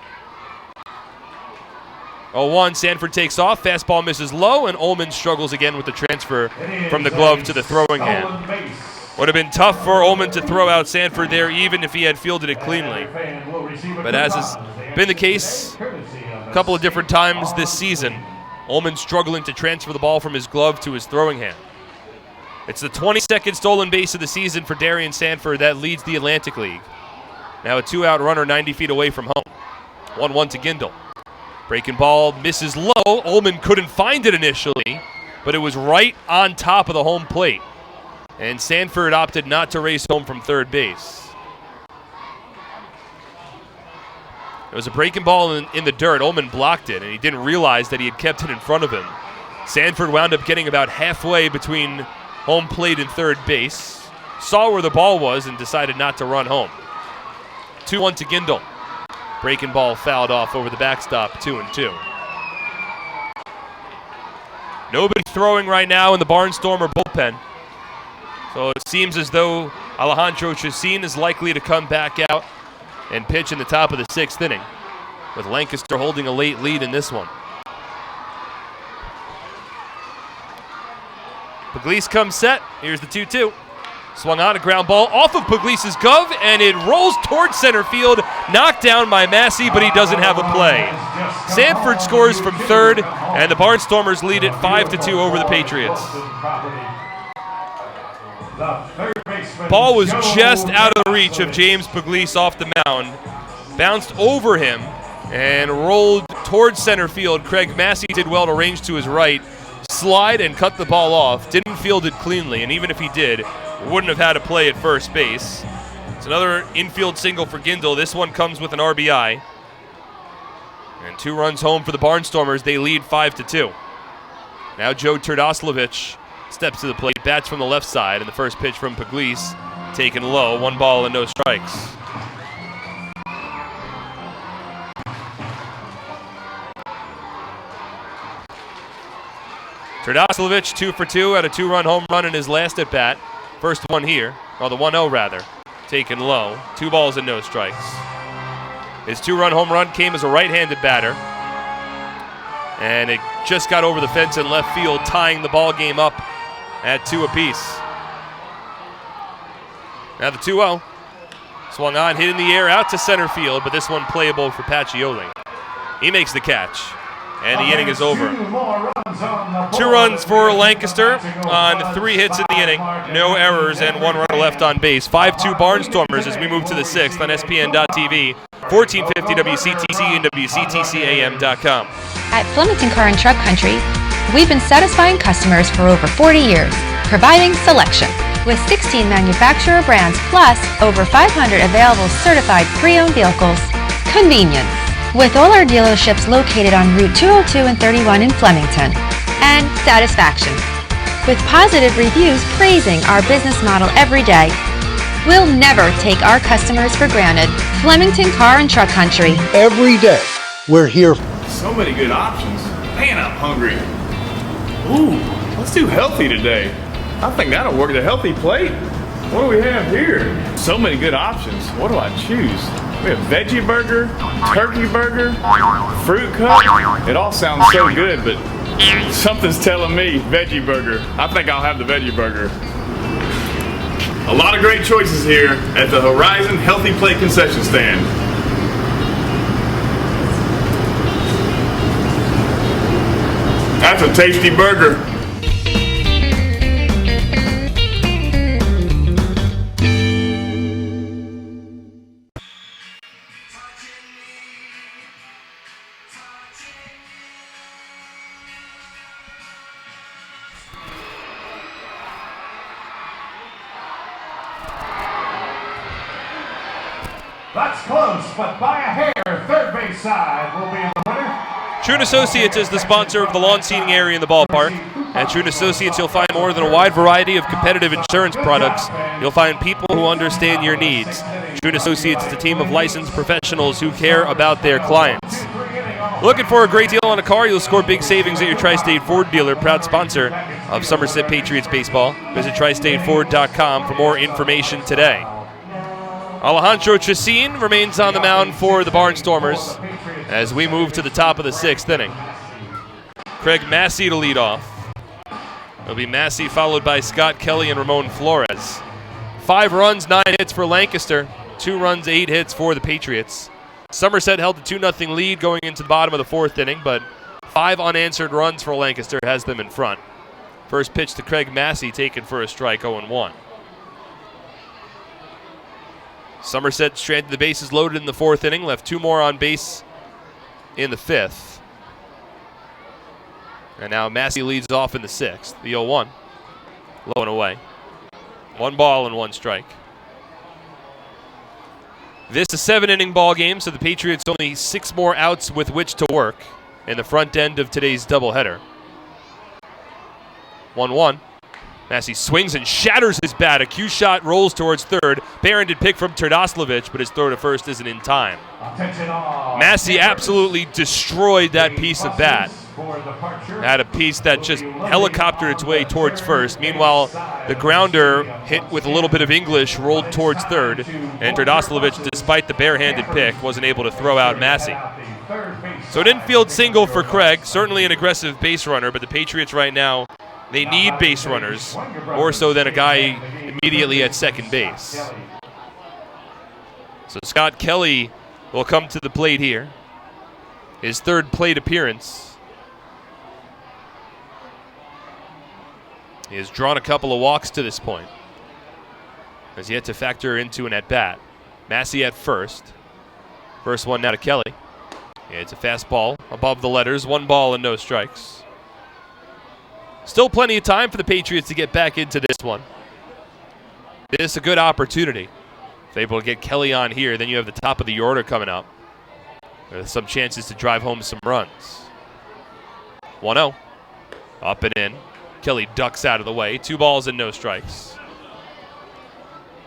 0-1, Sanford takes off, fastball misses low, and Ullman struggles again with the transfer from the glove to the throwing hand. Would have been tough for Ullman to throw out Sanford there, even if he had fielded it cleanly. But as has been the case a couple of different times this season, Ullman struggling to transfer the ball from his glove to his throwing hand. It's the 22nd stolen base of the season for Darian Sanford that leads the Atlantic League. Now a 2-out runner 90 feet away from home. 1-1 to Gindel. Breaking ball misses low. Ullman couldn't find it initially, but it was right on top of the home plate. And Sanford opted not to race home from third base. It was a breaking ball in the dirt. Ullman blocked it, and he didn't realize that he had kept it in front of him. Sanford wound up getting about halfway between home plate and third base, saw where the ball was, and decided not to run home. 2-1 to Gindel. Breaking ball fouled off over the backstop, 2-2. Nobody throwing right now in the Barnstormer bullpen. So it seems as though Alejandro Chacin is likely to come back out and pitch in the top of the 6th inning, with Lancaster holding a late lead in this one. Pugliese comes set. Here's the 2-2. Swung on a ground ball off of Puglise's glove, and it rolls towards center field. Knocked down by Massey, but he doesn't have a play. Sanford scores from third, and the Barnstormers lead it 5-2 over the Patriots. Ball was just out of the reach of James Pugliese off the mound. Bounced over him and rolled towards center field. Craig Massey did well to range to his right, slide and cut the ball off. Didn't field it cleanly, and even if he did, wouldn't have had a play at first base. It's another infield single for Gindel. This one comes with an RBI. And 2 runs home for the Barnstormers. They lead 5-2. Now Joe Turdoslavich steps to the plate, bats from the left side, and the first pitch from Pugliese taken low. 1 ball and no strikes. Turdoslavich 2 for 2, had a 2-run home run in his last at bat. First one here, or the 1-0 rather, taken low. 2 balls and no strikes. His 2-run home run came as a right-handed batter, and it just got over the fence in left field, tying the ball game up at 2 apiece. Now the 2-0. Swung on, hit in the air out to center field, but this one playable for Pacioli. He makes the catch, and the inning is over. 2 runs for Lancaster on 3 hits in the inning. No errors and 1 runner left on base. 5-2 Barnstormers as we move to the 6th on SPN.TV, 1450 WCTC and WCTCAM.com. At Flemington Car and Truck Country, we've been satisfying customers for over 40 years, providing selection. With 16 manufacturer brands plus over 500 available certified pre-owned vehicles. Convenience. With all our dealerships located on Route 202 and 31 in Flemington. And satisfaction. With positive reviews praising our business model every day. We'll never take our customers for granted. Flemington Car and Truck Country. Every day, we're here. So many good options. Man, I'm hungry. Ooh, let's do healthy today. I think that'll work. The healthy plate. What do we have here? So many good options. What do I choose? We have veggie burger, turkey burger, fruit cup. It all sounds so good, but something's telling me veggie burger. I think I'll have the veggie burger. A lot of great choices here at the Horizon Healthy Plate concession stand. That's a tasty burger. That's close, but by a hair, third base side will be the winner. Trune Associates is the sponsor of the lawn seating area in the ballpark. At Trune Associates, you'll find more than a wide variety of competitive insurance products. You'll find people who understand your needs. Trune Associates is a team of licensed professionals who care about their clients. Looking for a great deal on a car? You'll score big savings at your Tri-State Ford dealer, proud sponsor of Somerset Patriots baseball. Visit tristateford.com for more information today. Alejandro Chacin remains on the mound for the Barnstormers as we move to the top of the 6th inning. Craig Massey to lead off. It'll be Massey followed by Scott Kelly and Ramon Flores. 5 runs, 9 hits for Lancaster. 2 runs, 8 hits for the Patriots. Somerset held a 2-0 lead going into the bottom of the 4th inning, but 5 unanswered runs for Lancaster has them in front. First pitch to Craig Massey, taken for a strike, 0-1. Somerset stranded the bases loaded in the 4th inning, left 2 more on base in the 5th. And now Massey leads off in the 6th, the 0-1. Low and away. 1 ball and 1 strike. This is a 7-inning ball game, so the Patriots only 6 more outs with which to work in the front end of today's doubleheader. 1-1. Massey swings and shatters his bat. A cue shot rolls towards third. Barehanded pick from Terdoslavich, but his throw to first isn't in time. Massey absolutely destroyed that piece of bat. Had a piece that just helicoptered its way towards first. Meanwhile, the grounder hit with a little bit of English rolled towards third, and Terdoslavich, despite the barehanded pick, wasn't able to throw out Massey. So an infield single for Craig, certainly an aggressive base runner, but the Patriots right now, they need base runners, more so than a guy immediately at second base. So Scott Kelly will come to the plate here. His 3rd plate appearance. He has drawn a couple of walks to this point. Has yet to factor into an at-bat. Massey at first. First one now to Kelly. It's a fastball above the letters. 1 ball and no strikes. Still plenty of time for the Patriots to get back into this one. This is a good opportunity. If they're able to get Kelly on here, then you have the top of the order coming up with some chances to drive home some runs. 1-0. Up and in. Kelly ducks out of the way. 2 balls and no strikes.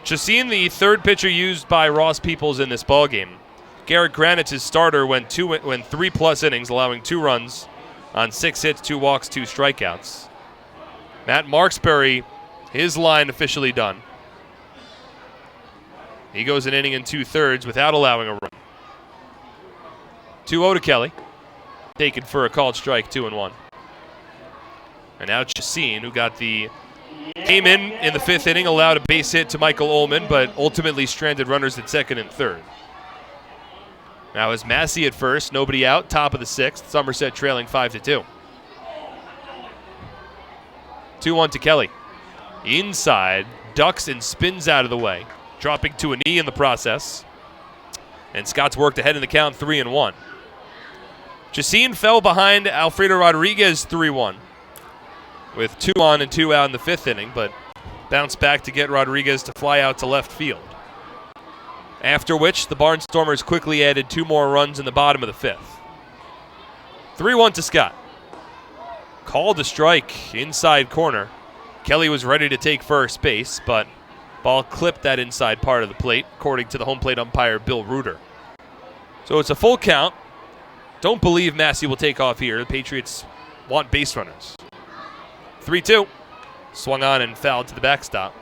Chacin, the 3rd pitcher used by Ross Peoples in this ballgame. Garrett Granite's his starter went 3+ innings, allowing 2 runs on 6 hits, 2 walks, 2 strikeouts. Matt Marksbury, his line officially done. He goes an inning and 2/3 without allowing a run. 2-0 to Kelly. Taken for a called strike, 2-1. And now Chacin, who came in the 5th inning, allowed a base hit to Michael Ullman, but ultimately stranded runners at 2nd and 3rd. Now is Massey at first, nobody out, top of the 6th. Somerset trailing 5-2. 2-1 to Kelly. Inside, ducks and spins out of the way, dropping to a knee in the process. And Scott's worked ahead in the count, 3-1. Chacin fell behind Alfredo Rodriguez 3-1 with 2 on and 2 out in the 5th inning, but bounced back to get Rodriguez to fly out to left field. After which, the Barnstormers quickly added 2 more runs in the bottom of the 5th. 3-1 to Scott. Called a strike, inside corner. Kelly was ready to take first base, but ball clipped that inside part of the plate, according to the home plate umpire, Bill Reuter. So it's a full count. Don't believe Massey will take off here. The Patriots want base runners. 3-2. Swung on and fouled to the backstop.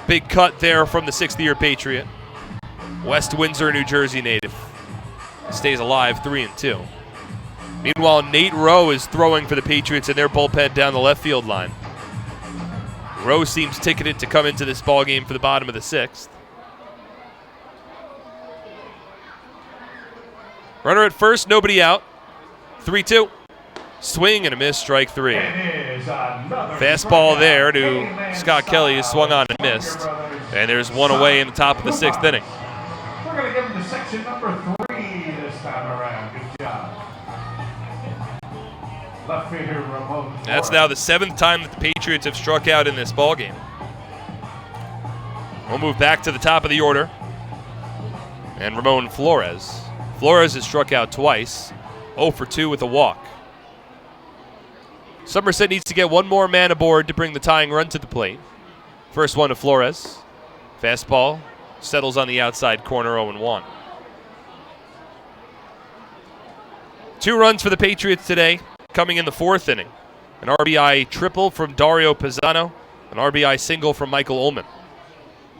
Big cut there from the 6th-year Patriot. West Windsor, New Jersey native. Stays alive, 3-2. Meanwhile, Nate Rowe is throwing for the Patriots in their bullpen down the left field line. Rowe seems ticketed to come into this ballgame for the bottom of the 6th. Runner at first, nobody out. 3-2. Swing and a miss, strike 3. Fastball there to Scott Kelly, who swung on and missed. And there's one away in the top of the 6th inning. We're going to give him to section number 3 this time around. Good job. Left fielder Ramon. That's now the 7th time that the Patriots have struck out in this ballgame. We'll move back to the top of the order. And Ramon Flores. Flores has struck out twice, 0 for 2 with a walk. Somerset needs to get one more man aboard to bring the tying run to the plate. First one to Flores. Fastball settles on the outside corner, 0-1. 2 runs for the Patriots today, coming in the 4th inning. An RBI triple from Dario Pisano, an RBI single from Michael Ullman.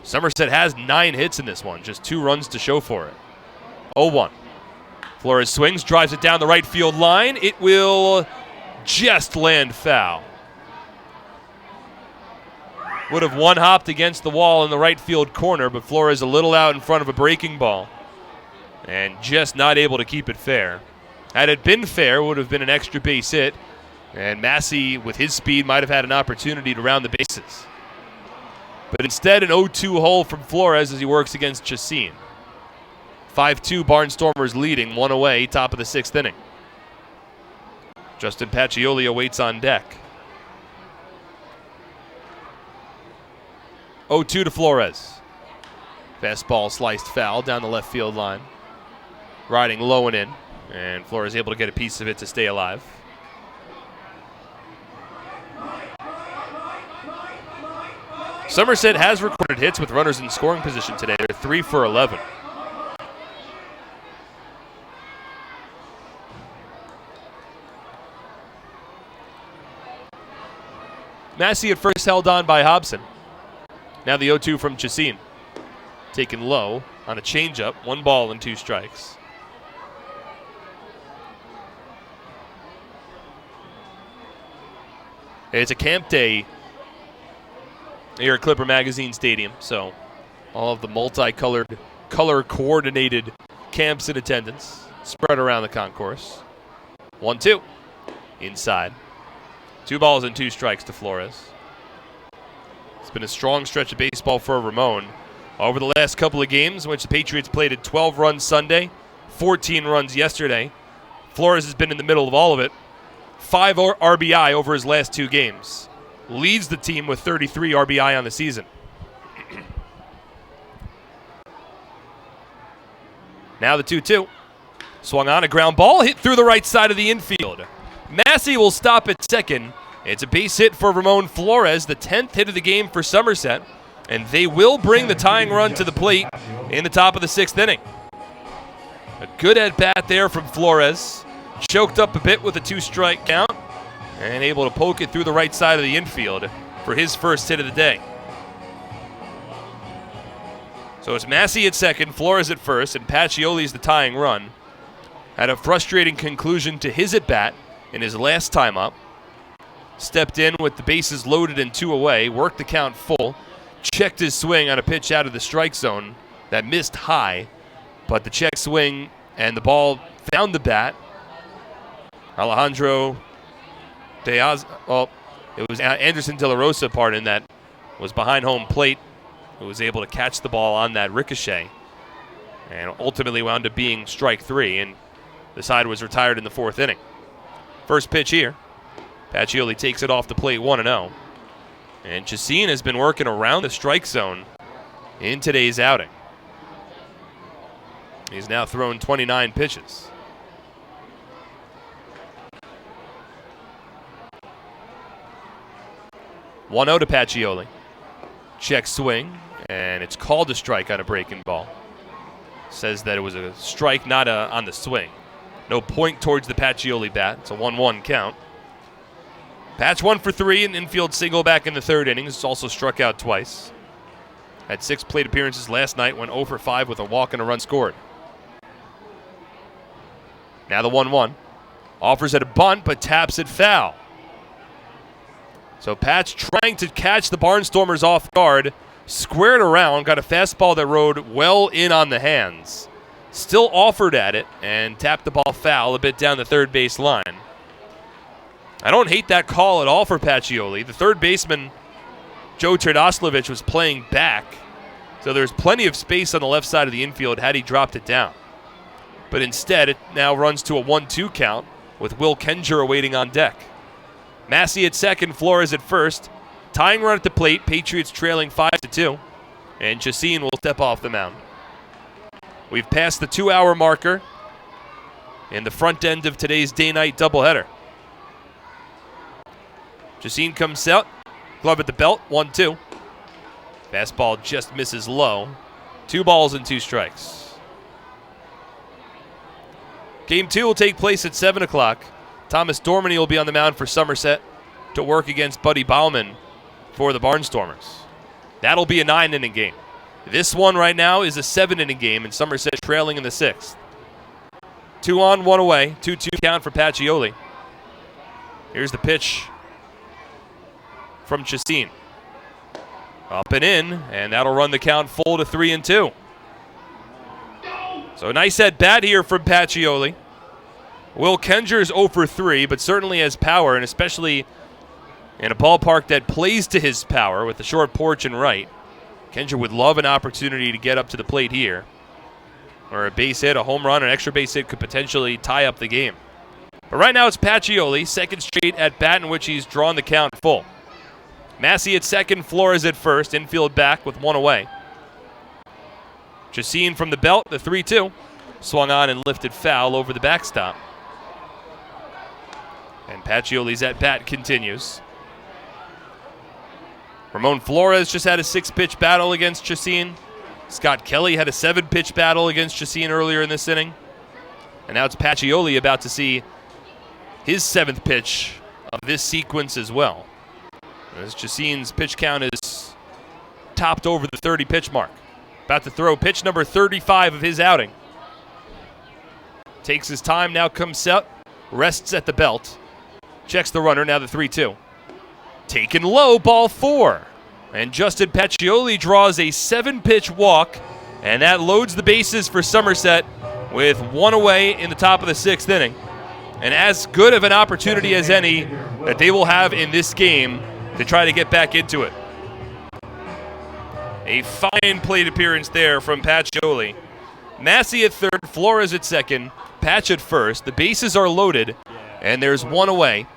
Somerset has 9 hits in this one, just 2 runs to show for it. 0-1. Flores swings, drives it down the right field line. It will just land foul. Would have one-hopped against the wall in the right field corner, but Flores a little out in front of a breaking ball and just not able to keep it fair. Had it been fair, it would have been an extra base hit, and Massey, with his speed, might have had an opportunity to round the bases. But instead, an 0-2 hole from Flores as he works against Chacin. 5-2 Barnstormers leading, 1 away, top of the 6th inning. Justin Pacioli awaits on deck. 0-2 to Flores. Fastball sliced foul down the left field line. Riding low and in, and Flores able to get a piece of it to stay alive. Somerset has recorded hits with runners in scoring position today. They're 3 for 11. Massey at first held on by Hobson. Now the 0-2 from Chacin. Taken low on a changeup, 1 ball and 2 strikes. It's a camp day here at Clipper Magazine Stadium, so all of the multicolored, color-coordinated camps in attendance spread around the concourse. 1-2 inside. 2 balls and 2 strikes to Flores. It's been a strong stretch of baseball for Ramon. Over the last couple of games, in which the Patriots played at 12 runs Sunday, 14 runs yesterday, Flores has been in the middle of all of it. 5 RBI over his last 2 games. Leads the team with 33 RBI on the season. Now the 2-2. Swung on a ground ball, hit through the right side of the infield. Massey will stop at second. It's a base hit for Ramon Flores, the 10th hit of the game for Somerset, and they will bring the tying run to the plate in the top of the 6th inning. A good at-bat there from Flores. Choked up a bit with a 2-strike count and able to poke it through the right side of the infield for his first hit of the day. So it's Massey at second, Flores at first, and Pacioli's the tying run. Had a frustrating conclusion to his at-bat in his last time up. Stepped in with the bases loaded and 2 away, worked the count full, checked his swing on a pitch out of the strike zone that missed high, but the check swing and the ball found the bat. Alejandro Diaz, well, it was Anderson De La Rosa, pardon, that was behind home plate, who was able to catch the ball on that ricochet, and ultimately wound up being strike 3, and the side was retired in the 4th inning. First pitch here. Pacioli takes it off the plate 1-0. And Chacin has been working around the strike zone in today's outing. He's now thrown 29 pitches. (1-0) to Pacioli. Check swing, and it's called a strike on a breaking ball. Says that it was a strike, not on the swing. No point towards the Pacioli bat. It's a 1-1 count. Patch 1 for 3, an infield single back in the 3rd inning. He's also struck out twice. Had 6 plate appearances last night, went 0 for 5 with a walk and a run scored. Now the 1-1. Offers at a bunt, but taps it foul. So Patch trying to catch the Barnstormers off guard, squared around, got a fastball that rode well in on the hands. Still offered at it and tapped the ball foul a bit down the third base line. I don't hate that call at all for Pacioli. The third baseman, Joe Terdoslavich, was playing back, so there's plenty of space on the left side of the infield had he dropped it down. But instead, it now runs to a 1-2 count with Will Kenger awaiting on deck. Massey at second, Flores at first. Tying run at the plate, Patriots trailing 5-2, and Chacin will step off the mound. We've passed the 2-hour marker in the front end of today's day-night doubleheader. Chacin comes out, glove at the belt, 1-2. Fastball just misses low. 2 balls and 2 strikes. Game 2 will take place at 7 o'clock. Thomas Dormany will be on the mound for Somerset to work against Buddy Bauman for the Barnstormers. That'll be a 9-inning game. This one right now is a 7-inning game, and Somerset trailing in the 6th. 2 on, 1 away, 2-2 count for Pacioli. Here's the pitch from Chacin. Up and in, and that'll run the count full to 3-2. So a nice at bat here from Pacioli. Will Kenger's 0 for 3, but certainly has power, and especially in a ballpark that plays to his power with the short porch and right. Kenger would love an opportunity to get up to the plate here. Or a base hit, a home run, an extra base hit could potentially tie up the game. But right now it's Pacioli, second straight at bat in which he's drawn the count full. Massey at second, Flores at first, infield back with 1 away. Chacin from the belt, the 3-2. Swung on and lifted foul over the backstop. And Pacioli's at bat continues. Ramon Flores just had a 6-pitch battle against Chacin. Scott Kelly had a 7-pitch battle against Chacin earlier in this inning. And now it's Pacioli about to see his 7th pitch of this sequence as well. As Chacin's pitch count is topped over the 30-pitch mark. About to throw pitch number 35 of his outing. Takes his time, now comes out, rests at the belt. Checks the runner, now the 3-2. Taken low, ball 4. And Justin Pacioli draws a 7-pitch walk, and that loads the bases for Somerset with 1 away in the top of the 6th inning. And as good of an opportunity as any that they will have in this game to try to get back into it. A fine plate appearance there from Pacioli. Massey at third, Flores at second, Patch at first. The bases are loaded, and there's 1 away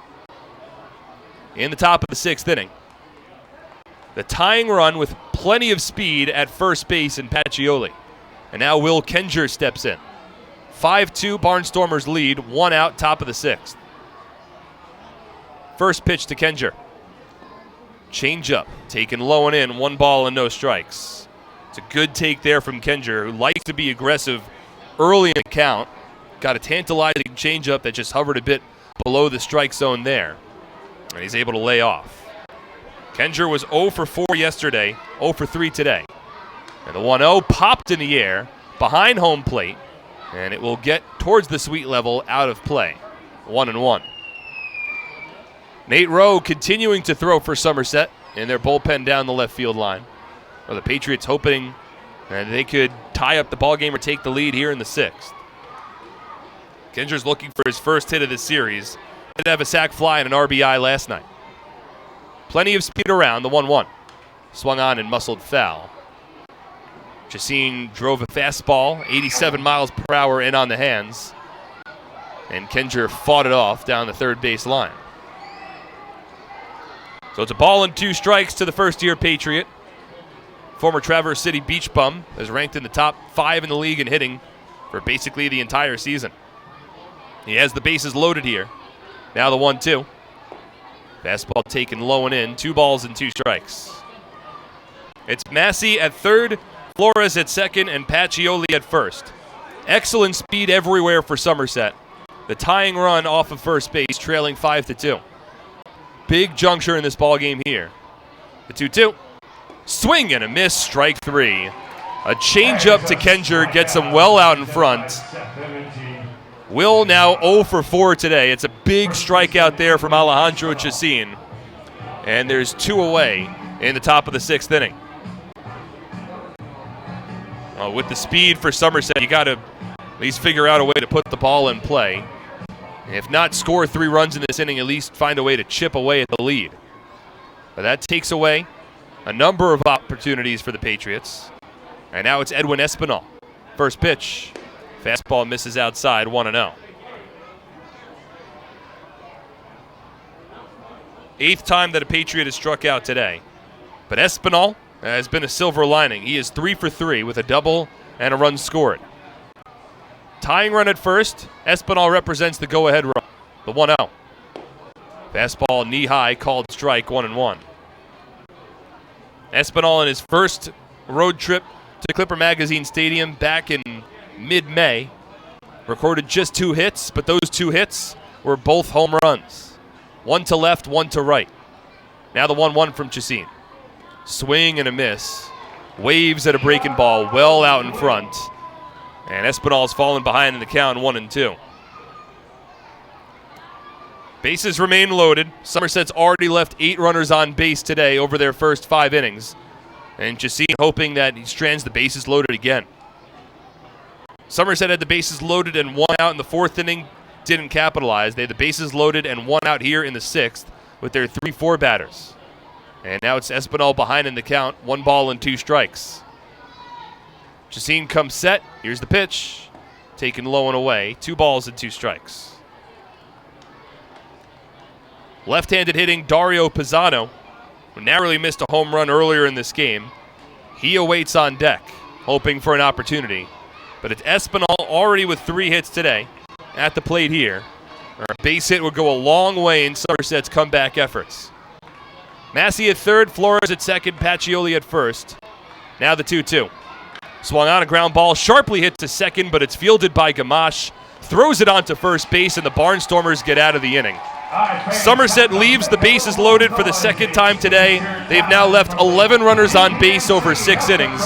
in the top of the 6th inning. The tying run with plenty of speed at first base in Pacioli. And now Will Kenger steps in. 5-2 Barnstormers lead, 1 out, top of the 6th. First pitch to Kenger. Change-up, taken low and in, 1 ball and no strikes. It's a good take there from Kenger, who likes to be aggressive early in the count. Got a tantalizing change-up that just hovered a bit below the strike zone there. And he's able to lay off. Kenger was 0 for 4 yesterday, 0 for 3 today. And the 1-0 popped in the air behind home plate, and it will get towards the sweet level out of play. 1-1. Nate Rowe continuing to throw for Somerset in their bullpen down the left field line. Well, the Patriots hoping that they could tie up the ballgame or take the lead here in the 6th. Kenger's looking for his first hit of the series. Did have a sac fly and an RBI last night. Plenty of speed around, the 1-1. Swung on and muscled foul. Chacin drove a fastball, 87 miles per hour in on the hands. And Kenger fought it off down the third base line. So it's a ball and 2 strikes to the first-year Patriot. Former Traverse City Beach Bum is ranked in the top 5 in the league in hitting for basically the entire season. He has the bases loaded here. Now the 1-2. Fastball taken low and in. 2 balls and 2 strikes. It's Massey at third, Flores at second, and Pacioli at first. Excellent speed everywhere for Somerset. The tying run off of first base, trailing 5-2. Big juncture in this ball game here. The 2-2. Swing and a miss, strike 3. A changeup to Kenger gets him well out in front. Will now 0 for 4 today. It's a big strikeout there from Alejandro Chacin. And there's 2 away in the top of the 6th inning. With the speed for Somerset, you got to at least figure out a way to put the ball in play. If not score 3 runs in this inning, at least find a way to chip away at the lead. But that takes away a number of opportunities for the Patriots. And now it's Edwin Espinal. First pitch. Fastball misses outside, 1-0. 8th time that a Patriot has struck out today. But Espinal has been a silver lining. He is 3 for 3 with a double and a run scored. Tying run at first, Espinal represents the go-ahead run, the 1-0. Fastball knee-high, called strike, 1-1. Espinal in his first road trip to Clipper Magazine Stadium back in mid-May recorded just 2 hits, but those 2 hits were both home runs. One to left, one to right. Now the 1-1 from Chacin. Swing and a miss. Waves at a breaking ball well out in front. And Espinal's fallen behind in the count, 1-2. Bases remain loaded. Somerset's already left 8 runners on base today over their first 5 innings. And Chacin hoping that he strands the bases loaded again. Somerset had the bases loaded and 1 out in the 4th inning. Didn't capitalize. They had the bases loaded and 1 out here in the 6th with their 3-4 batters. And now it's Espinal behind in the count. 1 ball and 2 strikes. Chacin comes set. Here's the pitch. Taken low and away. 2 balls and 2 strikes. Left-handed hitting Dario Pisano, who narrowly missed a home run earlier in this game. He awaits on deck, hoping for an opportunity. But it's Espinal already with 3 hits today at the plate here. A base hit would go a long way in Somerset's comeback efforts. Massey at third, Flores at second, Pacioli at first. Now the 2-2. Swung on a ground ball, sharply hit to second, but it's fielded by Gamache. Throws it onto first base, and the Barnstormers get out of the inning. Somerset leaves the bases loaded for the 2nd time today. They've now left 11 runners on base over 6 innings.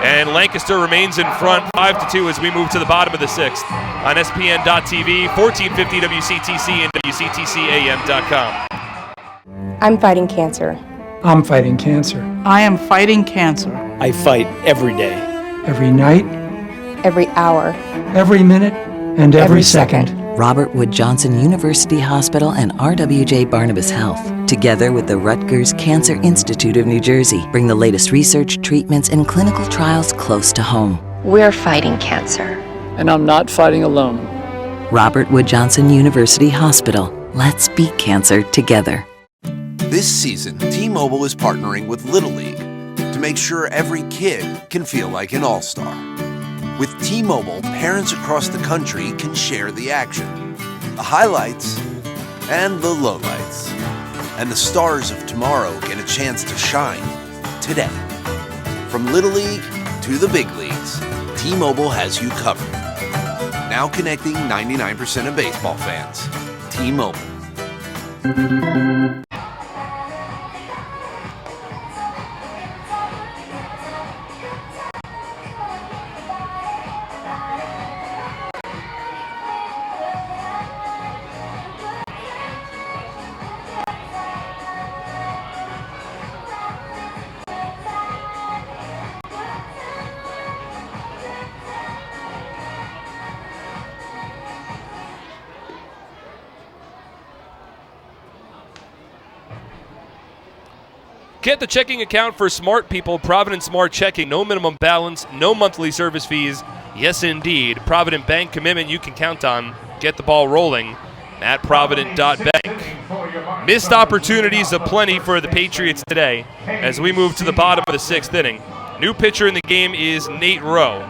And Lancaster remains in front 5-2 as we move to the bottom of the 6th. On SPN.TV, 1450 WCTC and WCTCAM.com. I'm fighting cancer. I'm fighting cancer. I am fighting cancer. I fight every day. Every night, Every hour. every minute, and every second. Robert Wood Johnson University Hospital and RWJ Barnabas Health, together with the Rutgers Cancer Institute of New Jersey, bring the latest research, treatments, and clinical trials close to home. We're fighting cancer. And I'm not fighting alone. Robert Wood Johnson University Hospital. Let's beat cancer together. This season, T-Mobile is partnering with Little League to make sure every kid can feel like an all-star. With T-Mobile, parents across the country can share the action, the highlights, and the lowlights. And the stars of tomorrow get a chance to shine today. From Little League to the big leagues, T-Mobile has you covered. Now connecting 99% of baseball fans. T-Mobile. Get the checking account for smart people, Provident Smart Checking. No minimum balance, no monthly service fees. Yes, indeed. Provident Bank commitment you can count on. Get the ball rolling at Provident.Bank. Missed opportunities aplenty for the Patriots today as we move to the bottom of the 6th inning. New pitcher in the game is Nate Rowe.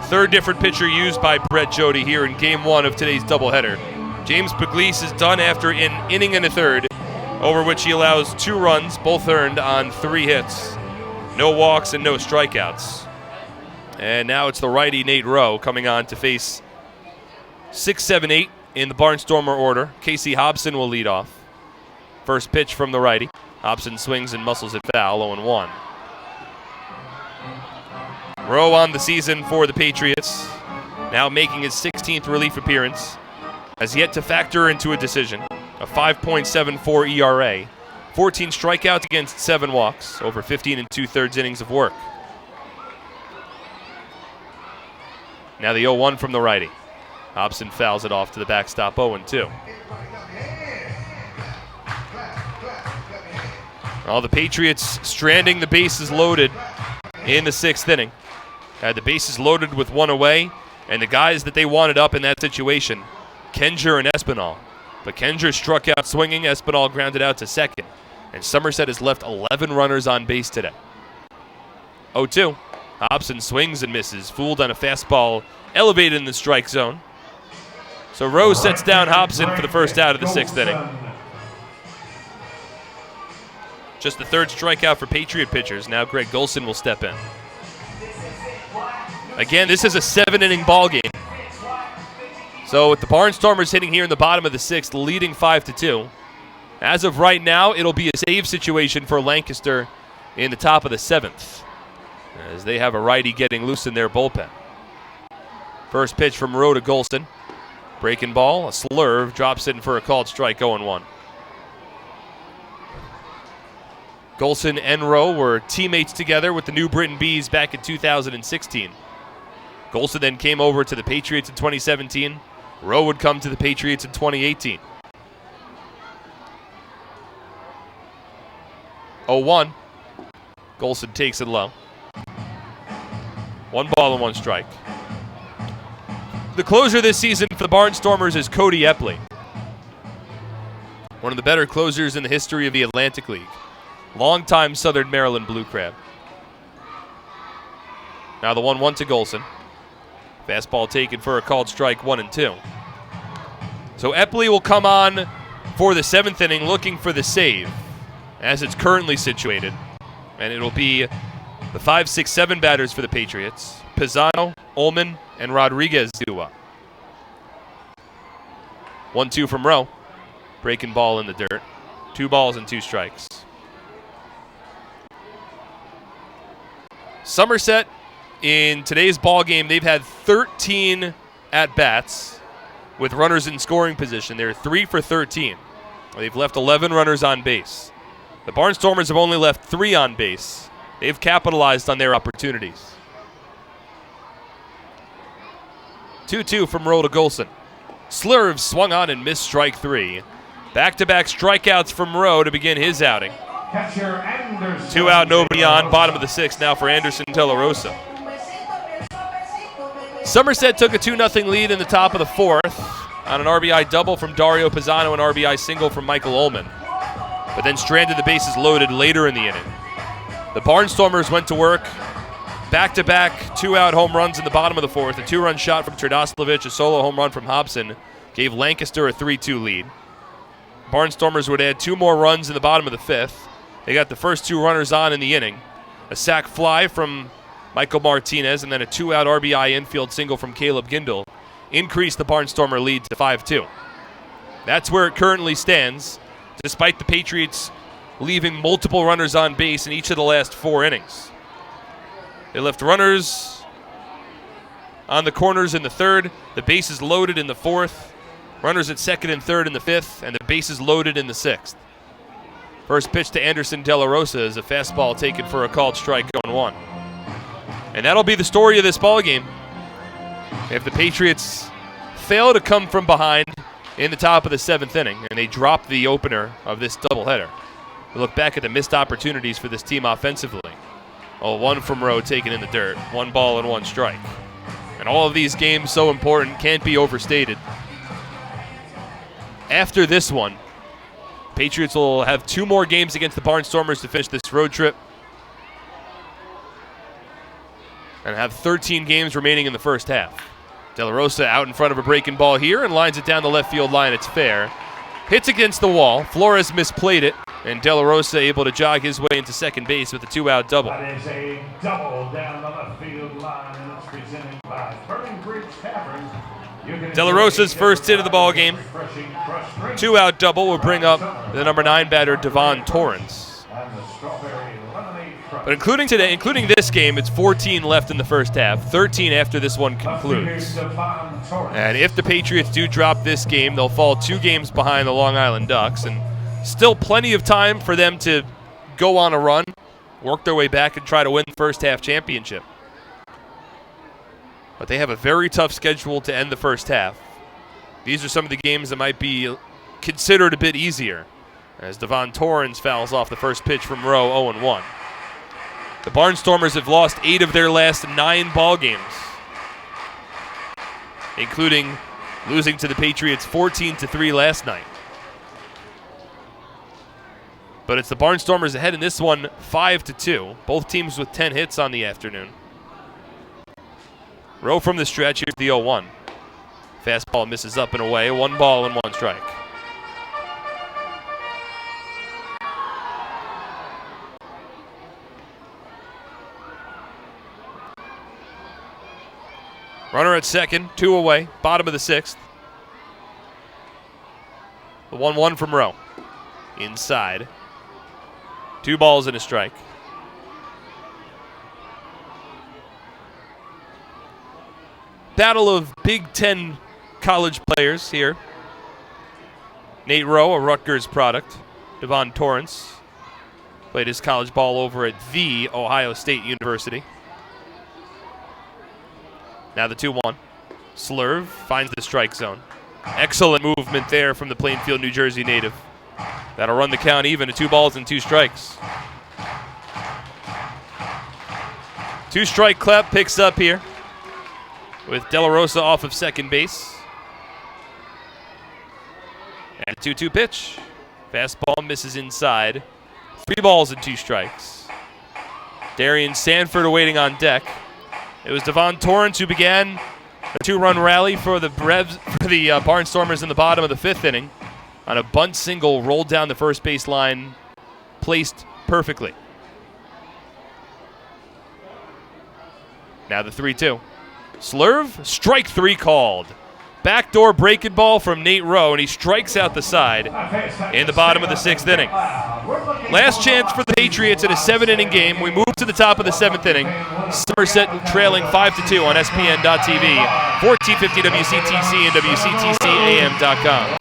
3rd different pitcher used by Brett Jody here in Game 1 of today's doubleheader. James Puglisi is done after an inning and a third, over which he allows 2 runs, both earned on 3 hits. No walks and no strikeouts. And now it's the righty Nate Rowe coming on to face 6, 7, 8 in the Barnstormer order. Casey Hobson will lead off. First pitch from the righty. Hobson swings and muscles it foul, 0-1. Rowe on the season for the Patriots, now making his 16th relief appearance, has yet to factor into a decision. A 5.74 ERA, 14 strikeouts against 7 walks, over 15 2/3 innings of work. Now the 0-1 from the righty. Hobson fouls it off to the backstop, 0-2. Well, the Patriots stranding the bases loaded in the 6th inning. Had the bases loaded with one away, and the guys that they wanted up in that situation, Kenger and Espinal. But Kenger struck out swinging, Espinal grounded out to second. And Somerset has left 11 runners on base today. 0-2. Hobson swings and misses, fooled on a fastball elevated in the strike zone. So Rose sets down Hobson for the first out of the 6th inning. Just the 3rd strikeout for Patriot pitchers. Now Greg Golson will step in. Again, this is a 7-inning ball game. So with the Barnstormers hitting here in the bottom of the 6th, leading 5-2. As of right now, it'll be a save situation for Lancaster in the top of the 7th, as they have a righty getting loose in their bullpen. First pitch from Rowe to Golson. Breaking ball, a slurve, drops in for a called strike, 0-1. Golson and Rowe were teammates together with the New Britain Bees back in 2016. Golson then came over to the Patriots in 2017. Rowe would come to the Patriots in 2018. 0-1. Golson takes it low. 1 ball and 1 strike. The closer this season for the Barnstormers is Cody Epley. One of the better closers in the history of the Atlantic League. Longtime Southern Maryland Blue Crab. Now the 1-1 to Golson. Fastball taken for a called strike, 1-2. So Epley will come on for the 7th inning looking for the save as it's currently situated. And it'll be the 5, 6, 7 batters for the Patriots. Pisano, Ullman, and Rodriguez Dua. 1-2 from Rowe. Breaking ball in the dirt. 2 balls and 2 strikes. Somerset, in today's ball game, they've had 13 at-bats with runners in scoring position. They're 3 for 13. They've left 11 runners on base. The Barnstormers have only left 3 on base. They've capitalized on their opportunities. 2-2 from Rowe to Golson. Slurve swung on and missed strike 3. Back-to-back strikeouts from Rowe to begin his outing. 2 out, nobody on. Bottom of the 6th now for Anderson De La Rosa. Somerset took a 2-0 lead in the top of the 4th on an RBI double from Dario Pisano and RBI single from Michael Ullman, but then stranded the bases loaded later in the inning. The Barnstormers went to work. Back-to-back 2-out home runs in the bottom of the 4th. A 2-run shot from Trdoslavich, a solo home run from Hobson gave Lancaster a 3-2 lead. Barnstormers would add 2 more runs in the bottom of the 5th. They got the first 2 runners on in the inning. A sac fly from Michael Martinez and then a 2-out RBI infield single from Caleb Gindel increased the Barnstormer lead to 5-2. That's where it currently stands, despite the Patriots leaving multiple runners on base in each of the last 4 innings. They left runners on the corners in the 3rd, the bases loaded in the 4th, runners at 2nd and 3rd in the 5th, and the bases loaded in the 6th. First pitch to Anderson De La Rosa is a fastball taken for a called strike, 0-1. And that'll be the story of this ballgame. If the Patriots fail to come from behind in the top of the 7th inning and they drop the opener of this doubleheader, we look back at the missed opportunities for this team offensively. 1 from Rowe taken in the dirt, 1 ball and 1 strike. And all of these games so important, can't be overstated. After this one, Patriots will have 2 more games against the Barnstormers to finish this road trip and have 13 games remaining in the first half. De La Rosa out in front of a breaking ball here and lines it down the left field line. It's fair. Hits against the wall. Flores misplayed it, and De La Rosa able to jog his way into second base with a 2-out double. That is a double down the left field line, and it's presented by Burning Bridge Tavern. De La Rosa's first hit of the ball game. 2-out double will bring up the number 9 batter, Devon Torrance. But including this game, it's 14 left in the first half, 13 after this one concludes. And if the Patriots do drop this game, they'll fall 2 games behind the Long Island Ducks, and still plenty of time for them to go on a run, work their way back, and try to win the first half championship. But they have a very tough schedule to end the first half. These are some of the games that might be considered a bit easier, as Devon Torrance fouls off the first pitch from Rowe, 0-1. The Barnstormers have lost 8 of their last 9 ball games, including losing to the Patriots 14-3 last night. But it's the Barnstormers ahead in this one, 5-2. Both teams with 10 hits on the afternoon. Rowe from the stretch, here's the 0-1. Fastball misses up and away, 1 ball and 1 strike. Runner at second, 2 away, bottom of the 6th. The 1-1 from Rowe. Inside. 2 balls and a strike. Battle of Big Ten college players here. Nate Rowe, a Rutgers product. Devon Torrance played his college ball over at The Ohio State University. Now the 2-1. Slurve finds the strike zone. Excellent movement there from the Plainfield, New Jersey native. That'll run the count even to 2 balls and 2 strikes. 2-strike Klepp picks up here with De La Rosa off of second base. And a 2-2 pitch. Fastball misses inside. 3 balls and 2 strikes. Darian Sanford awaiting on deck. It was Devon Torrance who began a 2-run rally for the Barnstormers in the bottom of the 5th inning on a bunt single rolled down the first base line, placed perfectly. Now the 3-2. Slurve, strike 3 called. Backdoor breaking ball from Nate Rowe, and he strikes out the side in the bottom of the 6th inning. Last chance for the Patriots in a 7-inning game. We move to the top of the 7th inning. Somerset trailing 5-2 on SPN.TV, 1450 WCTC and WCTCAM.com.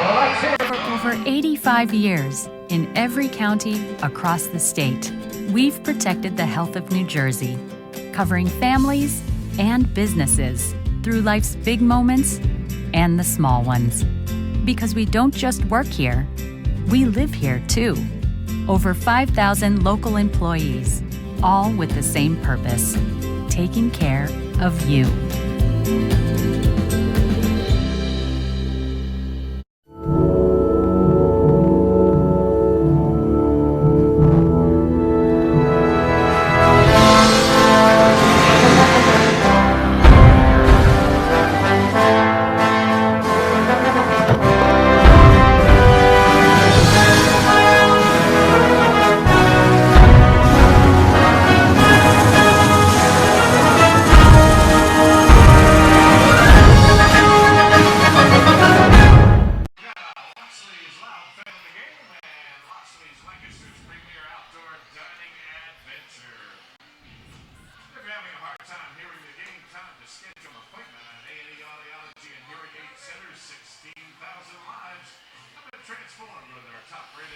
For over 85 years, in every county across the state, we've protected the health of New Jersey, covering families and businesses through life's big moments and the small ones. Because we don't just work here, we live here too. Over 5,000 local employees, all with the same purpose, taking care of you.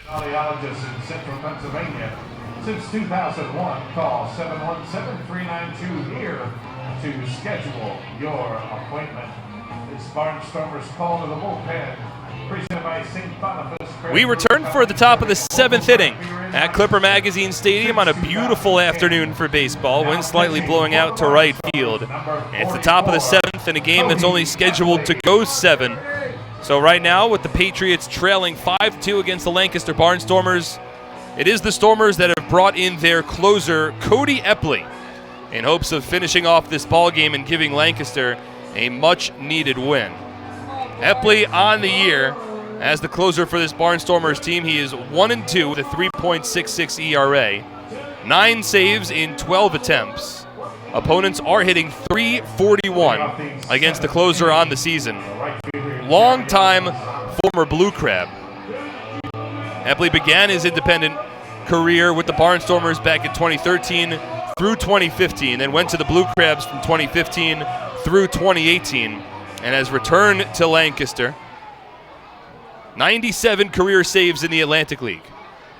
Audiologists in central Pennsylvania. Since 2001, call 717-392 here to schedule your appointment. It's Barnstormers call to the bullpen, presented by St. Boniface. We return for the top of the 7th inning at Clipper Magazine Stadium on a beautiful afternoon for baseball. Wind slightly blowing out to right field. And it's the top of the 7th in a game that's only scheduled to go 7. So right now, with the Patriots trailing 5-2 against the Lancaster Barnstormers, it is the Stormers that have brought in their closer, Cody Epley, in hopes of finishing off this ball game and giving Lancaster a much-needed win. Epley on the year as the closer for this Barnstormers team. He is 1-2 with a 3.66 ERA, 9 saves in 12 attempts. Opponents are hitting .341 against the closer on the season. Long-time former Blue Crab. Epley began his independent career with the Barnstormers back in 2013 through 2015, then went to the Blue Crabs from 2015 through 2018, and has returned to Lancaster. 97 career saves in the Atlantic League.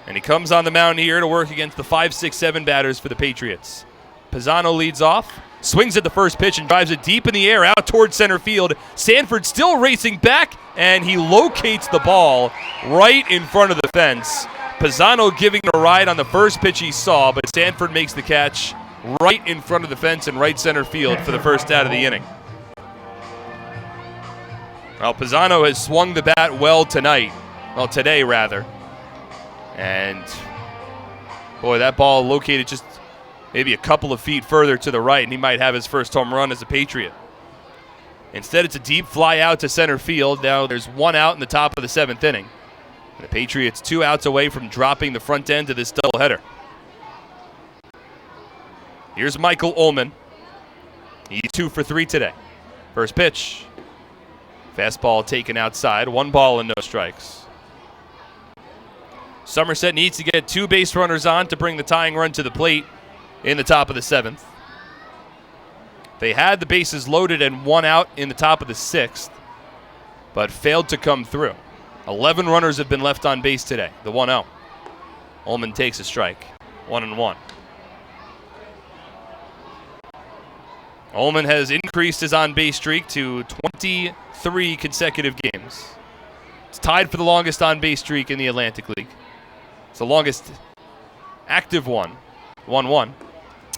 And he comes on the mound here to work against the 5, 6, 7 batters for the Patriots. Pisano leads off. swings at the first pitch and drives it deep in the air out towards center field. Sanford still racing back, and he locates the ball right in front of the fence. Pisano giving a ride on the first pitch he saw, but Sanford makes the catch right in front of the fence in right center field for the first out of the inning. Well, Pisano has swung the bat well tonight. Well, today, rather. And, boy, that ball located just maybe a couple of feet further to the right, and he might have his first home run as a Patriot. Instead, it's a deep fly out to center field. Now there's one out in the top of the 7th inning. And the Patriots 2 outs away from dropping the front end of this doubleheader. Here's Michael Ullman. He's 2 for 3 today. First pitch. Fastball taken outside. 1 ball and no strikes. Somerset needs to get 2 base runners on to bring the tying run to the plate in the top of the 7th. They had the bases loaded and 1 out in the top of the 6th, but failed to come through. 11 runners have been left on base today. The 1-0. Ullman takes a strike. 1-1. Ullman has increased his on-base streak to 23 consecutive games. It's tied for the longest on-base streak in the Atlantic League. It's the longest active one. 1-1.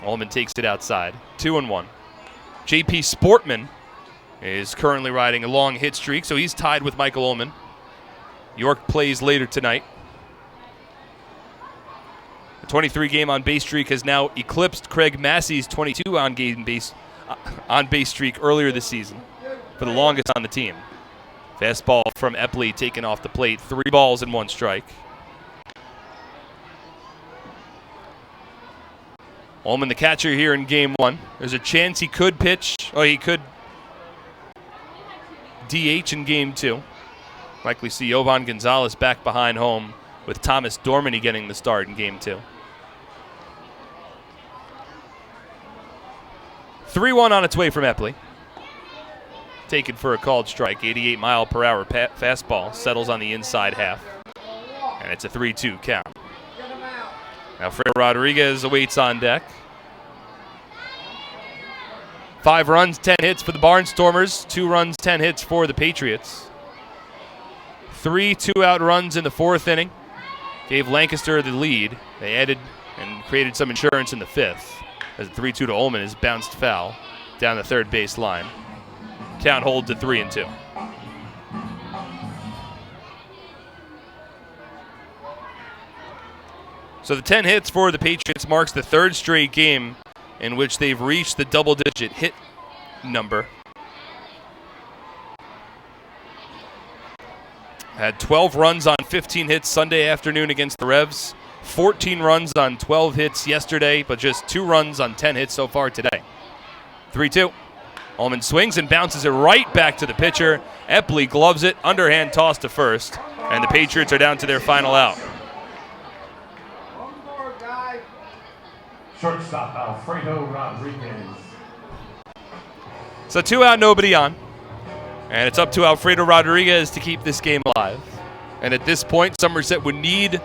Ullman takes it outside. 2-1. J.P. Sportman is currently riding a long hit streak, so he's tied with Michael Ullman. York plays later tonight. The 23-game on-base streak has now eclipsed Craig Massey's 22 on-base streak earlier this season for the longest on the team. Fastball from Epley taken off the plate. 3 balls and 1 strike. Ullman, the catcher here in game 1. There's a chance he could pitch. Oh, he could DH in game 2. Likely see Jovan Gonzalez back behind home with Thomas Dormany getting the start in game 2. 3-1 on its way from Epley. Taken for a called strike. 88-mile-per-hour fastball. Settles on the inside half. And it's a 3-2 count. Alfredo Rodriguez awaits on deck. 5 runs, 10 hits for the Barnstormers. 2 runs, 10 hits for the Patriots. 3 2-out runs in the 4th inning. Gave Lancaster the lead. They added and created some insurance in the 5th. As the 3-2 to Ullman is bounced foul down the third base line. Count holds at 3-2. So the 10 hits for the Patriots marks the 3rd straight game in which they've reached the double-digit hit number. Had 12 runs on 15 hits Sunday afternoon against the Revs. 14 runs on 12 hits yesterday, but just 2 runs on 10 hits so far today. 3-2. Ullman swings and bounces it right back to the pitcher. Epley gloves it, underhand toss to first, and the Patriots are down to their final out. Shortstop Alfredo Rodriguez. So 2 out, nobody on. And it's up to Alfredo Rodriguez to keep this game alive. And at this point, Somerset would need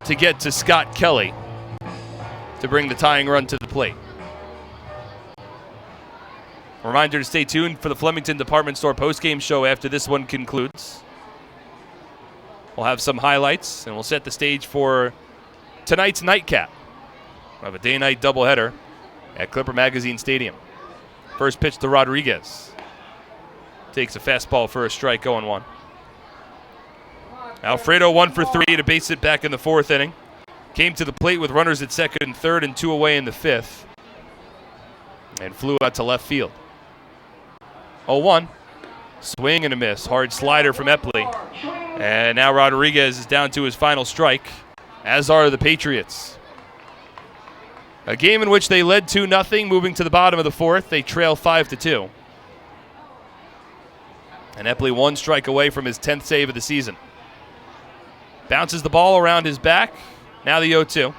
to get to Scott Kelly to bring the tying run to the plate. Reminder to stay tuned for the Flemington Department Store postgame show after this one concludes. We'll have some highlights, and we'll set the stage for tonight's nightcap. We'll have a day-night doubleheader at Clipper Magazine Stadium. First pitch to Rodriguez. Takes a fastball for a strike, 0-1. Alfredo 1 for 3 to base it back in the 4th inning. Came to the plate with runners at 2nd and 3rd and 2 away in the 5th. And flew out to left field. 0-1. Swing and a miss. Hard slider from Epley. And now Rodriguez is down to his final strike, as are the Patriots. A game in which they led 2-0, moving to the bottom of the 4th. They trail 5-2. And Epley 1 strike away from his 10th save of the season. Bounces the ball around his back. Now the 0-2.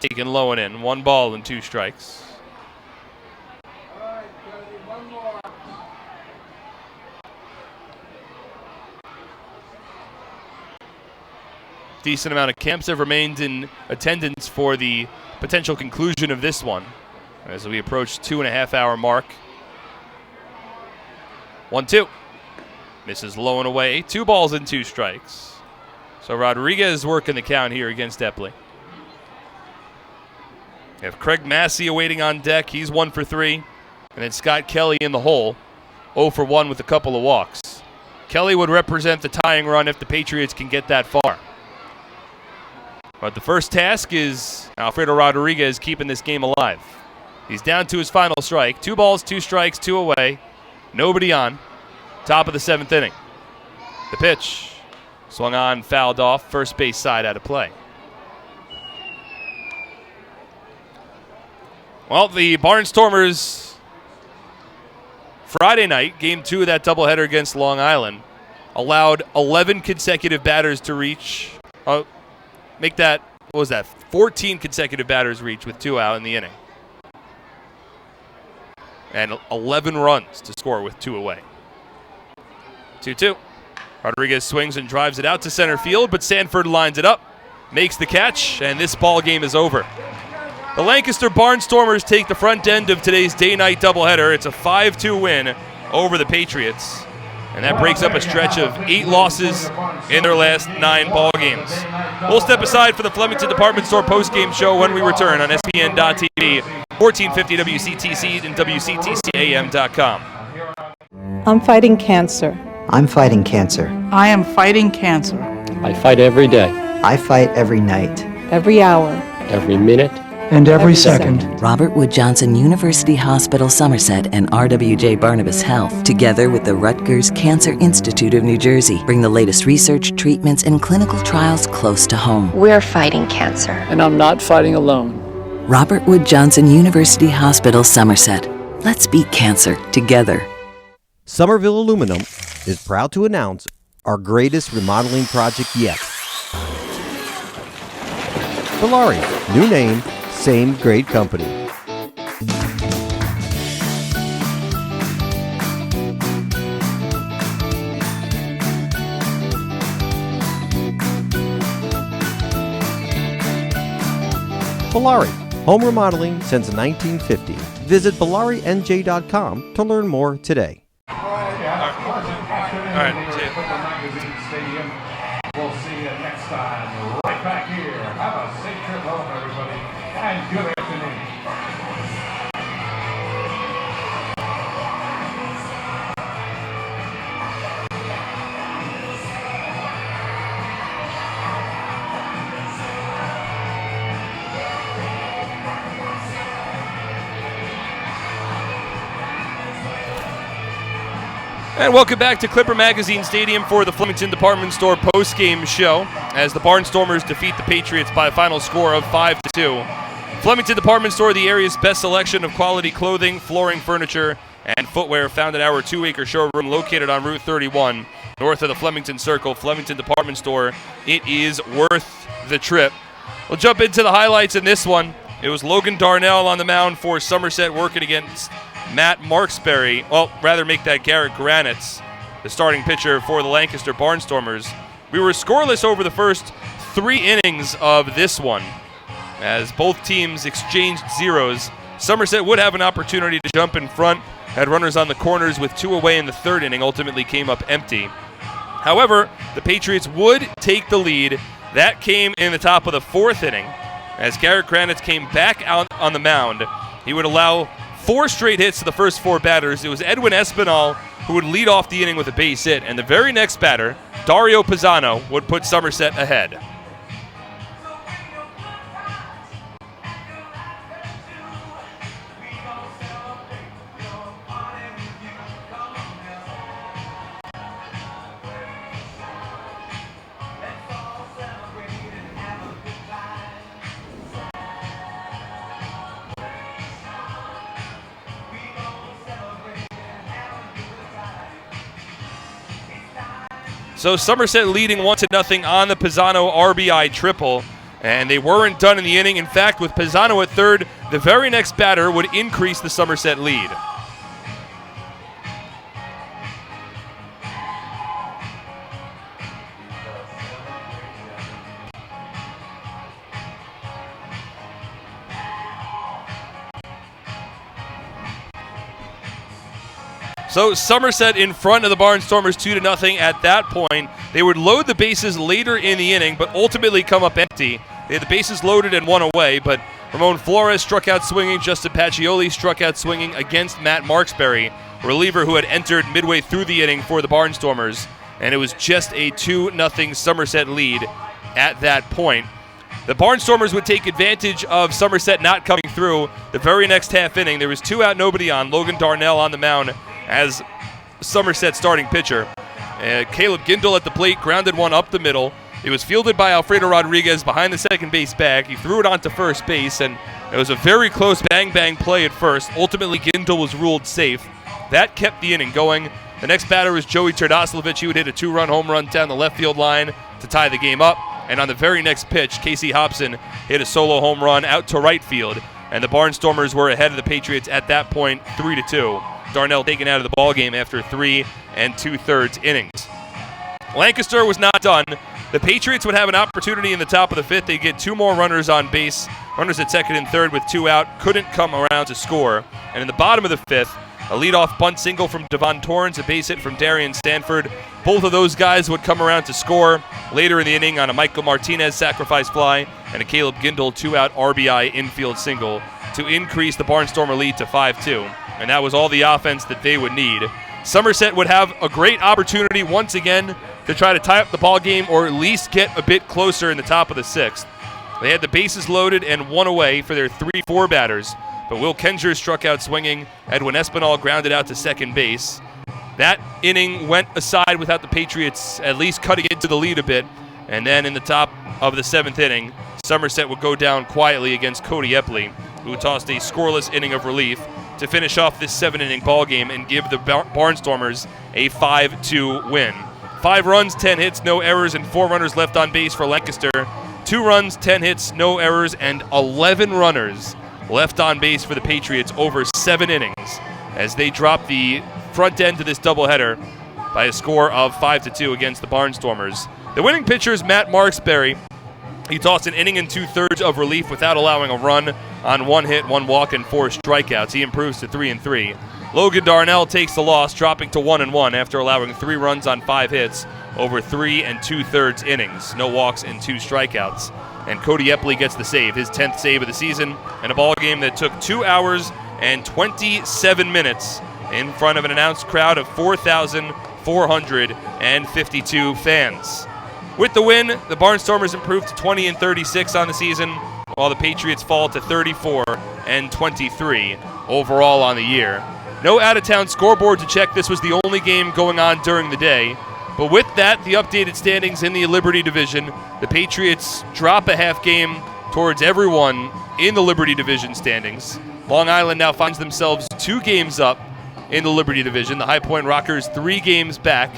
Taken low and in. 1 ball and 2 strikes. Decent amount of camps have remained in attendance for the potential conclusion of this one, as we approach 2.5-hour mark. 1-2. Misses low and away. 2 balls and 2 strikes. So Rodriguez working the count here against Epley. We have Craig Massey awaiting on deck. He's 1 for 3. And then Scott Kelly in the hole, 0 for 1 with a couple of walks. Kelly would represent the tying run if the Patriots can get that far. But the first task is Alfredo Rodriguez keeping this game alive. He's down to his final strike. 2 balls, 2 strikes, 2 away. Nobody on. Top of the 7th inning. The pitch. Swung on, fouled off. First base side out of play. Well, the Barnstormers, Friday night, game 2 of that doubleheader against Long Island, allowed 11 consecutive batters to reach. Make that, 14 consecutive batters reach with 2 out in the inning. And 11 runs to score with 2 away. 2-2. Rodriguez swings and drives it out to center field, but Sanford lines it up, makes the catch, and this ball game is over. The Lancaster Barnstormers take the front end of today's day-night doubleheader. It's a 5-2 win over the Patriots, and that breaks up a stretch of 8 losses in their last 9 ball games. We'll step aside for the Flemington Department Store postgame show when we return on SPN.TV, 1450 WCTC, and WCTCAM.com. I'm fighting cancer. I'm fighting cancer. I am fighting cancer. I fight every day, I fight every night. Every hour. every minute, and every second. Robert Wood Johnson University Hospital Somerset and RWJ Barnabas Health, together with the Rutgers Cancer Institute of New Jersey, bring the latest research, treatments, and clinical trials close to home. We're fighting cancer. and I'm not fighting alone. Robert Wood Johnson University Hospital, Somerset. Let's beat cancer together. Somerville Aluminum is proud to announce our greatest remodeling project yet. Valari, new name, same great company. Valari, home remodeling since 1950. Visit ValariNJ.com to learn more today. All right, see you. Magazine Stadium. We'll see you next time right back here. Have a safe trip home, everybody, and good afternoon. And welcome back to Clipper Magazine Stadium for the Flemington Department Store postgame show as the Barnstormers defeat the Patriots by a final score of 5-2. Flemington Department Store, the area's best selection of quality clothing, flooring, furniture, and footwear, found at our 2-acre showroom located on Route 31, north of the Flemington Circle. Flemington Department Store, it is worth the trip. We'll jump into the highlights in this one. It was Logan Darnell on the mound for Somerset working against Matt Marksberry, well, rather make that Garrett Granitz, the starting pitcher for the Lancaster Barnstormers. We were scoreless over the first 3 innings of this one, as both teams exchanged zeros. Somerset would have an opportunity to jump in front, had runners on the corners with 2 away in the 3rd inning, ultimately came up empty. However, the Patriots would take the lead. That came in the top of the 4th inning, as Garrett Granitz came back out on the mound. He would allow 4 straight hits to the first 4 batters. It was Edwin Espinal who would lead off the inning with a base hit, and the very next batter, Dario Pisano, would put Somerset ahead. So Somerset leading 1-0 on the Pisano RBI triple, and they weren't done in the inning. In fact, with Pisano at third, the very next batter would increase the Somerset lead. So Somerset in front of the Barnstormers 2-0 at that point. They would load the bases later in the inning, but ultimately come up empty. They had the bases loaded and one away, but Ramon Flores struck out swinging. Justin Pacioli struck out swinging against Matt Marksberry, reliever who had entered midway through the inning for the Barnstormers, and it was just a 2-0 Somerset lead at that point. The Barnstormers would take advantage of Somerset not coming through. The very next half inning, there was 2 out, nobody on. Logan Darnell on the mound as Somerset's starting pitcher. Caleb Gindel at the plate, grounded one up the middle. It was fielded by Alfredo Rodriguez behind the second base bag. He threw it onto first base, and it was a very close bang-bang play at first. Ultimately, Gindel was ruled safe. That kept the inning going. The next batter was Joey Terdoslavich. He would hit a 2-run home run down the left field line to tie the game up. And on the very next pitch, Casey Hobson hit a solo home run out to right field. And the Barnstormers were ahead of the Patriots at that point, 3-2. Darnell taken out of the ballgame after 3 2/3 innings. Lancaster was not done. The Patriots would have an opportunity in the top of the 5th. They'd get 2 more runners on base. Runners at second and third with 2 out. Couldn't come around to score. And in the bottom of the 5th, a leadoff bunt single from Devon Torrance, a base hit from Darian Stanford. Both of those guys would come around to score later in the inning on a Michael Martinez sacrifice fly and a Caleb Gindel 2-out RBI infield single to increase the Barnstormer lead to 5-2. And that was all the offense that they would need. Somerset would have a great opportunity once again to try to tie up the ball game or at least get a bit closer in the top of the 6th. They had the bases loaded and 1 away for their 3-4 batters, but Will Kenjer struck out swinging. Edwin Espinal grounded out to second base. That inning went aside without the Patriots at least cutting into the lead a bit, and then in the top of the 7th inning, Somerset would go down quietly against Cody Epley, who tossed a scoreless inning of relief to finish off this 7-inning ball game and give the Barnstormers a 5-2 win. 5 runs, 10 hits, no errors, and 4 runners left on base for Lancaster. 2 runs, 10 hits, no errors, and 11 runners left on base for the Patriots over 7 innings as they drop the front end to this doubleheader by a score of 5-2 against the Barnstormers. The winning pitcher is Matt Marksberry. He tossed an inning and 2/3 of relief without allowing a run on 1 hit, 1 walk, and 4 strikeouts. He improves to 3-3. Logan Darnell takes the loss, dropping to 1-1 after allowing 3 runs on 5 hits over 3 2/3 innings. No walks and 2 strikeouts. And Cody Epley gets the save, his 10th save of the season, in a ball game that took 2 hours and 27 minutes in front of an announced crowd of 4,452 fans. With the win, the Barnstormers improved to 20-36 on the season, while the Patriots fall to 34-23 overall on the year. No out-of-town scoreboard to check. This was the only game going on during the day. But with that, the updated standings in the Liberty Division, the Patriots drop a half game towards everyone in the Liberty Division standings. Long Island now finds themselves 2 games up in the Liberty Division. The High Point Rockers 3 games back.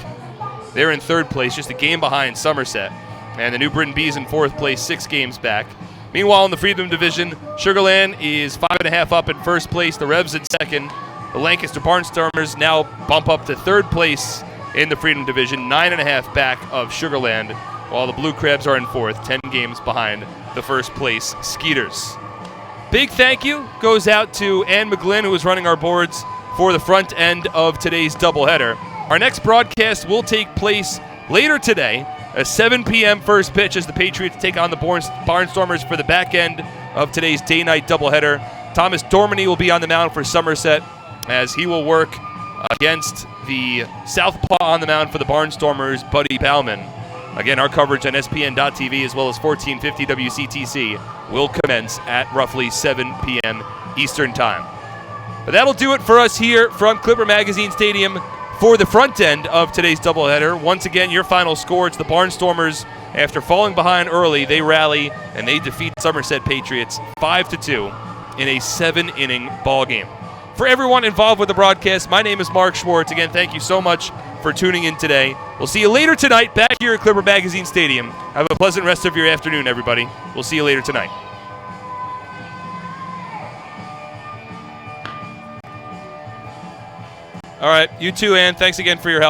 They're in 3rd place, just a game behind Somerset. And the New Britain Bees in 4th place, 6 games back. Meanwhile, in the Freedom Division, Sugarland is 5.5 up in 1st place. The Revs in 2nd. The Lancaster Barnstormers now bump up to 3rd place in the Freedom Division, 9.5 back of Sugarland, while the Blue Crabs are in 4th, 10 games behind the 1st place Skeeters. Big thank you goes out to Ann McGlynn, who is running our boards for the front end of today's doubleheader. Our next broadcast will take place later today, a 7 p.m. first pitch as the Patriots take on the Barnstormers for the back end of today's day-night doubleheader. Thomas Dormany will be on the mound for Somerset as he will work against the southpaw on the mound for the Barnstormers, Buddy Bauman. Again, our coverage on SPN.TV as well as 1450 WCTC will commence at roughly 7 p.m. Eastern Time. But that'll do it for us here from Clipper Magazine Stadium for the front end of today's doubleheader. Once again, your final score, it's the Barnstormers. After falling behind early, they rally and they defeat Somerset Patriots 5-2 in a 7-inning ball game. For everyone involved with the broadcast, my name is Mark Schwartz. Again, thank you so much for tuning in today. We'll see you later tonight back here at Clipper Magazine Stadium. Have a pleasant rest of your afternoon, everybody. We'll see you later tonight. All right, you too, Ann. Thanks again for your help.